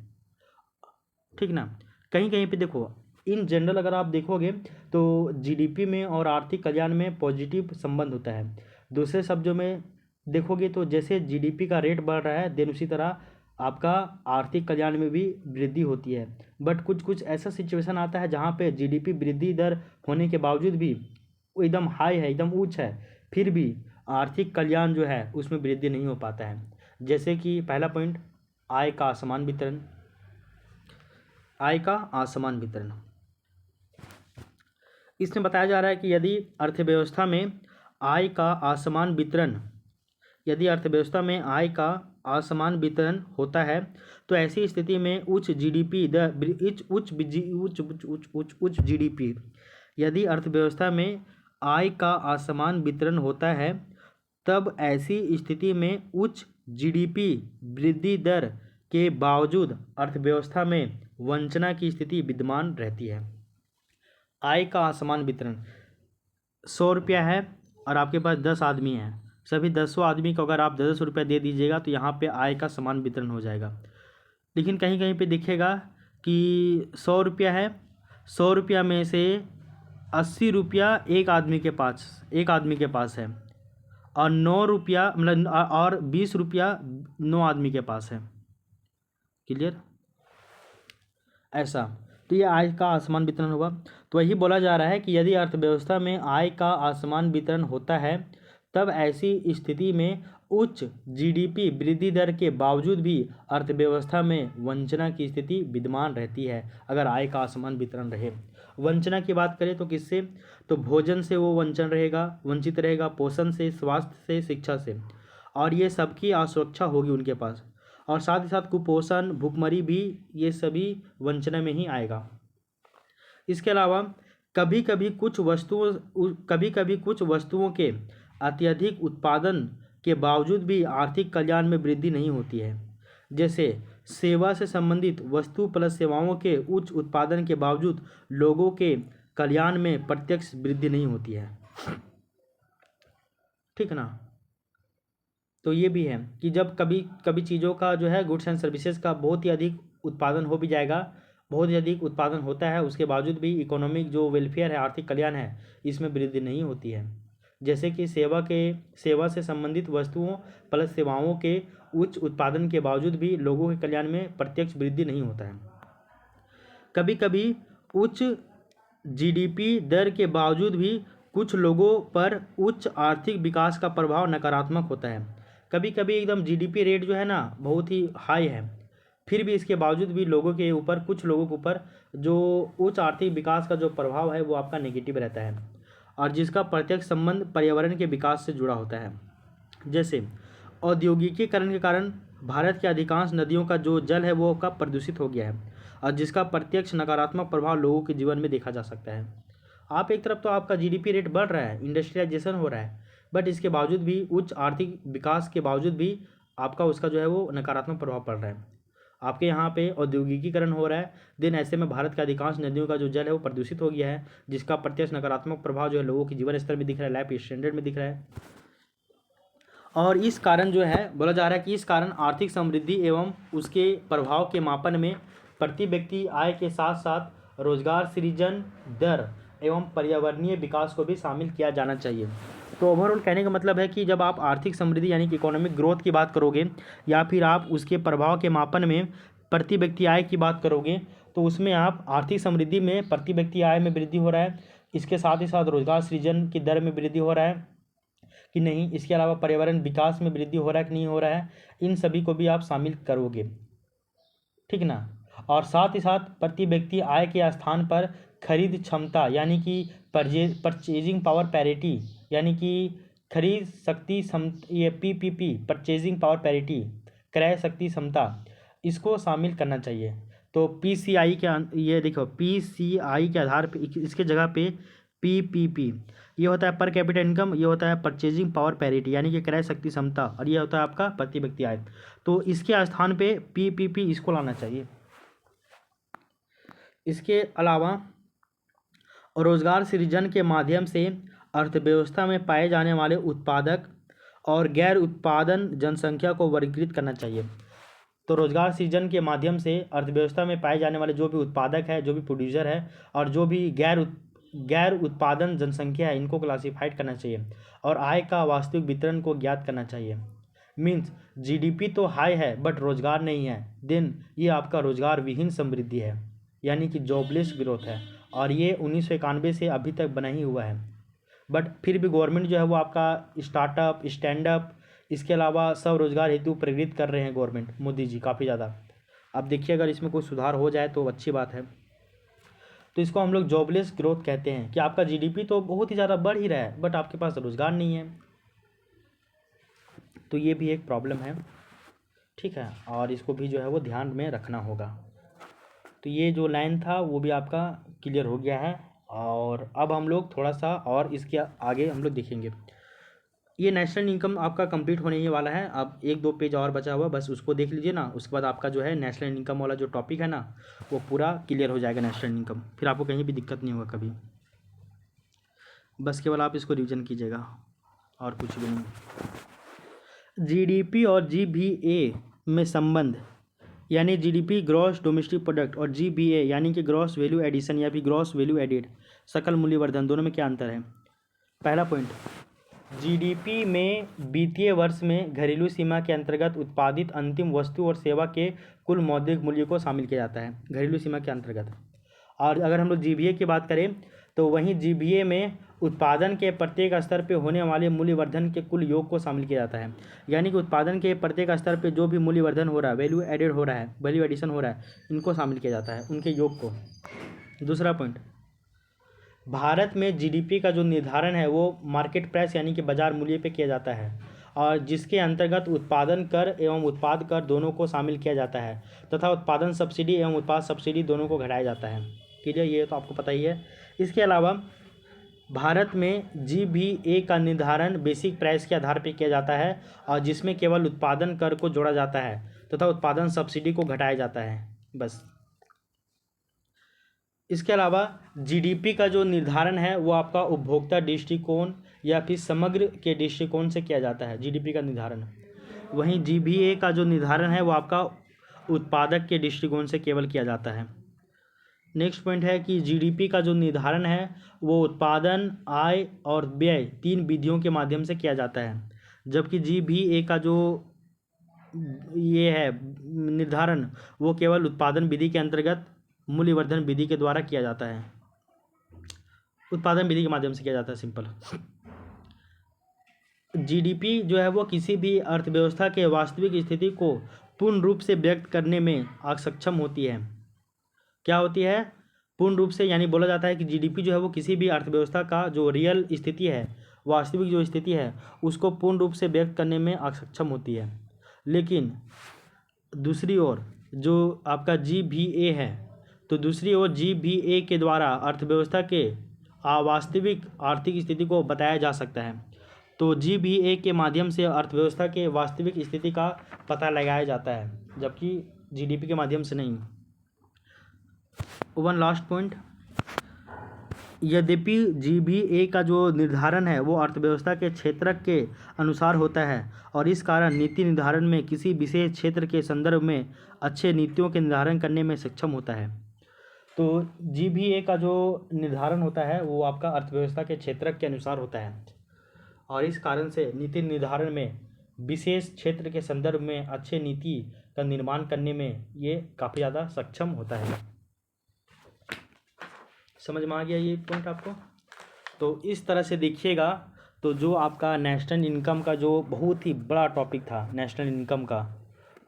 Speaker 1: ठीक ना, कहीं कहीं पे देखो, इन जनरल अगर आप देखोगे तो जीडीपी में और आर्थिक कल्याण में पॉजिटिव संबंध होता है। दूसरे शब्दों में देखोगे तो जैसे जीडीपी का रेट बढ़ रहा है देन उसी तरह आपका आर्थिक कल्याण में भी वृद्धि होती है। बट कुछ कुछ ऐसा सिचुएशन आता है जहाँ पे जीडीपी वृद्धि दर होने के बावजूद भी वो एकदम हाई है, एकदम उच्च है, फिर भी आर्थिक कल्याण जो है उसमें वृद्धि नहीं हो पाता है। जैसे कि पहला पॉइंट, आय का असमान वितरण। आय का असमान वितरण, इसमें बताया जा रहा है कि यदि अर्थव्यवस्था में आय का असमान वितरण होता है तो ऐसी स्थिति में उच्च जीडीपी यदि अर्थव्यवस्था में आय का असमान वितरण होता है तब ऐसी स्थिति में उच्च जीडीपी वृद्धि दर के बावजूद अर्थव्यवस्था में वंचना की स्थिति विद्यमान रहती है। आय का असमान वितरण, 100 रुपया है और आपके पास 10 आदमी हैं, सभी 10 आदमी को अगर आप 10 रुपया दे दीजिएगा तो यहाँ पे आय का समान वितरण हो जाएगा। लेकिन कहीं कहीं पे दिखेगा कि 100 रुपया है, 100 रुपया में से 80 रुपया एक आदमी के पास है और 9 रुपया मतलब और 20 रुपया 9 आदमी के पास है। क्लियर, ऐसा, तो ये आय का असमान वितरण होगा। तो वही बोला जा रहा है कि यदि अर्थव्यवस्था में आय का असमान वितरण होता है तब ऐसी स्थिति में उच्च जीडीपी वृद्धि दर के बावजूद भी अर्थव्यवस्था में वंचना की स्थिति विद्यमान रहती है अगर आय का असमान वितरण रहे। वंचना की बात करें तो किससे, तो भोजन से वो वंचित रहेगा, पोषण से, स्वास्थ्य से, शिक्षा से, और ये सबकी असुरक्षा होगी उनके पास। और साथ ही साथ कुपोषण, भूखमरी भी ये सभी वंचना में ही आएगा। इसके अलावा कभी कभी कुछ वस्तुओं के अत्यधिक उत्पादन के बावजूद भी आर्थिक कल्याण में वृद्धि नहीं होती है। जैसे सेवा से संबंधित वस्तु प्लस सेवाओं के उच्च उत्पादन के बावजूद लोगों के कल्याण में प्रत्यक्ष वृद्धि नहीं होती है। ठीक ना, तो ये भी है कि जब कभी चीज़ों का जो है गुड्स एंड सर्विसेज का बहुत ही अधिक उत्पादन हो भी जाएगा, बहुत ही अधिक उत्पादन होता है, उसके बावजूद भी इकोनॉमिक जो वेलफेयर है, आर्थिक कल्याण है, इसमें वृद्धि नहीं होती है। जैसे कि सेवा से संबंधित वस्तुओं प्लस सेवाओं के उच्च उत्पादन के बावजूद भी लोगों के कल्याण में प्रत्यक्ष वृद्धि नहीं होता है। कभी कभी उच्च जीडीपी दर के बावजूद भी कुछ लोगों पर उच्च आर्थिक विकास का प्रभाव नकारात्मक होता है। कभी कभी एकदम जीडीपी रेट जो है ना बहुत ही हाई है, फिर भी इसके बावजूद भी कुछ लोगों के ऊपर जो उच्च आर्थिक विकास का जो प्रभाव है वो आपका नेगेटिव रहता है, और जिसका प्रत्यक्ष संबंध पर्यावरण के विकास से जुड़ा होता है। जैसे औद्योगिकीकरण के कारण भारत के अधिकांश नदियों का जो जल है वो का प्रदूषित हो गया है, और जिसका प्रत्यक्ष नकारात्मक प्रभाव लोगों के जीवन में देखा जा सकता है। आप एक तरफ तो आपका जीडीपी रेट बढ़ रहा है, इंडस्ट्रियलाइजेशन हो रहा है, बट इसके बावजूद भी उच्च आर्थिक विकास के बावजूद भी आपका उसका जो है वो नकारात्मक प्रभाव पड़ रहा है। आपके यहाँ पे औद्योगिकीकरण हो रहा है, देन ऐसे में भारत के अधिकांश नदियों का जो जल है वो प्रदूषित हो गया है, जिसका प्रत्यक्ष नकारात्मक प्रभाव जो है लोगों के जीवन स्तर में दिख रहा है, लाइफ स्टैंडर्ड में दिख रहा है। और इस कारण जो है बोला जा रहा है कि इस कारण आर्थिक समृद्धि एवं उसके प्रभाव के मापन में प्रति व्यक्ति आय के साथ साथ रोजगार सृजन दर एवं पर्यावरणीय विकास को भी शामिल किया जाना चाहिए। तो ओवरऑल कहने का मतलब है कि जब आप आर्थिक समृद्धि यानी कि इकोनॉमिक ग्रोथ की बात करोगे, या फिर आप उसके प्रभाव के मापन में प्रति व्यक्ति आय की बात करोगे, तो उसमें आप आर्थिक समृद्धि में प्रति व्यक्ति आय में वृद्धि हो रहा है, इसके साथ ही साथ रोजगार सृजन की दर में वृद्धि हो रहा है कि नहीं, इसके अलावा पर्यावरण विकास में वृद्धि हो रहा है कि नहीं हो रहा है, इन सभी को भी आप शामिल करोगे, ठीक ना। और साथ ही साथ प्रति व्यक्ति आय के स्थान पर खरीद क्षमता यानी कि परचेजिंग पावर पैरिटी यानी कि खरीद शक्ति ये पीपीपी परचेजिंग पावर पैरिटी क्रय शक्ति क्षमता, इसको शामिल करना चाहिए। तो पीसीआई के ये देखो पीसीआई के आधार पे इसके जगह पे पीपीपी ये होता है पर कैपिटा इनकम, ये होता है परचेजिंग पावर पैरिटी यानी कि क्रय शक्ति क्षमता, और ये होता है आपका प्रति व्यक्ति आय। तो इसके स्थान पे पीपीपी इसको लाना चाहिए। इसके अलावा रोजगार सृजन के माध्यम से अर्थव्यवस्था में पाए जाने वाले उत्पादक और गैर उत्पादन जनसंख्या को वर्गीकृत करना चाहिए। तो रोजगार सृजन के माध्यम से अर्थव्यवस्था में पाए जाने वाले जो भी उत्पादक है, जो भी प्रोड्यूसर है, और जो भी गैर उत्पादन जनसंख्या है, इनको क्लासिफाइड करना चाहिए, और आय का वास्तविक वितरण को ज्ञात करना चाहिए। मीन्स जीडीपी तो हाई है बट रोजगार नहीं है, देन ये आपका रोजगार विहीन समृद्धि है यानी कि जॉबलेस ग्रोथ है, और ये 1991 से अभी तक बना ही हुआ है। बट फिर भी गवर्नमेंट जो है वो आपका स्टार्टअप स्टैंडअप इसके अलावा सब रोजगार हेतु प्रेरित कर रहे हैं गवर्नमेंट मोदी जी काफ़ी ज़्यादा। अब देखिए अगर इसमें कोई सुधार हो जाए तो अच्छी बात है। तो इसको हम लोग जॉबलेस ग्रोथ कहते हैं कि आपका जीडीपी तो बहुत ही ज़्यादा बढ़ ही रहा है बट आपके पास रोजगार नहीं है, तो ये भी एक प्रॉब्लम है, ठीक है, और इसको भी जो है वो ध्यान में रखना होगा। तो ये जो लाइन था वो भी आपका क्लियर हो गया है, और अब हम लोग थोड़ा सा और इसके आगे हम लोग देखेंगे। ये नेशनल इनकम आपका कंप्लीट होने ही वाला है, अब 1-2 पेज और बचा हुआ, बस उसको देख लीजिए ना, उसके बाद आपका जो है नेशनल इनकम वाला जो टॉपिक है ना वो पूरा क्लियर हो जाएगा नेशनल इनकम, फिर आपको कहीं भी दिक्कत नहीं होगा कभी, बस केवल आप इसको रिवीजन कीजिएगा और कुछ भी नहीं। जीडीपी और जीबीए में संबंध यानी जीडीपी ग्रॉस डोमेस्टिक प्रोडक्ट और जीबीए यानी कि ग्रॉस वैल्यू एडिशन या फिर ग्रॉस वैल्यू एडेड सकल मूल्यवर्धन, दोनों में क्या अंतर है। पहला पॉइंट, जीडीपी में वित्तीय वर्ष में घरेलू सीमा के अंतर्गत उत्पादित अंतिम वस्तु और सेवा के कुल मौद्रिक मूल्य को शामिल किया जाता है घरेलू सीमा के अंतर्गत। और अगर हम लोग जीबीए की बात करें तो वहीं जीबीए में उत्पादन के प्रत्येक स्तर पे होने वाले मूल्यवर्धन के कुल योग को शामिल किया जाता है, यानी कि उत्पादन के प्रत्येक स्तर पे जो भी मूल्यवर्धन हो रहा है, वैल्यू एडेड हो रहा है, वैल्यू एडिशन हो रहा है, इनको शामिल किया जाता है, उनके योग को। दूसरा पॉइंट, भारत में जीडीपी का जो निर्धारण है वो मार्केट प्राइस यानी कि बाजार मूल्य पे किया जाता है, और जिसके अंतर्गत उत्पादन कर एवं उत्पाद कर दोनों को शामिल किया जाता है, तथा उत्पादन सब्सिडी एवं उत्पाद सब्सिडी दोनों को घटाया जाता है। क्लियर, ये तो आपको पता ही है। इसके अलावा भारत में जीबीए का निर्धारण बेसिक प्राइस के आधार पर किया जाता है, और जिसमें केवल उत्पादन कर को जोड़ा जाता है तथा उत्पादन सब्सिडी को घटाया जाता है, बस। इसके अलावा जीडीपी का जो निर्धारण है वो आपका उपभोक्ता दृष्टिकोण या फिर समग्र के दृष्टिकोण से किया जाता है, जीडीपी का निर्धारण। वहीं जीबीए का जो निर्धारण है वो आपका उत्पादक के दृष्टिकोण से केवल किया जाता है। नेक्स्ट पॉइंट है कि जीडीपी का जो निर्धारण है वो उत्पादन, आय और व्यय 3 विधियों के माध्यम से किया जाता है, जबकि जीबीए का जो ये है निर्धारण वो केवल उत्पादन विधि के अंतर्गत मूल्यवर्धन विधि के द्वारा किया जाता है, उत्पादन विधि के माध्यम से किया जाता है, सिंपल। जीडीपी जो है वो किसी भी अर्थव्यवस्था के वास्तविक स्थिति को पूर्ण रूप से व्यक्त करने में अक्षम होती है। क्या होती है? पूर्ण रूप से, यानी बोला जाता है कि जीडीपी जो है वो किसी भी अर्थव्यवस्था का जो रियल स्थिति है, वास्तविक जो स्थिति है, उसको पूर्ण रूप से व्यक्त करने में अक्षम होती है। लेकिन दूसरी ओर जो आपका जीबीए है, तो दूसरी ओर जीबीए के द्वारा अर्थव्यवस्था के वास्तविक आर्थिक स्थिति को बताया जा सकता है। तो जीबीए के माध्यम से अर्थव्यवस्था के वास्तविक स्थिति का पता लगाया जाता है, जबकि जीडीपी के माध्यम से नहीं। वन लास्ट पॉइंट, यद्यपि जीबीए का जो निर्धारण है वो अर्थव्यवस्था के क्षेत्र के अनुसार होता है और इस कारण नीति निर्धारण में किसी विशेष क्षेत्र के संदर्भ में अच्छे नीतियों के निर्धारण करने में सक्षम होता है। तो जीबीए का जो निर्धारण होता है वो आपका अर्थव्यवस्था के क्षेत्र के अनुसार होता है और इस कारण से नीति निर्धारण में विशेष क्षेत्र के संदर्भ में अच्छे नीति का निर्माण करने में ये काफ़ी ज़्यादा सक्षम होता है। समझ में आ गया ये पॉइंट आपको? तो इस तरह से देखिएगा, तो जो आपका नेशनल इनकम का जो बहुत ही बड़ा टॉपिक था नेशनल इनकम का,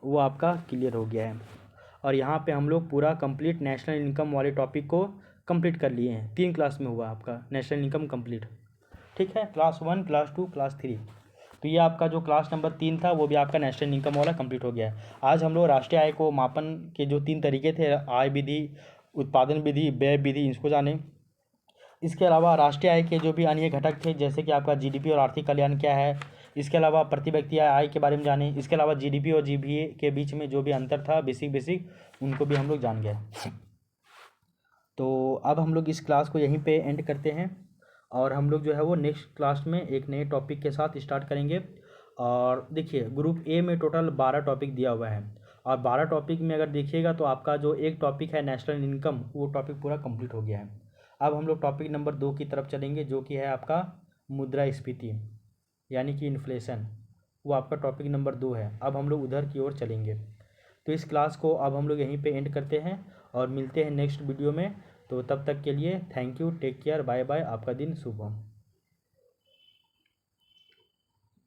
Speaker 1: वो आपका क्लियर हो गया है। और यहाँ पे हम लोग पूरा कंप्लीट नेशनल इनकम वाले टॉपिक को कंप्लीट कर लिए हैं। 3 क्लास में हुआ आपका नेशनल इनकम कंप्लीट, ठीक है। Class 1, class 2, class 3। तो ये आपका जो क्लास नंबर 3 था वो भी आपका नेशनल इनकम वाला कंप्लीट हो गया है। आज हम लोग राष्ट्रीय आय को मापन के जो 3 तरीके थे, आय विधि, उत्पादन विधि, व्यय विधि, इसको जाने। इसके अलावा राष्ट्रीय आय के जो भी अन्य घटक थे, जैसे कि आपका जीडीपी और आर्थिक कल्याण क्या है, इसके अलावा प्रति व्यक्ति आय के बारे में जाने। इसके अलावा जीडीपी और जीबीए के बीच में जो भी अंतर था बेसिक उनको भी हम लोग जान गए। तो अब हम लोग इस क्लास को यहीं पे एंड करते हैं और हम लोग जो है वो नेक्स्ट क्लास में एक नए टॉपिक के साथ स्टार्ट करेंगे। और देखिए, ग्रुप ए में टोटल 12 टॉपिक दिया हुआ है और 12 टॉपिक में अगर देखिएगा तो आपका जो एक टॉपिक है नेशनल इनकम, वो टॉपिक पूरा कंप्लीट हो गया है। अब हम लोग टॉपिक नंबर 2 की तरफ चलेंगे, जो कि है आपका मुद्रास्फीति यानी कि इन्फ्लेशन। वो आपका टॉपिक नंबर 2 है। अब हम लोग उधर की ओर चलेंगे। तो इस क्लास को अब हम लोग यहीं पे एंड करते हैं और मिलते हैं नेक्स्ट वीडियो में। तो तब तक के लिए thank you, take care, bye bye, आपका दिन शुभ हो।